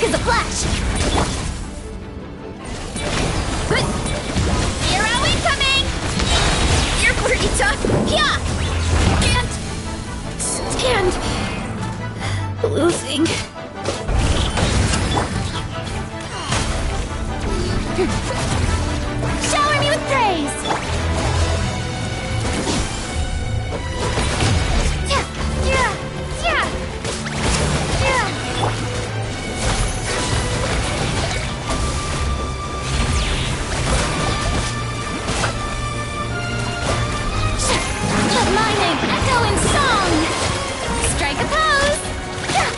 as a flash! Arrow incoming! You're pretty tough. Yeah! Can't stand losing. Shower me with praise! Yeah! Yeah! Yeah! Yeah! Let my name echo in song! Strike a pose! Yeah!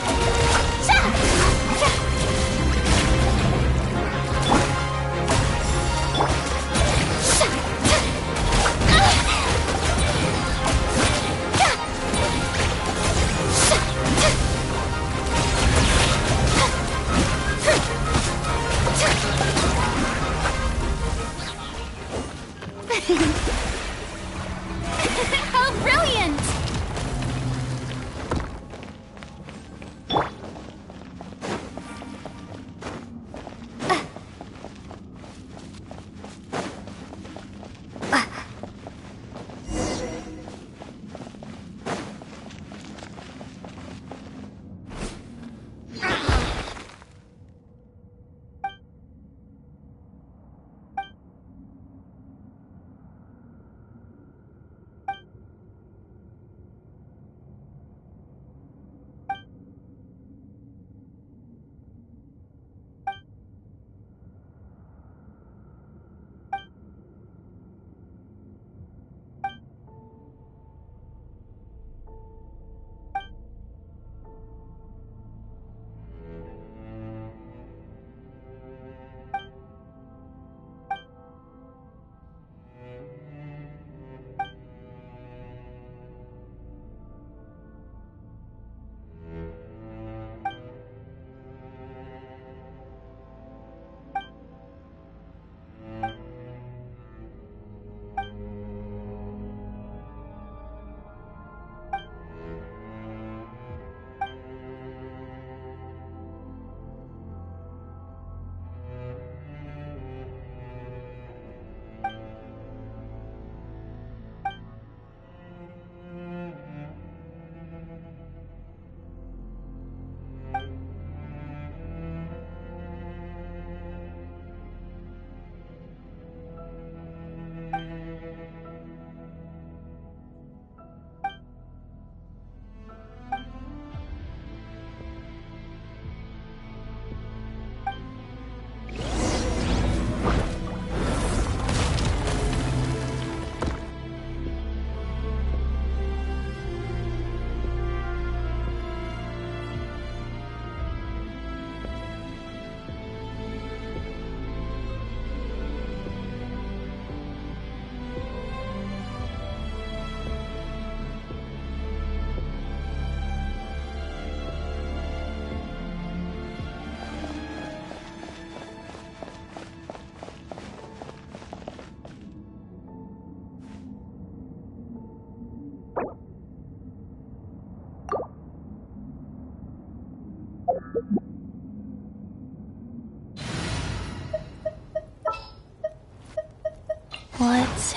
Yeah! How brilliant! What's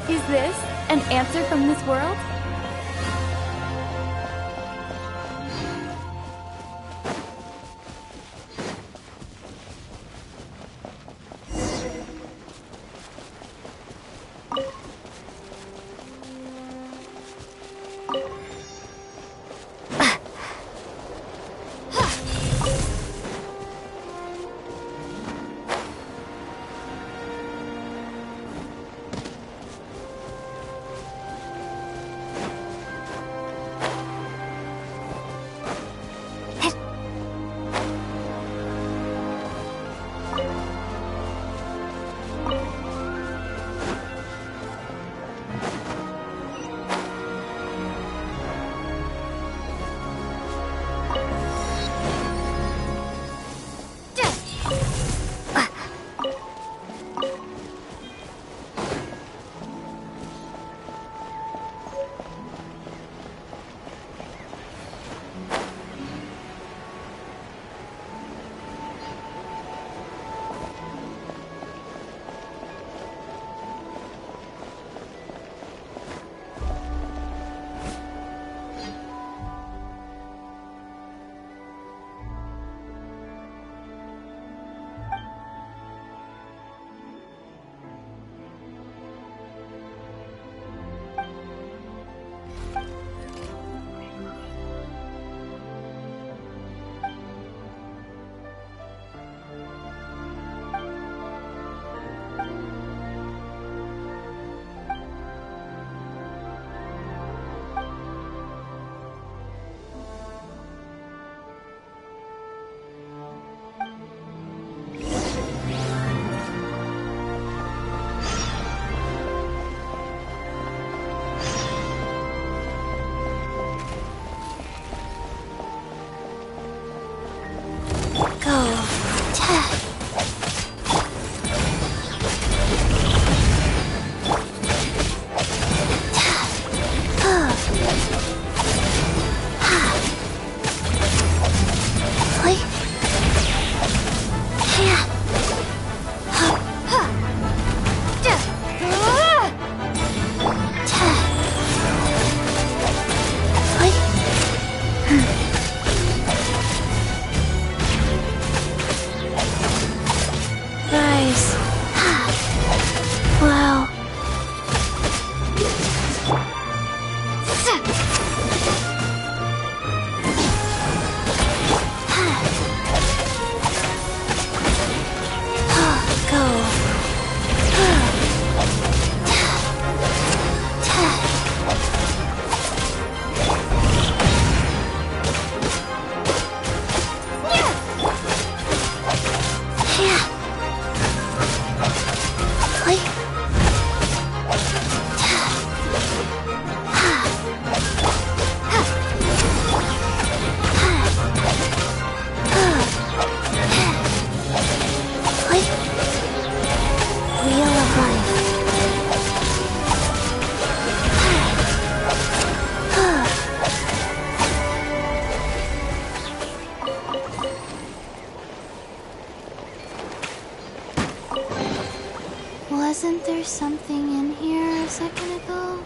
Is this an answer from this world? Wasn't there something in here a second ago?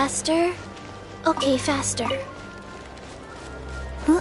Faster? Okay, faster. Huh?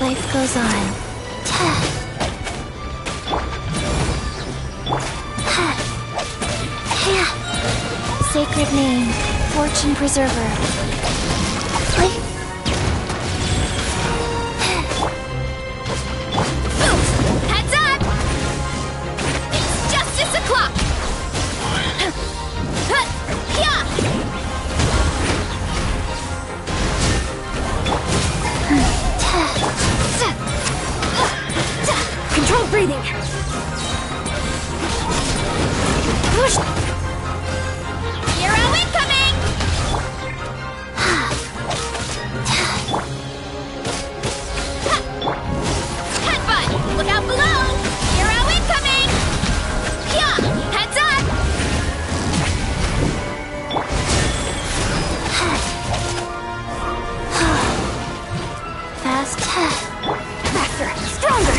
Life goes on. Sacred name, Fortune Preserver. Heads up! It's justice o'clock! Control breathing. Hero incoming! Headbutt! Look out below! Hero incoming! Heads up! Fast. Faster. Stronger.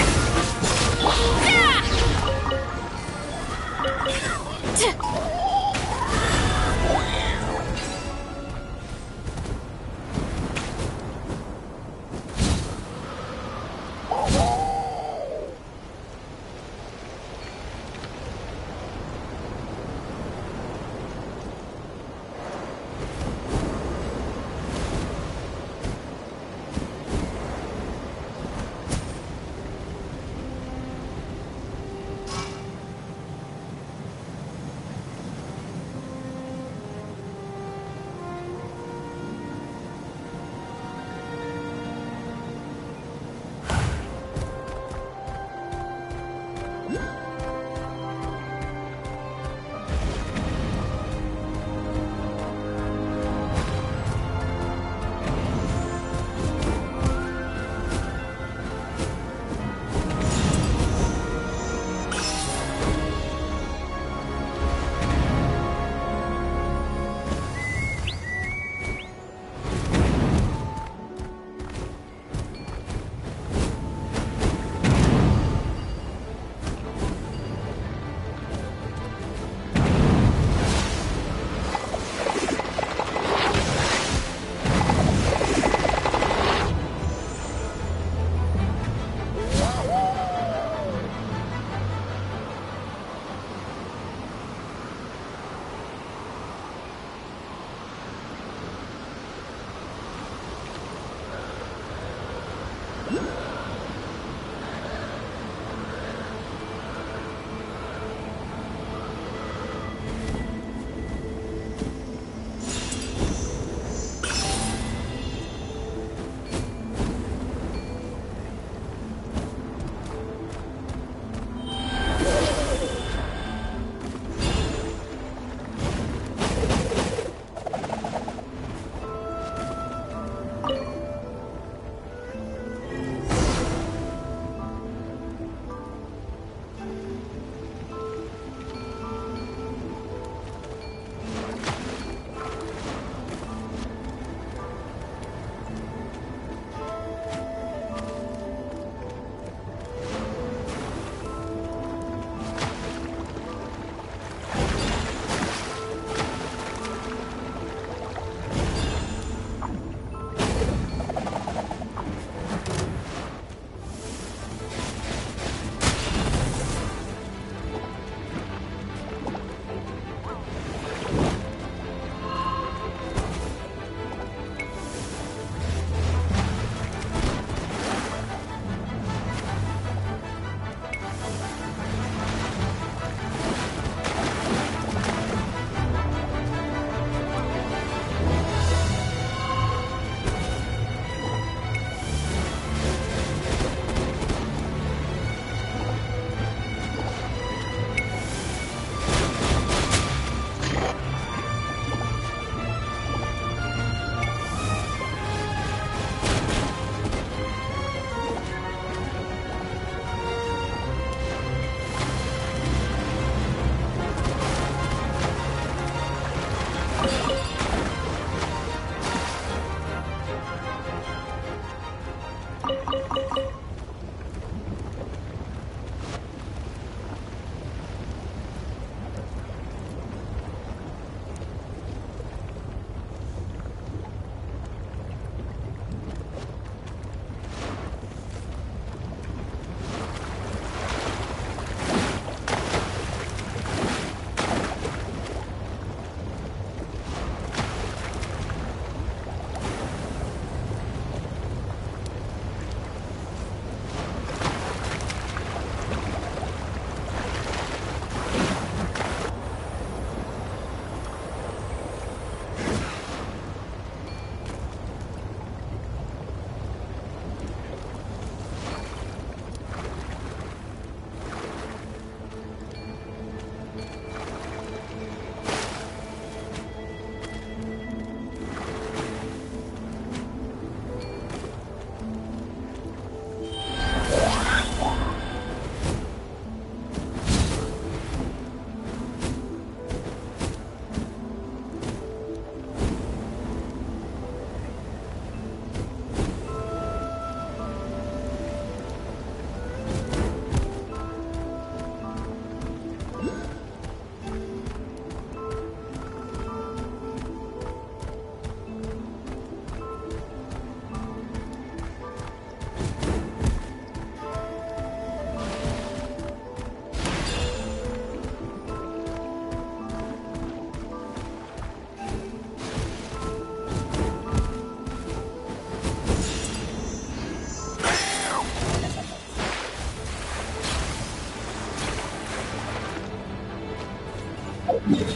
Running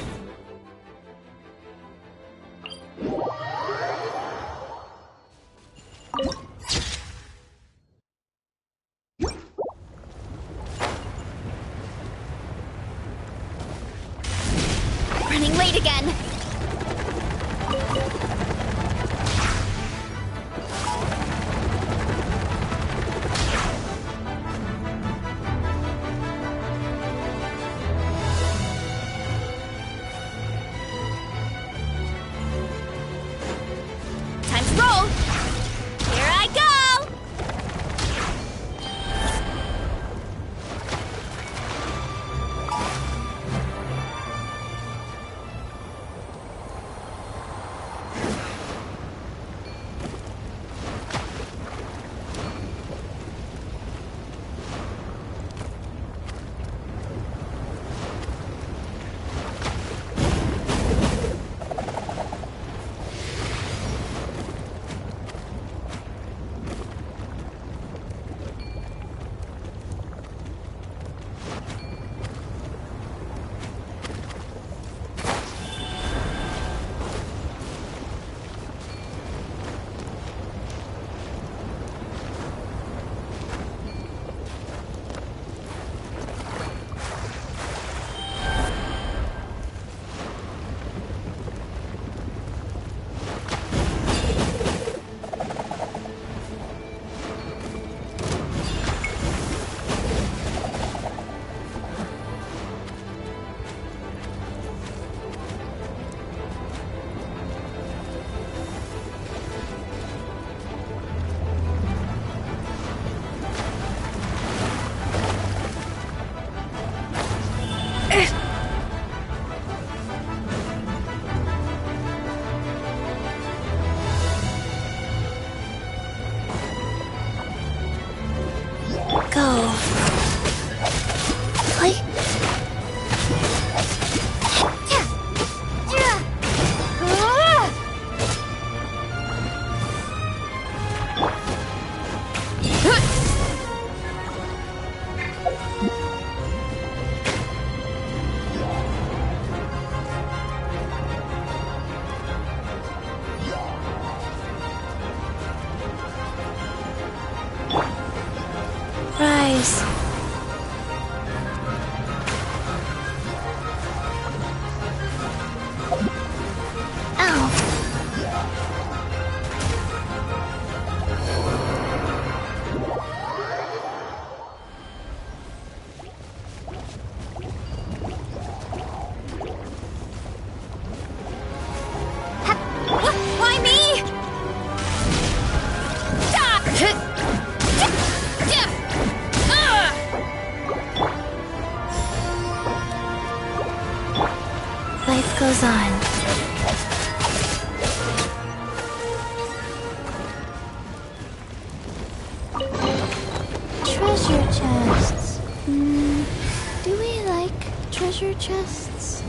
late again. Time to roll. Here I go. Go. Play. Rise. Why me? Stop! Life goes on. Treasure chests. Do we like treasure chests?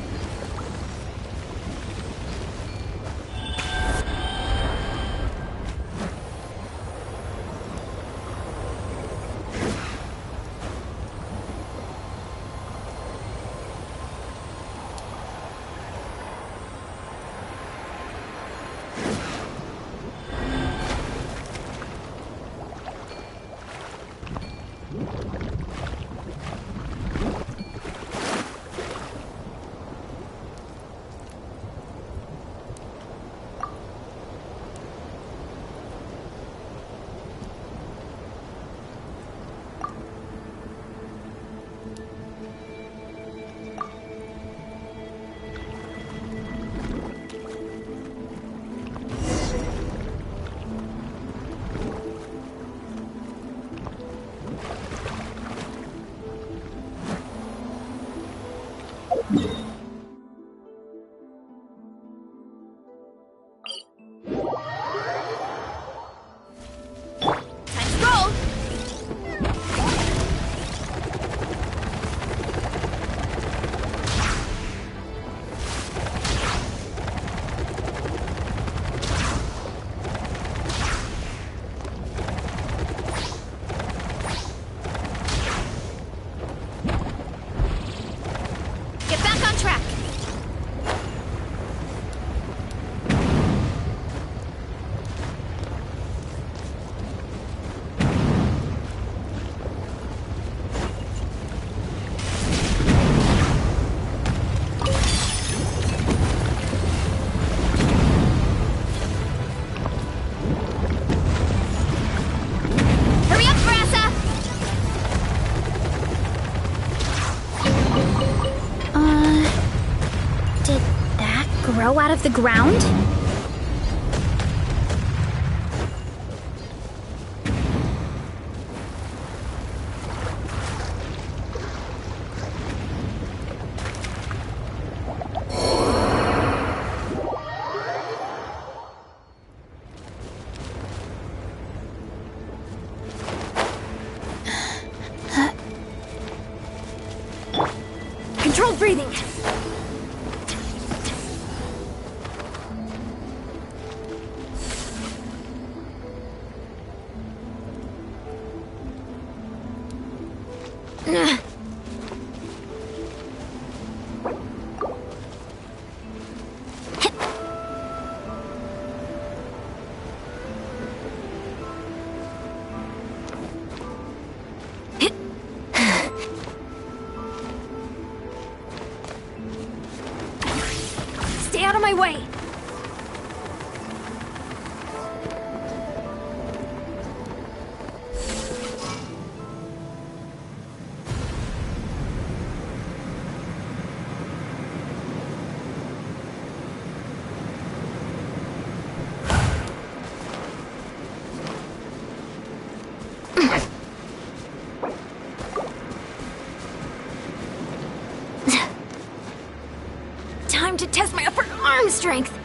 grow out of the ground? Controlled breathing. Stay out of my way! Time to test my upper arm strength.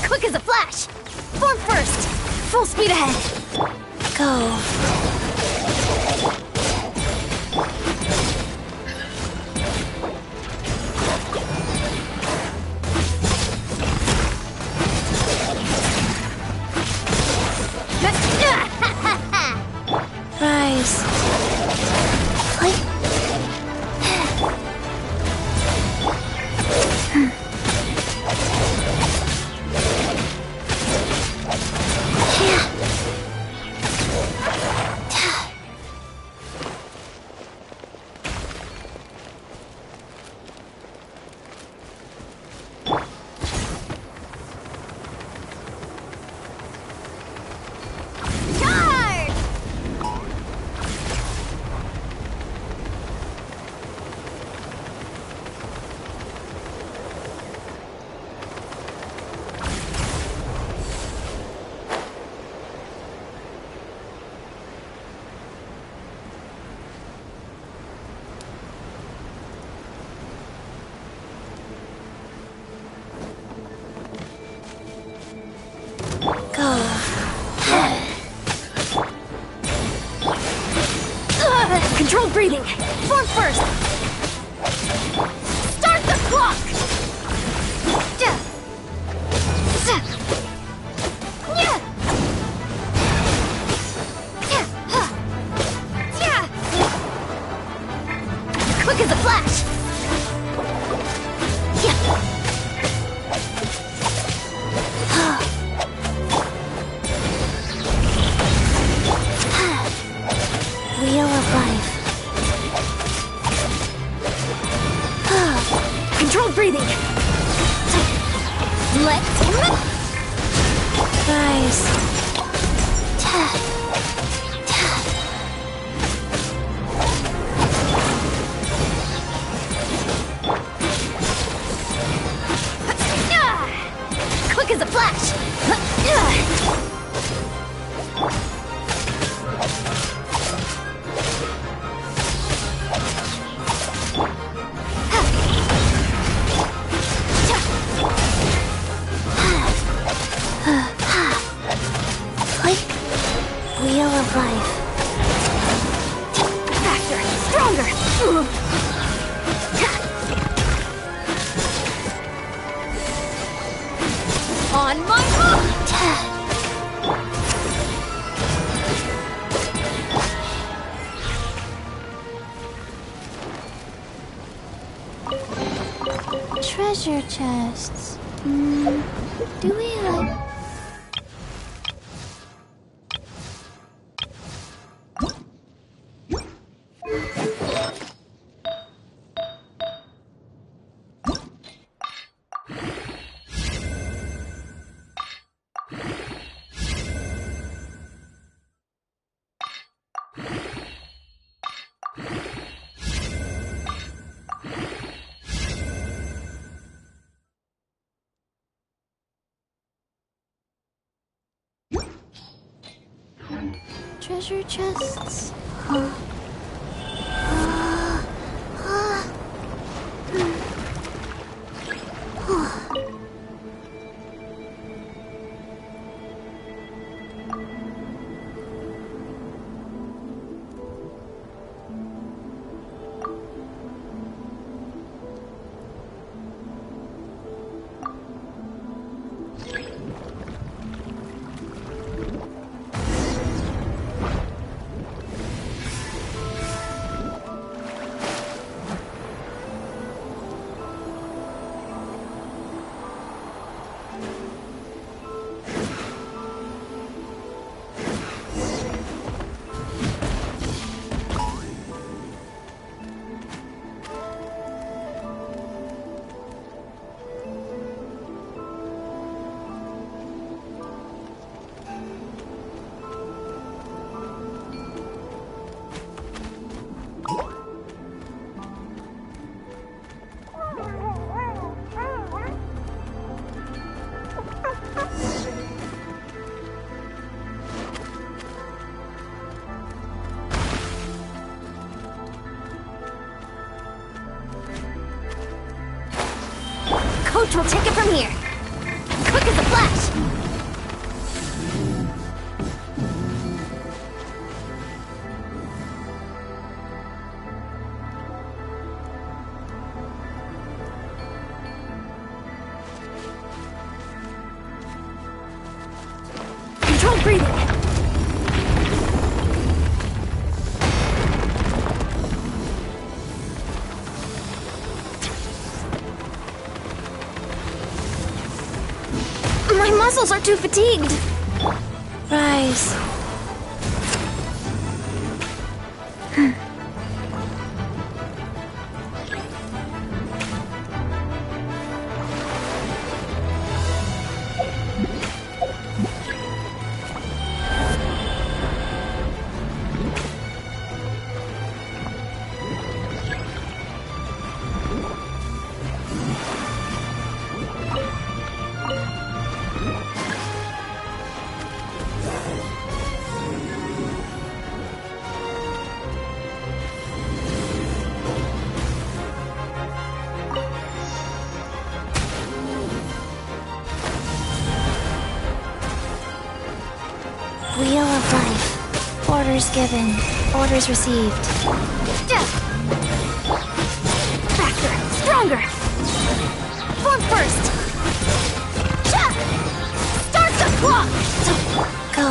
Quick as a flash! Form first! Full speed ahead! Go. Rise. Play. Controlled breathing. Form first. Start the clock. Quick as a flash. Wheel of life. Wheel of life. Faster, stronger. On my hook! Treasure chests. Do we like... Treasure chests? Huh. Coach will take it from here. Quick as a flash. Control breathing. My muscles are too fatigued. Rise. Wheel of life. Orders given. Orders received. Faster, stronger. Form first. Start the clock. Go.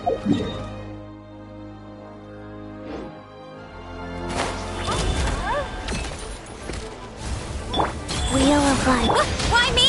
Wheel of Life. Why me?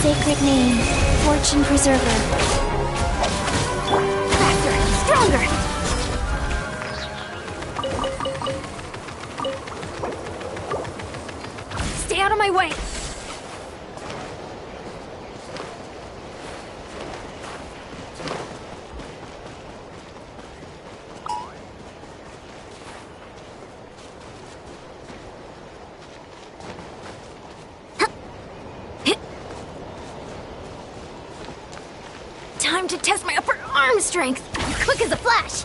Sacred name, Fortune Preserver. Faster, stronger! Stay out of my way! Time to test my upper arm strength! Quick as a flash!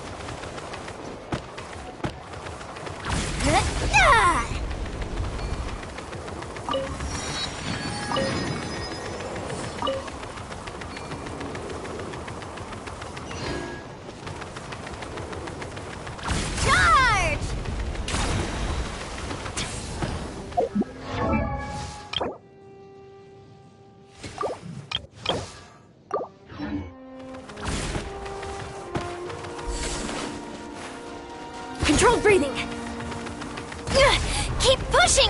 Controlled breathing! Keep pushing!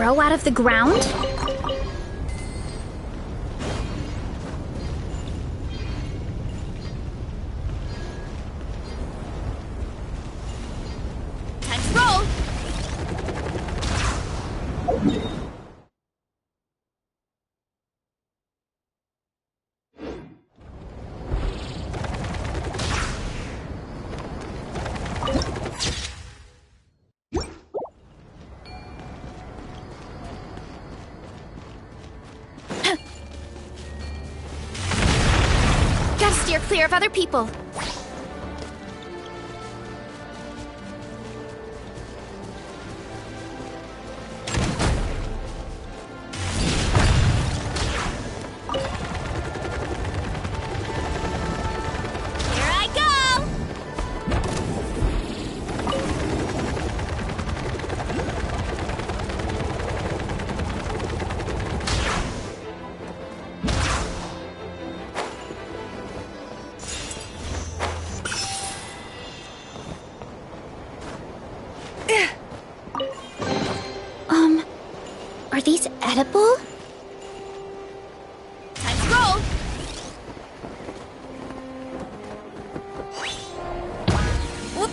grow out of the ground? Time to roll! Gotta steer clear of other people. Here I go! Are these edible? Time to roll! Whoop.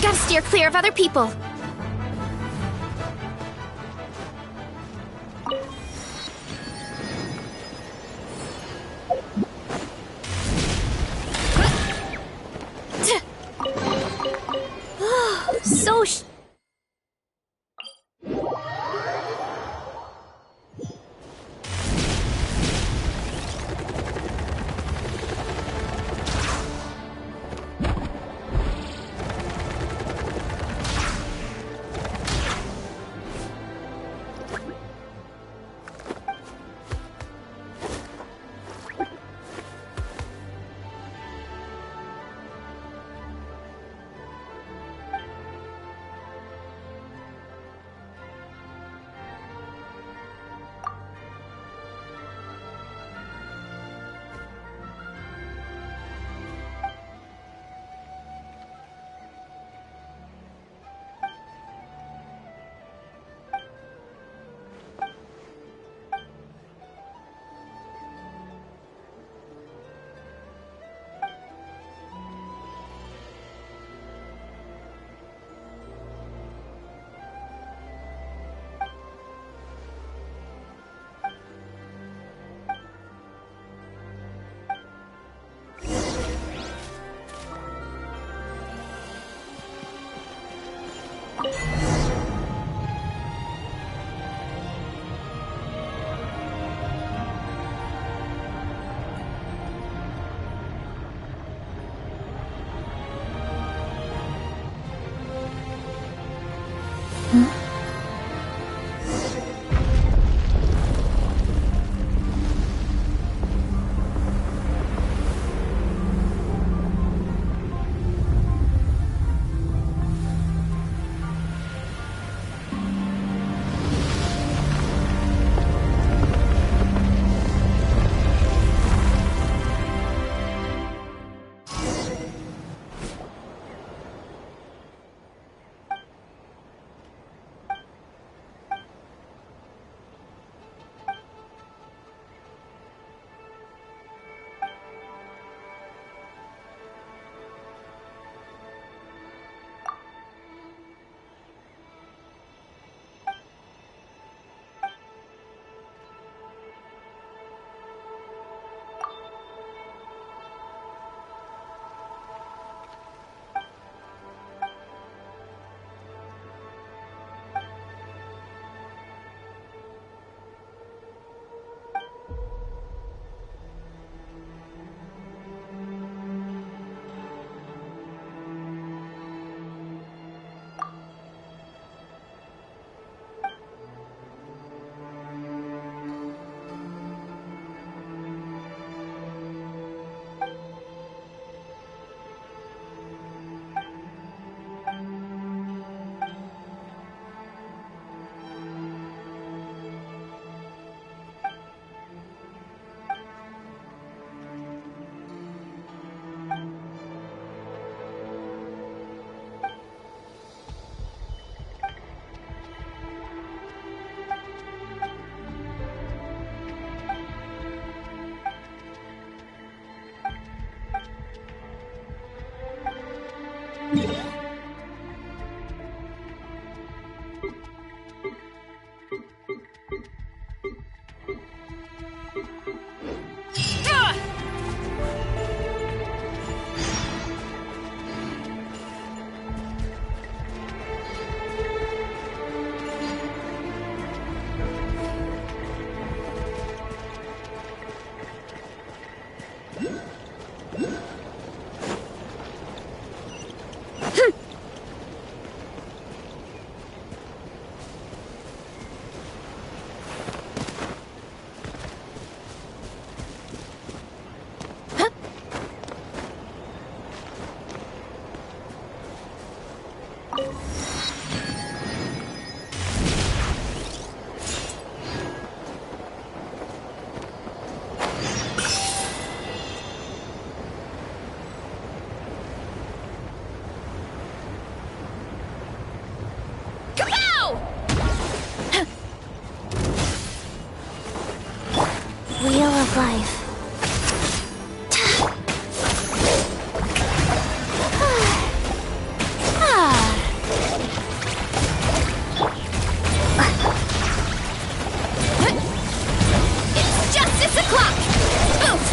Gotta steer clear of other people. Wheel of life. It's justice o'clock! Oof!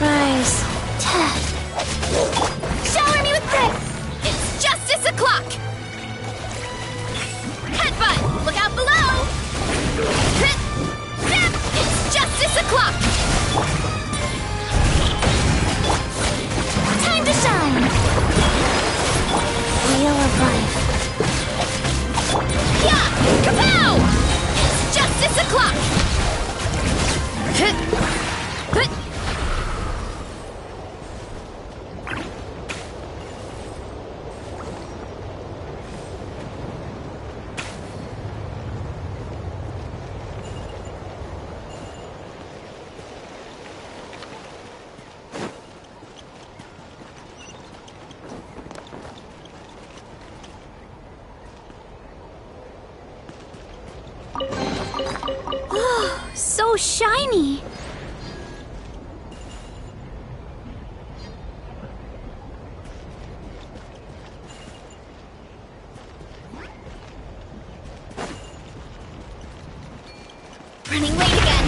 Rise. Shower me with grace! It's justice o'clock! Headbutt! Look out below! It's justice o'clock! Time to shine. Wheel of life. Yeah! Kapow! It's justice o'clock! So shiny! Running late again!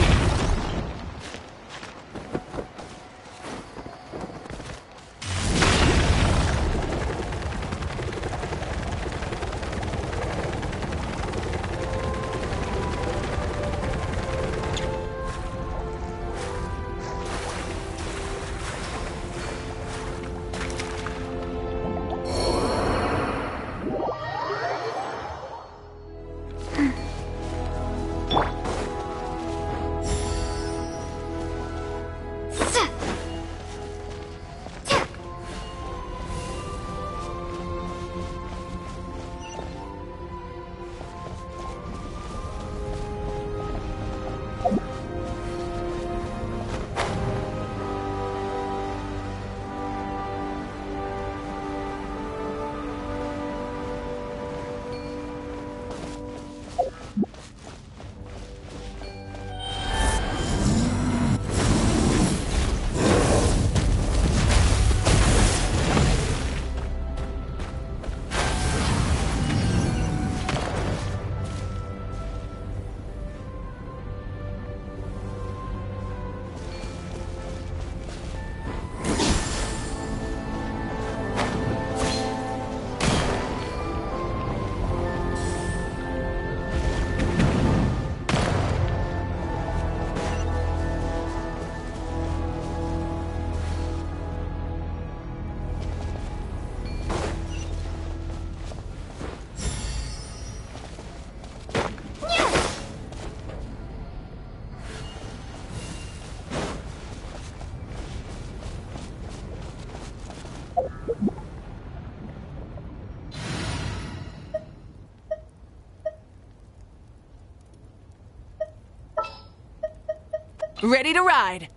Ready to ride.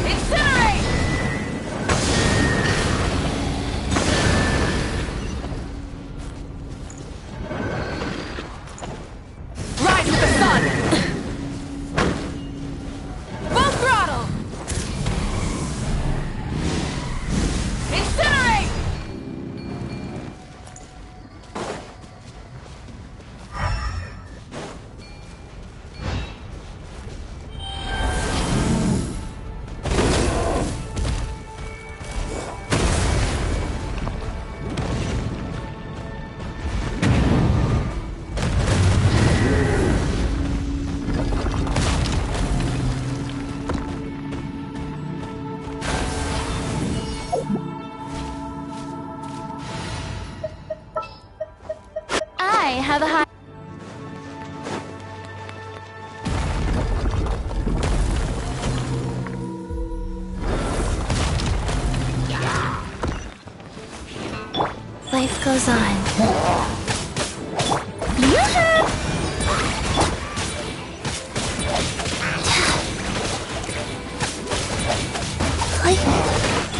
Incinerate! have a high... Life goes on.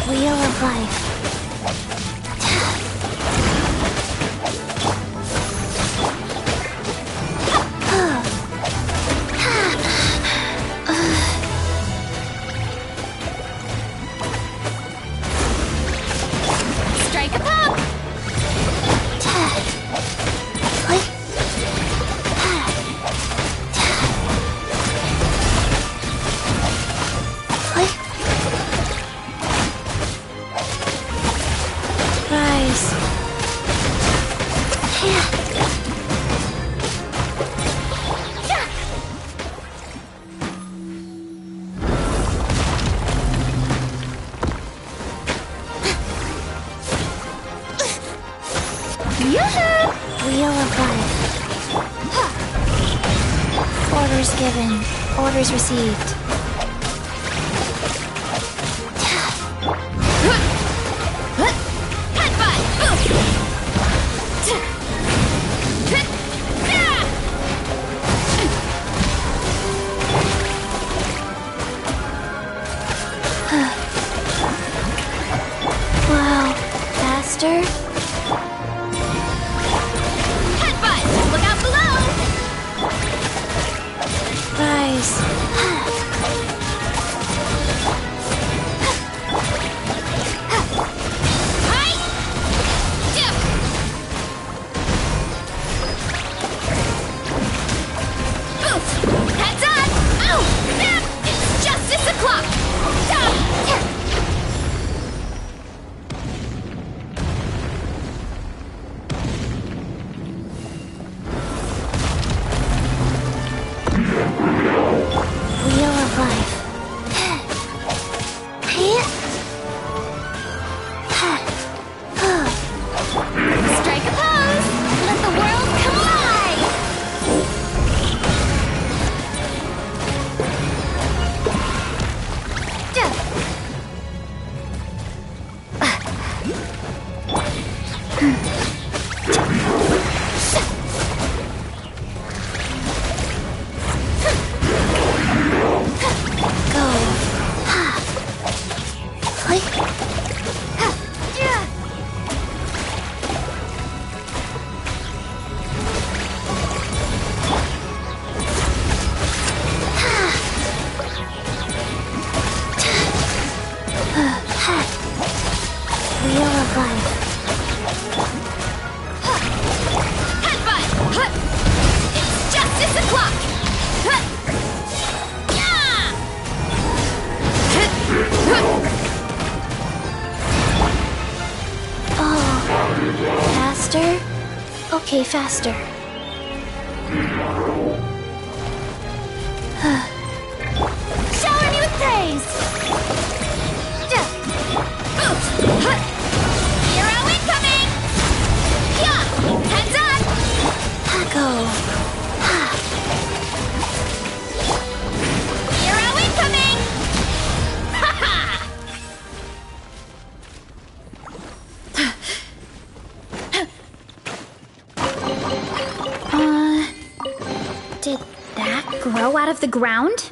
Wheel of life. Strike a pop! Rise. Wheel of life. Orders given. Orders received. Wow. Faster? Look out below! Rise. Heads up! Oh! It's justice o'clock! Wheel of life. Strike a pose! Let the world collide! Wheel of life. Headbutt! It's justice o'clock! Oh. Faster? Okay, faster. Shower me with praise! Hero incoming! Heads up! Go. Hero incoming! Did That grow out of the ground?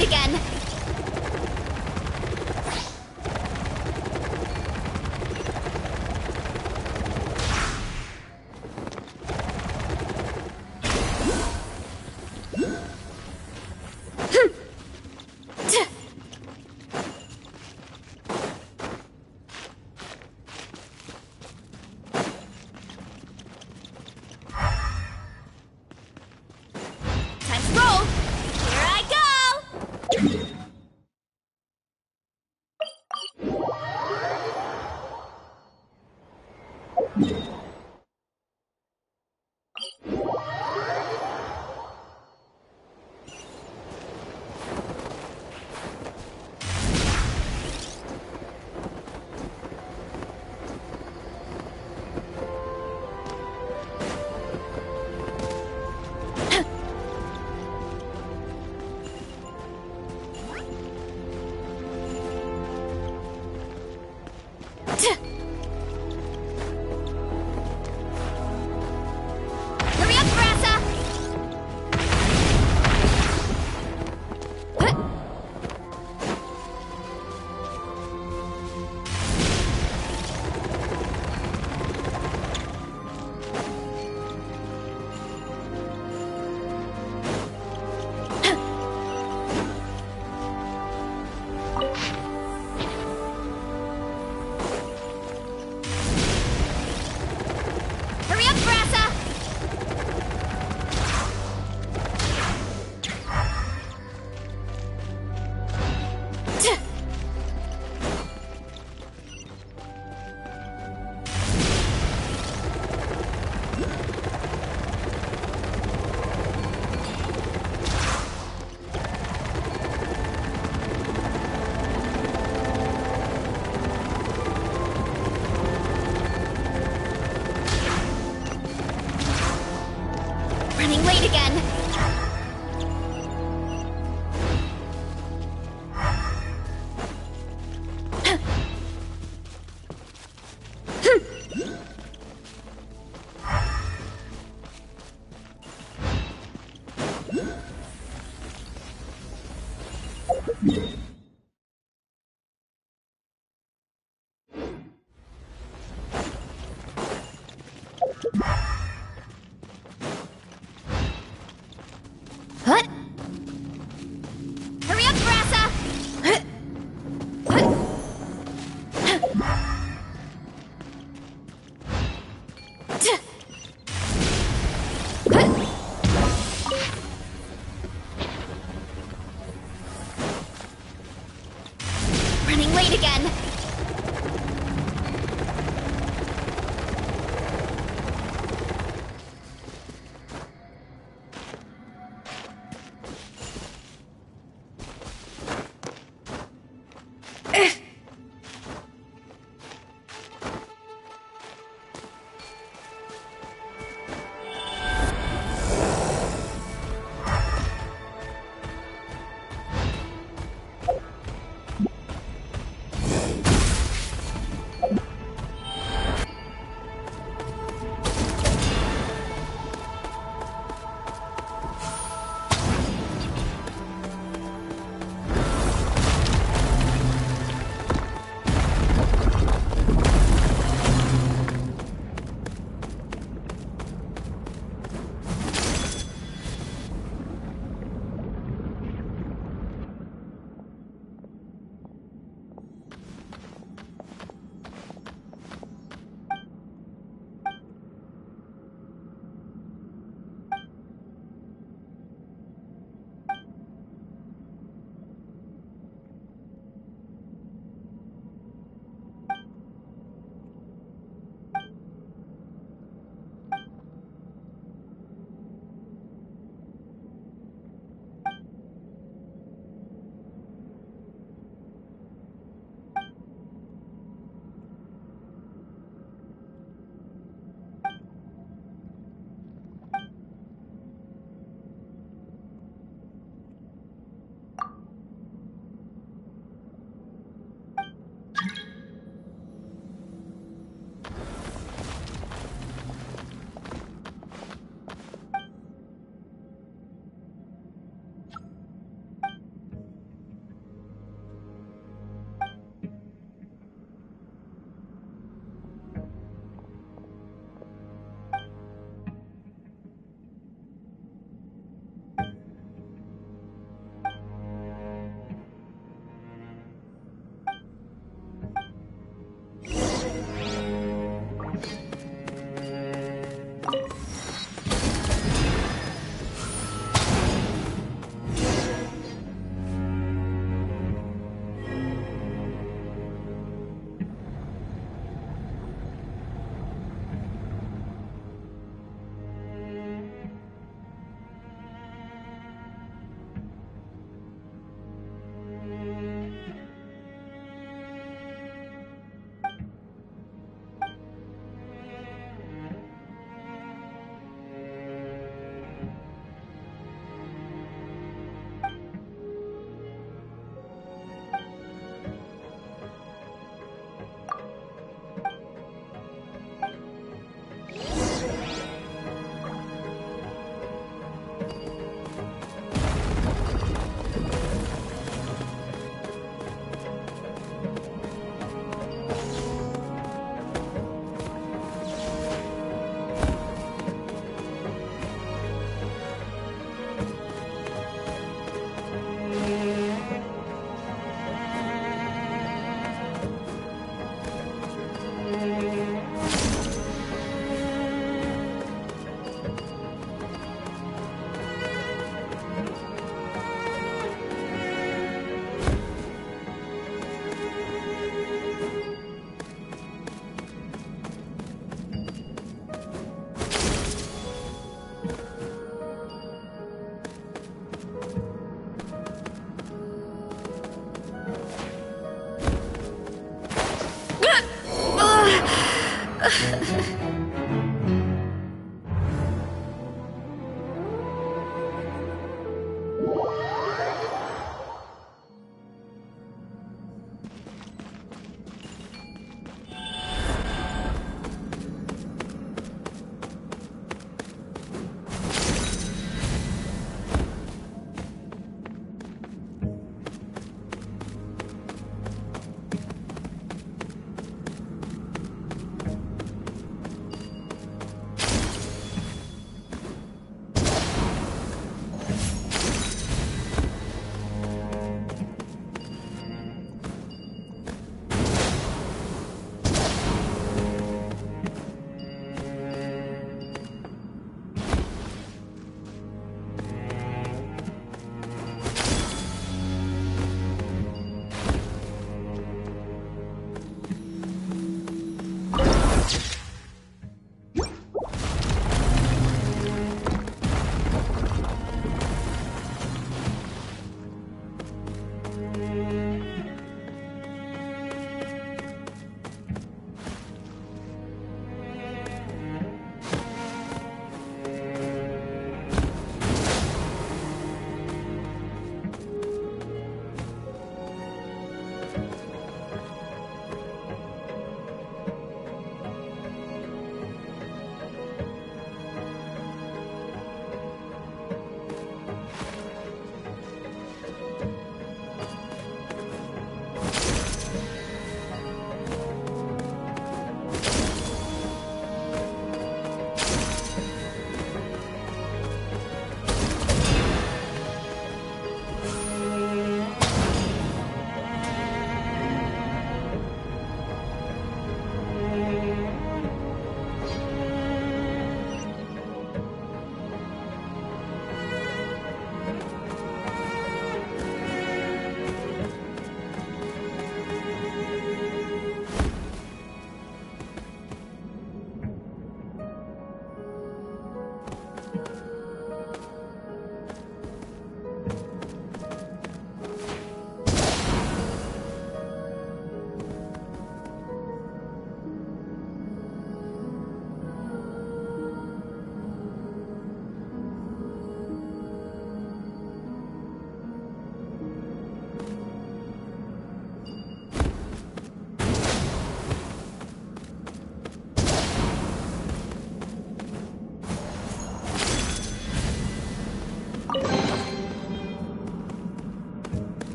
fight again. Time to roll. Here I go. Hurry up, Varesa!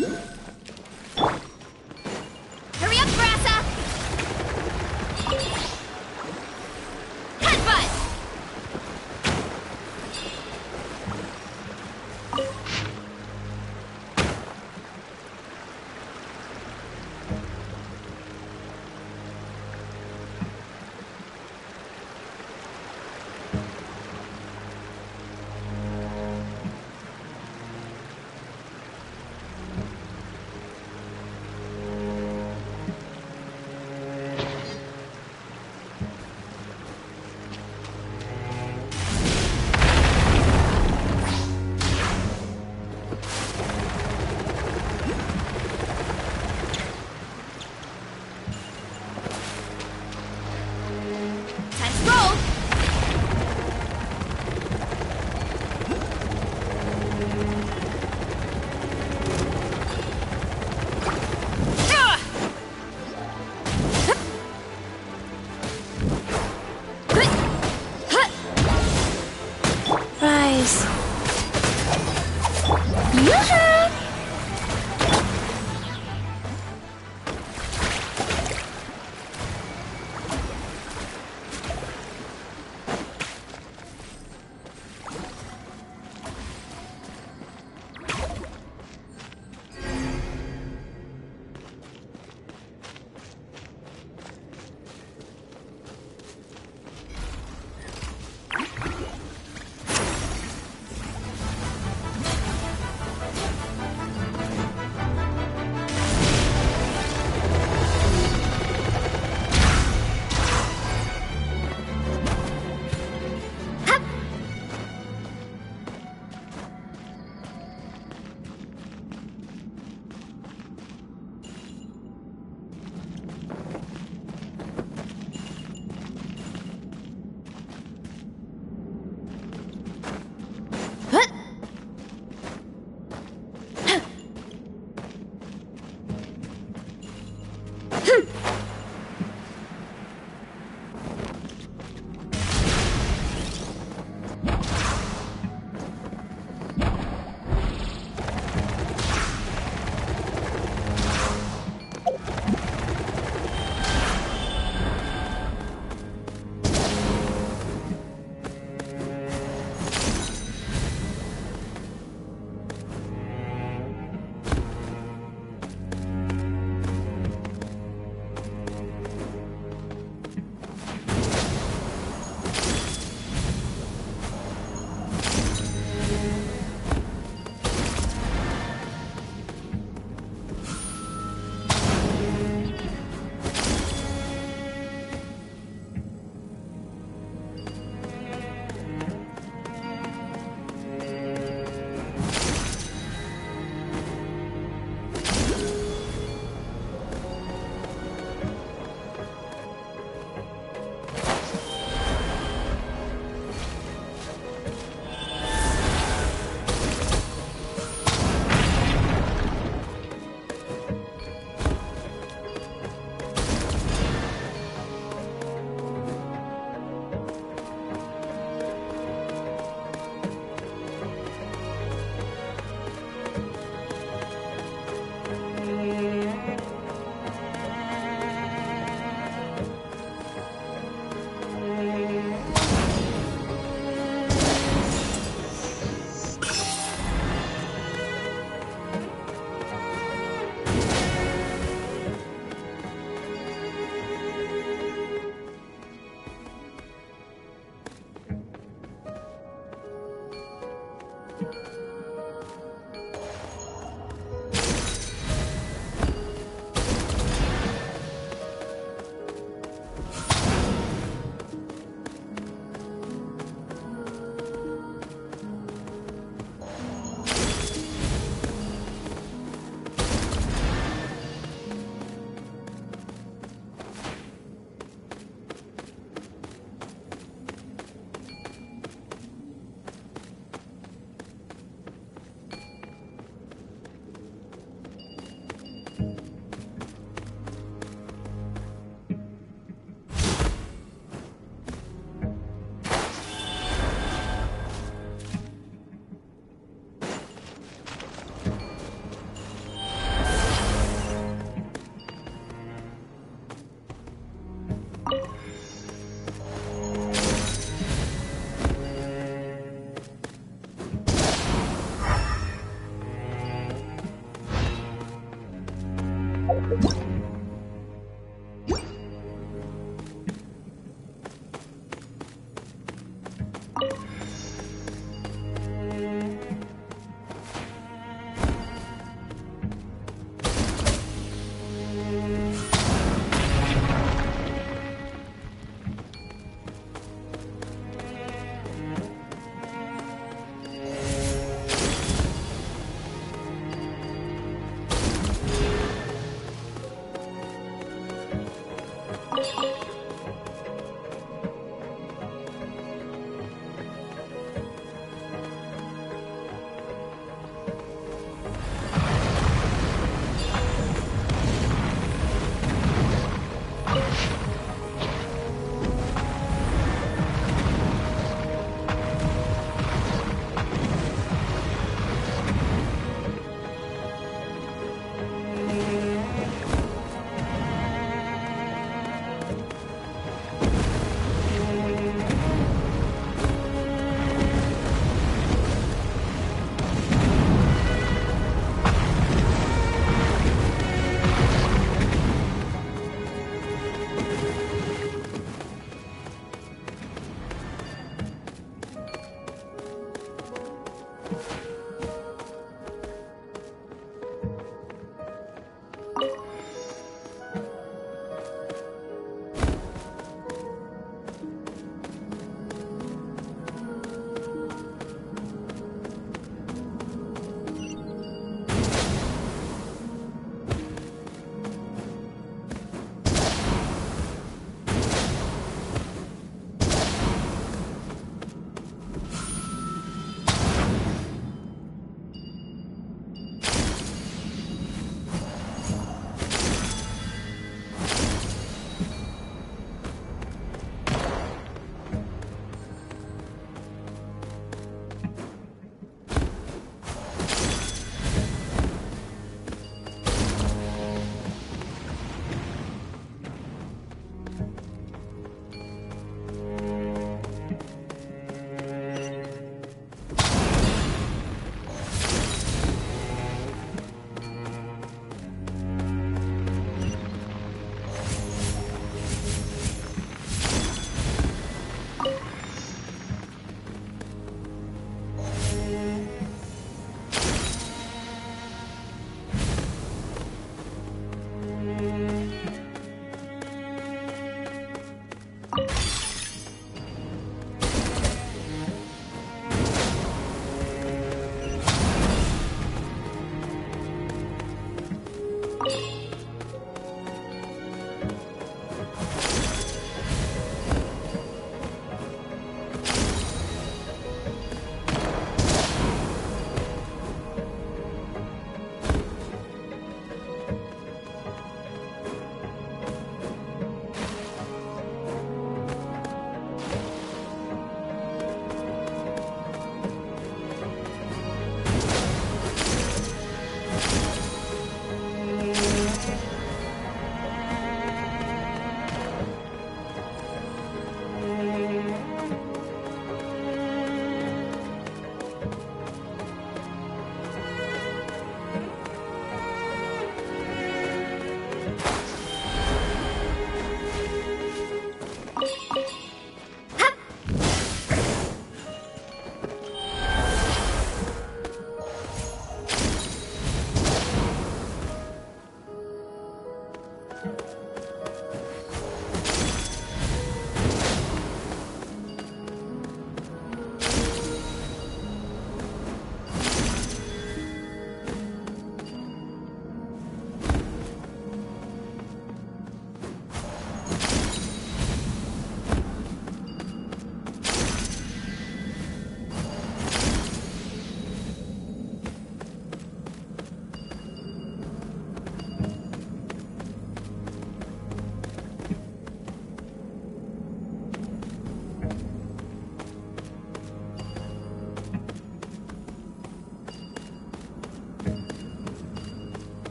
Hurry up, Varesa! Headbutt!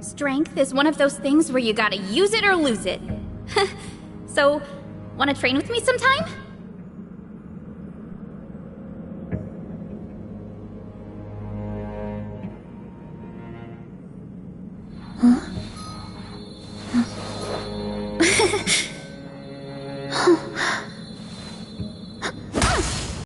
Strength is one of those things where you gotta use it or lose it. So, wanna train with me sometime?